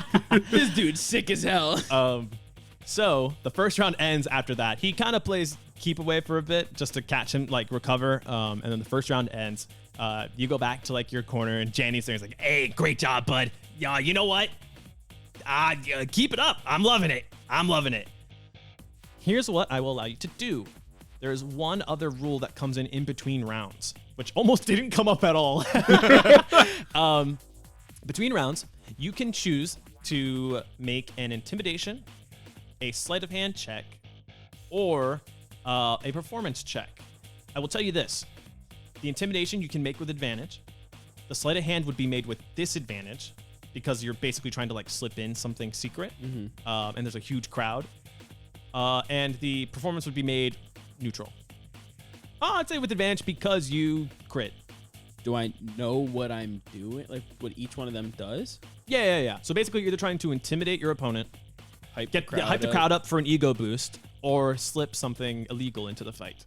This dude's sick as hell. So the first round ends after that. He kind of plays keep away for a bit just to catch him, like recover. And then the first round ends. You go back to like your corner, and Janny's there. He's like, "Hey, great job, bud. Yeah, you know what? Keep it up. I'm loving it. I'm loving it." Here's what I will allow you to do. There's one other rule that comes in between rounds, which almost didn't come up at all. Between rounds, you can choose to make an intimidation, a sleight of hand check, or a performance check. I will tell you this. The intimidation you can make with advantage. The sleight of hand would be made with disadvantage because you're basically trying to like slip in something secret. And there's a huge crowd. And the performance would be made neutral. I'd say with advantage because you crit. Do I know what I'm doing? Like what each one of them does? Yeah. So basically you're either trying to intimidate your opponent, Hype hype the crowd up for an ego boost, or slip something illegal into the fight.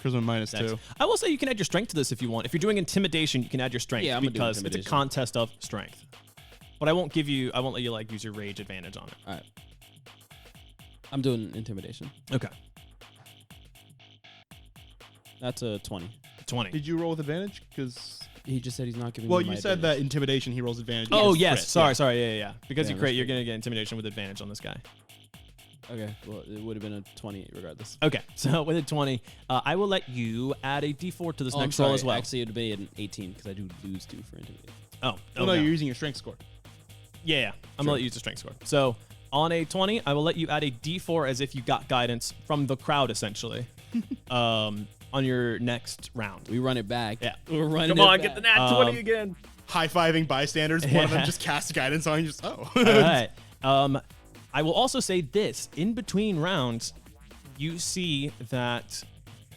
Charisma minus Next. 2. I will say you can add your strength to this if you want. If you're doing intimidation, you can add your strength Yeah, I'm gonna do because it's a intimidation. contest of strength. But I won't let you like use your rage advantage on it. All right. I'm doing intimidation. Okay. That's a 20. 20. Did you roll with advantage? Because He just said he's not giving well, me my you said that advantage. intimidation he rolls advantage. Oh, against yes. crit. Sorry. Yeah. Because Yeah, you crit, that's you're true. going to get intimidation with advantage on this guy. Okay, well, it would have been a 20 regardless. Okay. So with a 20, I will let you add a d4 to this Oh, I'm next roll sorry. as well. Actually, it would be an 18 because I do lose 2 for intimidation. Oh, Oh, no, you're using your strength score. Yeah. I'm going to let you use the strength score. So on a 20, I will let you add a d4 as if you got guidance from the crowd, essentially, on your next round. We run it back. Yeah. We're running Come on, it get the back. nat 20 again. high-fiving bystanders. One of them Yeah. just casts guidance on you. Just, All right. I will also say this. In between rounds, you see that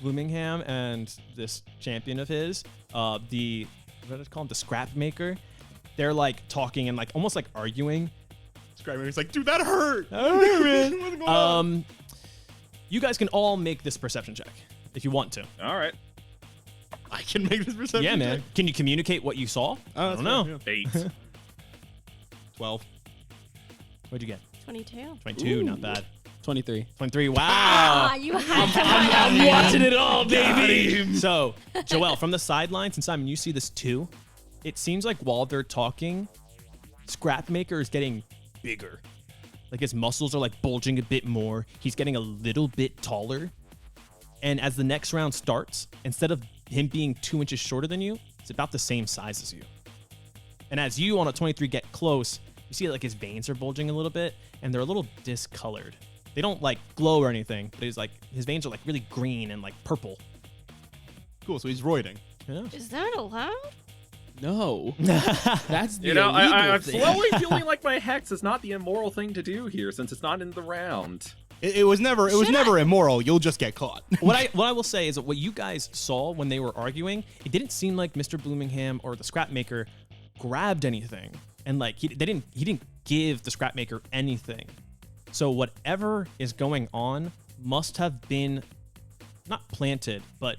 Bloomingham and this champion of his, what did it call him? The Scrapmaker. They're like talking and like almost like arguing. Scrapmaker's like, dude, that hurt. What's going on? You guys can all make this perception check if you want to. All right. I can make this perception Yeah, man. check. Can you communicate what you saw? I that's don't know. fair, 8. 12. What'd you get? 22. 22, not bad. 23. 23, wow. Ah, you had to I'm watching it all, baby. So, Joelle, from the sidelines, and Simon, you see this too. It seems like while they're talking, Scrapmaker is getting bigger. Like his muscles are like bulging a bit more. He's getting a little bit taller. And as the next round starts, instead of him being 2 inches shorter than you, it's about the same size as you. And as you on a 23 get close, you see like his veins are bulging a little bit, and they're a little discolored. They don't like glow or anything, but he's like his veins are like really green and like purple. Cool, so he's roiding. Yeah. Is that allowed? No. That's the You know, illegal I'm thing. slowly feeling like my hex is not the immoral thing to do here, since it's not in the round. It was never immoral. You'll just get caught. What I will say is that what you guys saw when they were arguing, it didn't seem like Mr. Bloomingham or the Scrapmaker grabbed anything, and like he didn't give the Scrapmaker anything. So whatever is going on must have been not planted, but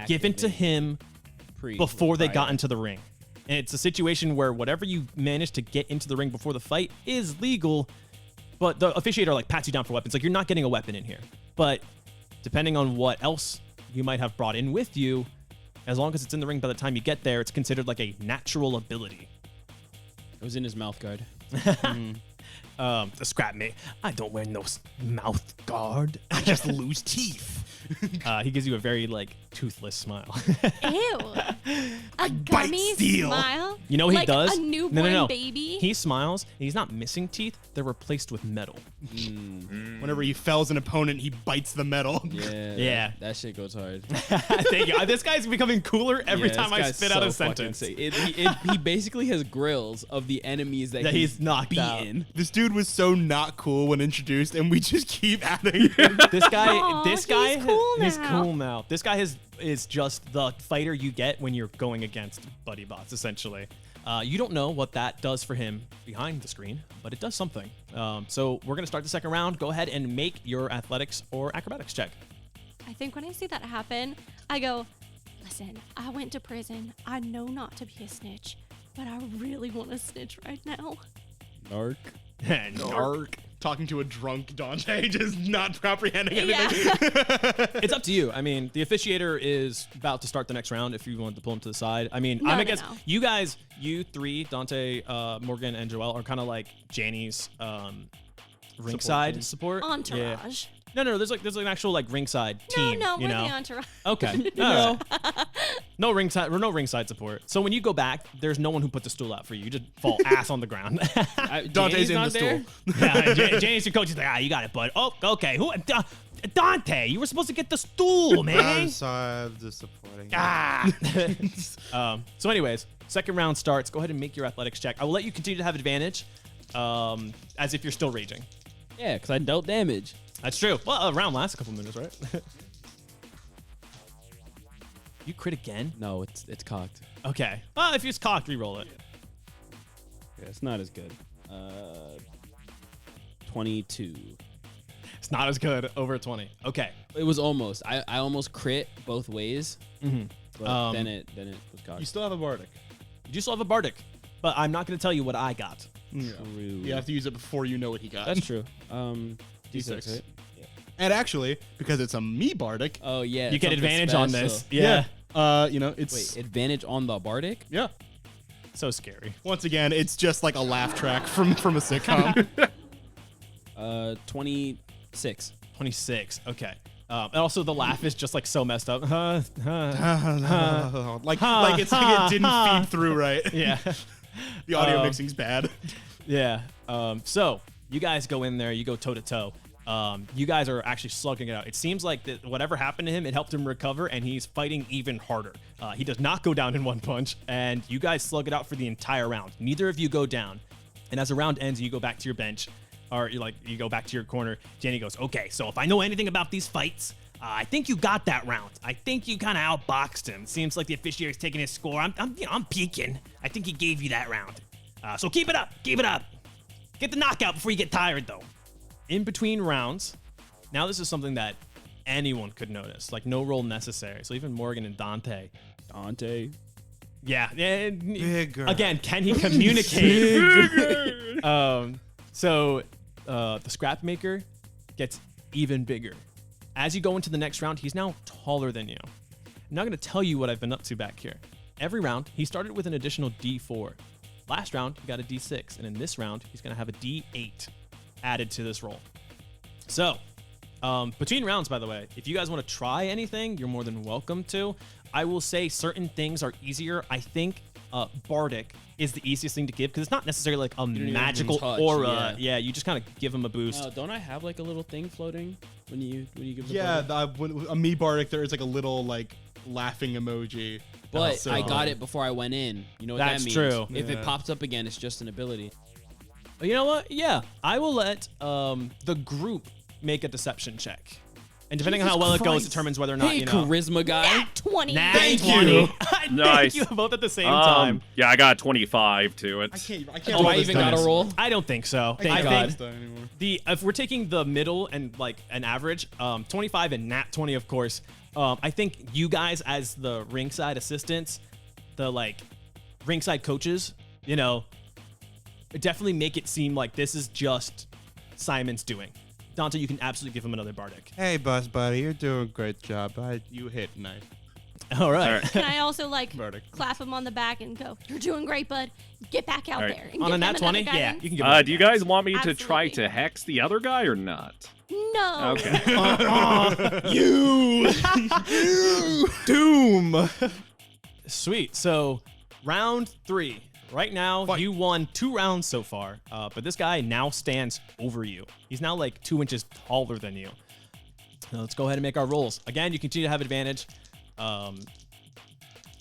given to him before they got into the ring. And it's a situation where whatever you managed to get into the ring before the fight is legal, but the officiator like pats you down for weapons. Like you're not getting a weapon in here. But depending on what else you might have brought in with you, as long as it's in the ring by the time you get there, it's considered like a natural ability. It was in his mouth guard. The Scrapmate, I don't wear no mouth guard. I just lose teeth. He gives you a very like toothless smile. Ew. A gummy steel. smile? You know what like he does? a newborn baby? He smiles, and he's not missing teeth. They're replaced with metal. Whenever he fells an opponent, he bites the metal. Yeah. Yeah. That shit goes hard. Thank you. This guy's becoming cooler every Yeah, time this I guy's spit out a so fucking sentence. sick. He basically has grills of the enemies that he's knocked out. beaten. This dude was so not cool when introduced, and we just keep adding him. This guy, Aw, he's cool he's now. cool now. This guy is just the fighter you get when you're going against buddy bots, essentially. You don't know what that does for him behind the screen, but it does something. So we're gonna start the second round. Go ahead and make your athletics or acrobatics check. I think when I see that happen, I go, listen, I went to prison. I know not to be a snitch, but I really want to snitch right now. Narc. Narc. Talking to a drunk Dante, just not comprehending anything. Yeah. It's up to you. I mean, the officiator is about to start the next round if you want to pull him to the side. I mean, I'm No, against no. you guys, you three, Dante, Morgan, and Joelle are kind of like Janny's ringside support. Entourage. Yeah. No, there's an actual like ringside team. No, you we're know? the entourage. Okay. All right. No ringside support. So when you go back, there's no one who put the stool out for you. You just fall ass on the ground. Dante's Janny's in not the there? stool. Yeah, Janny's your coach. He's like, you got it, bud. Oh, okay. Who? Dante, you were supposed to get the stool, man. I'm sorry, I'm disappointing. So anyways, second round starts. Go ahead and make your athletics check. I will let you continue to have advantage, as if you're still raging. Yeah, because I dealt damage. That's true. Well, a round lasts a couple minutes, right? You crit again? No, it's cocked. Okay. Well, if it's cocked, re-roll it. Yeah, it's not as good. 22. It's not as good. Over 20. Okay. It was almost. I almost crit both ways, but then it was cocked. You still have a bardic. You do still have a bardic, but I'm not going to tell you what I got. True. You have to use it before you know what he got. That's true. D6. D6, right? And actually, because it's a me bardic, Oh yeah. You get something advantage on special. this. Yeah. it's Wait, advantage on the bardic? yeah. So scary. Once again, it's just like a laugh track from a sitcom. 26. 26. Okay. And also the laugh is just like so messed up. like it's like it didn't feed through right. Yeah. The audio mixing's bad. Yeah. So you guys go in there, you go toe to toe. You guys are actually slugging it out. It seems like that whatever happened to him, it helped him recover, and he's fighting even harder. He does not go down in one punch, and you guys slug it out for the entire round. Neither of you go down. And as the round ends, you go back to your bench, or you go back to your corner. Janny goes, okay, so if I know anything about these fights, I think you got that round. I think you kind of outboxed him. Seems like the officiator's taking his score. I'm peeking. I think he gave you that round. So keep it up. Keep it up. Get the knockout before you get tired, though. In between rounds, now this is something that anyone could notice. Like, no roll necessary. So even Morgan and Dante. Yeah. Bigger. Again, can he communicate? So the Scrapmaker gets even bigger. As you go into the next round, he's now taller than you. I'm not going to tell you what I've been up to back here. Every round, he started with an additional D4. Last round, he got a D6. And in this round, he's going to have a D8 added to this roll. So, between rounds, by the way, if you guys want to try anything, you're more than welcome to. I will say certain things are easier. I think Bardic is the easiest thing to give because it's not necessarily like a magical touch, aura. Yeah, you just kind of give him a boost. Don't I have like a little thing floating when you give the Yeah, Bardic? when a me Bardic, there is like a little like laughing emoji. But So- I got it before I went in. You know what That's that means? true. If Yeah. it pops up again, it's just an ability. You know what? Yeah, I will let the group make a deception check. And depending on how well it goes, determines whether or not, Hey, you know. charisma guy. Nat 20. Nat Thank 20. you. Thank Nice. you both at the same time. Yeah, I got 25 to it. I can't Do roll I this even got dice. a roll? I don't think so. I I can't roll think this die anymore. if we're taking the middle and like an average, 25 and nat 20, of course. I think you guys as the ringside assistants, the like ringside coaches, you know, definitely make it seem like this is just Simon's doing. Dante, you can absolutely give him another Bardic. Hey, boss buddy, you're doing a great job. You hit nice. All right. All right. Can I also like Bardic. clap him on the back and go, "You're doing great, bud. Get back out All right. there." And On give a nat him 20? another Yeah, guidance? you can give him Do you guys want me to try Absolutely. to hex the other guy or not? No. Okay. You Doom. Sweet. So, round 3. Right now, Fight. you won 2 rounds so far, but this guy now stands over you. He's now like 2 inches taller than you. Now, let's go ahead and make our rolls. Again, you continue to have advantage, and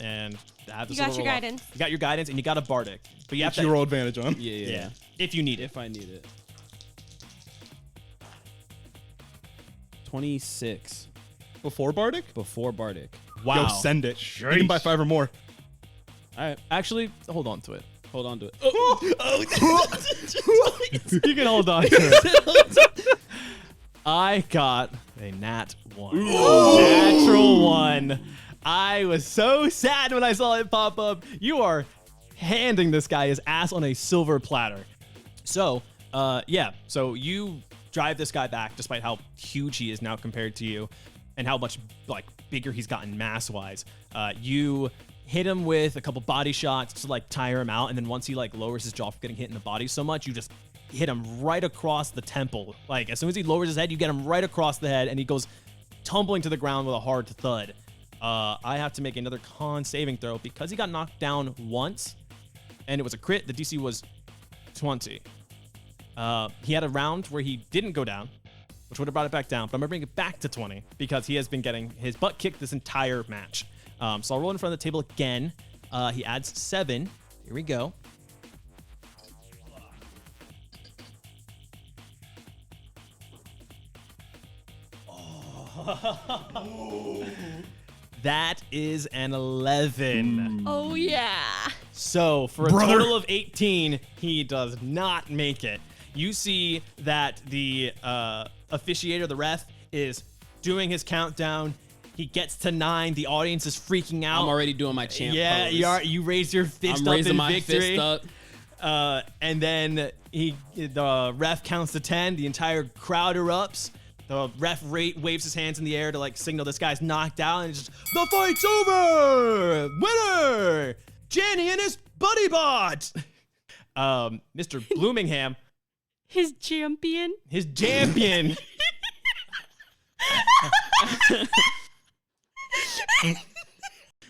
have this You got little your roll off. guidance. You got your guidance, and you got a Bardic. But you have What's to your roll advantage on? Yeah. if you need it. If I need it. 26 Before Bardic? before Bardic. Wow. Yo, send it. You can buy 5 or more. All right, Actually, hold on to it. hold on to it. You can hold on to it. I got a nat 1. Natural 1. I was so sad when I saw it pop up. You are handing this guy his ass on a silver platter. So, yeah. So you drive this guy back despite how huge he is now compared to you and how much like bigger he's gotten mass-wise. You hit him with a couple body shots to like tire him out, and then once he like lowers his jaw from getting hit in the body so much, you just hit him right across the temple. Like as soon as he lowers his head, you get him right across the head, and he goes tumbling to the ground with a hard thud. I have to make another con saving throw because he got knocked down once, and it was a crit. The DC was 20. He had a round where he didn't go down, which would have brought it back down, but I'm gonna bring it back to 20 because he has been getting his butt kicked this entire match. So I'll roll in front of the table again. He adds 7. Here we go. That is an 11. Oh yeah. So for a total of 18, he does not make it. You see that the officiator, the ref, is doing his countdown. He gets to 9. The audience is freaking out. I'm already doing my champ Yeah, pose. you are. You raise your fist I'm up raising in my victory. fist up. And then the ref counts to 10. The entire crowd erupts. The ref waves his hands in the air to like signal this guy's knocked out, and it's just the fight's over. Winner, Janny and his buddy bot. Mr. Bloomingham, His champion. his champion.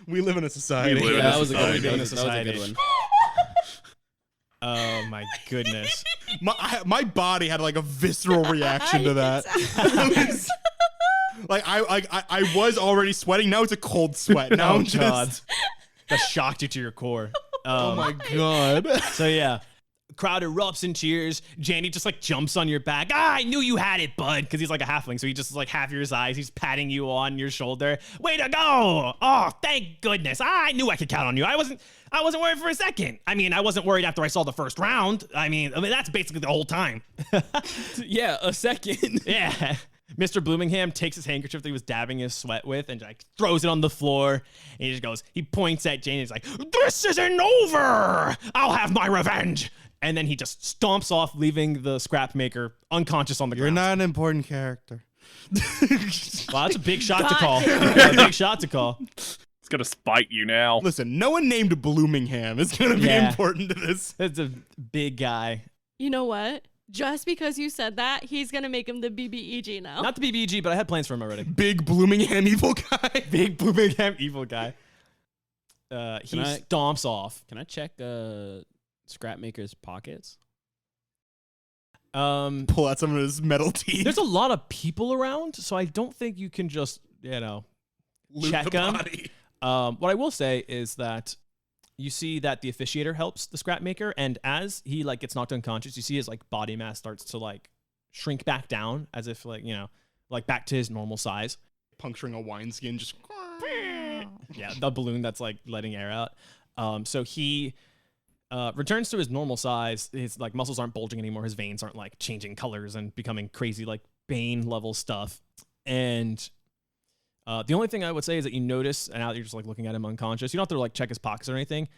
We live in a society. We live in Yeah, a that was a good one. society. That was a good one. Oh my goodness. my body had like a visceral reaction to that. Like I was already sweating. Now it's a cold sweat. Now Oh, I'm just. God. That shocked you to your core. Oh my god. So yeah, crowd erupts in cheers. Janny just like jumps on your back. I knew you had it, bud, because he's like a halfling, so he just like half your size. He's patting you on your shoulder. Way to go! Oh, thank goodness. I knew I could count on you. I wasn't worried for a second. I mean, I wasn't worried after I saw the first round. I mean that's basically the whole time. Yeah, a second. Yeah. Mr. Bloomingham takes his handkerchief that he was dabbing his sweat with and like throws it on the floor. And he just goes, he points at Jane and he's like, this isn't over. I'll have my revenge. And then he just stomps off, leaving the Scrapmaker unconscious on the You're ground. not an important character. Wow, that's a big shot to call. A big shot to call. It's gonna spite you now. Listen, no one named Bloomingham is going to be Yeah. important to this. That's a big guy. You know what? Just because you said that, he's gonna make him the BBEG now. Not the BBG, but I had plans for him already. Big Bloomingham evil guy. Big Bloomingham evil guy. He stomps off. Can I check Scrapmaker's pockets? Pull out some of his metal teeth. There's a lot of people around, so I don't think you can just, Loot check the him. body. What I will say is that you see that the officiator helps the Scrapmaker, and as he like gets knocked unconscious, you see his like body mass starts to like shrink back down, as if like like back to his normal size. Puncturing a wineskin, just. Yeah, the balloon that's like letting air out. So he returns to his normal size. His like muscles aren't bulging anymore. His veins aren't like changing colors and becoming crazy like Bane level stuff. And the only thing I would say is that you notice, and now that you're just like looking at him unconscious, you don't have to like check his pockets or anything.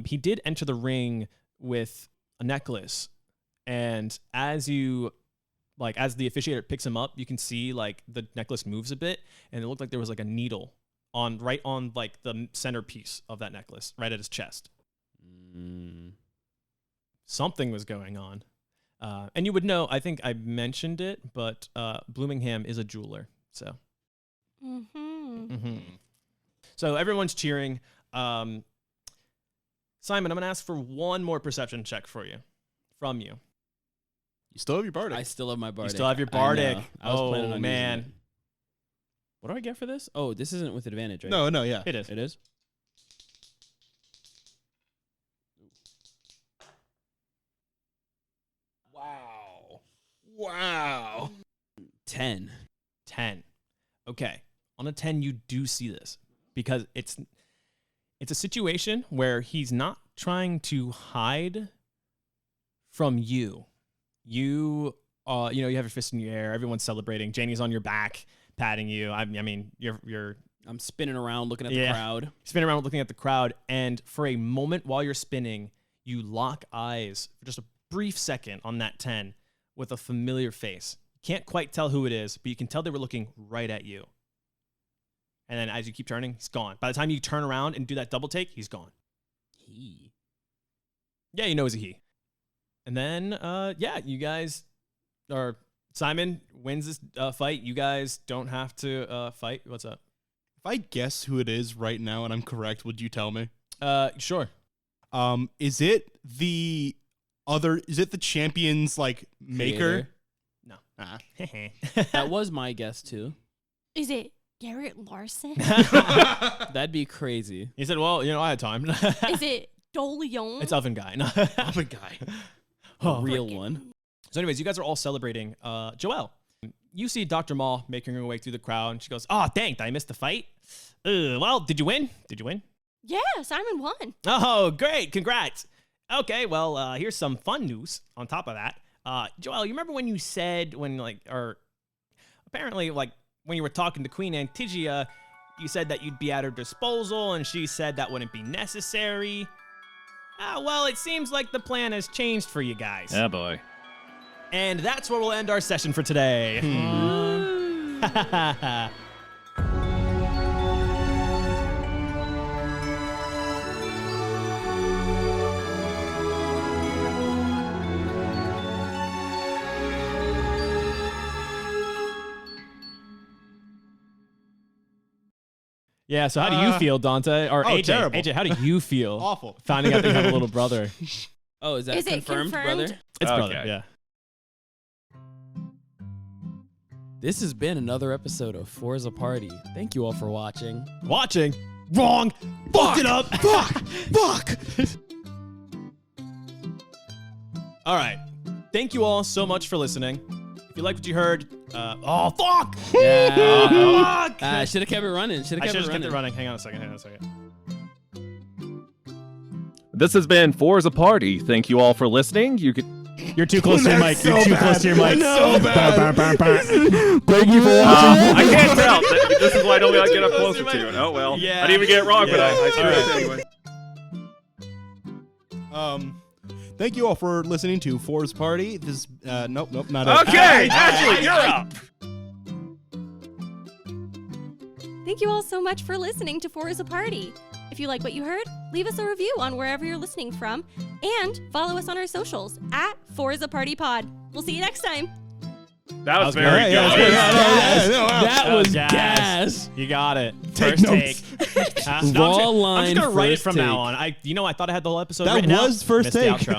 He did enter the ring with a necklace, and as the officiator picks him up, you can see like the necklace moves a bit, and it looked like there was like a needle right on like the centerpiece of that necklace, right at his chest. Something was going on, and you would know. I think I mentioned it, but Bloomingham is a jeweler, so. So everyone's cheering. Simon, I'm gonna ask for one more perception check from you. You still have your bardic. I still have my bardic. You still have your I bardic. know. I was planning on using man, it. What do I get for this? Oh, this isn't with advantage, right? No, yeah. it is. It is? Wow. 10. 10. Okay. On a 10, you do see this because it's a situation where he's not trying to hide from you. You you have your fist in your air. Everyone's celebrating. Janny's on your back, patting you. I mean, you're I'm spinning around looking at the crowd. spinning around looking at the crowd, and for a moment while you're spinning, you lock eyes for just a brief second on that 10 with a familiar face. You can't quite tell who it is, but you can tell they were looking right at you. And then as you keep turning, he's gone. By the time you turn around and do that double take, he's gone. He. Yeah, you know it's a he. And then, you guys, or Simon wins this fight. You guys don't have to fight. What's up? If I guess who it is right now and I'm correct, would you tell me? Sure. Is it the champion's like maker? Creator. No. Ah. That was my guess, too. Is it Garrett Larson? That'd be crazy. He said, well, I had time. Is it Doleon? It's Oven Guy. No. Oven Guy. A real one. So anyways, you guys are all celebrating. Joelle, you see Dr. Maul making her way through the crowd, and she goes, oh, dang, did I miss the fight? Well, did you win? Yeah, Simon won. Oh, great. Congrats. Okay, well, here's some fun news on top of that. Joelle, you remember when you said when you were talking to Queen Antigia, you said that you'd be at her disposal, and she said that wouldn't be necessary. Well, it seems like the plan has changed for you guys. Yeah, boy. And that's where we'll end our session for today. Yeah, so how do you feel, Dante? Or AJ? terrible. AJ, how do you feel? Awful. Finding out that you have a little brother. Oh, is that Is it confirmed, confirmed? brother? It's Okay. brother, yeah. This has been another episode of Forza Party. Thank you all for watching. Watching. Wrong. Fucked it up. Fuck! All right. Thank you all so much for listening. If you liked what you heard, oh, fuck! Yeah. Fuck! Should have kept it running. Should I have should kept have it kept running. it running. Hang on a second. This has been Forza Party. Thank you all for listening. You could. You're too close to your mic. You're too close to your mic. So bad. Thank you for watching. I can't tell. This is why I don't like get up closer to it. Oh well. Yeah. I didn't even get it wrong, but Yeah. I screwed Alright. it anyway. Thank you all for listening to Forza Party. This, nope, not it. Okay, Ashley, you're up. Thank you all so much for listening to Forza Party. If you like what you heard, leave us a review on wherever you're listening from, and follow us on our socials at Forza Party Pod. We'll see you next time. That was good. very good. That was gas. gas. You got it. Take First notes. take. Raw I'm line, just gonna write it first from now take. on. I thought I had the whole episode That written out. was first Missed the take. outro.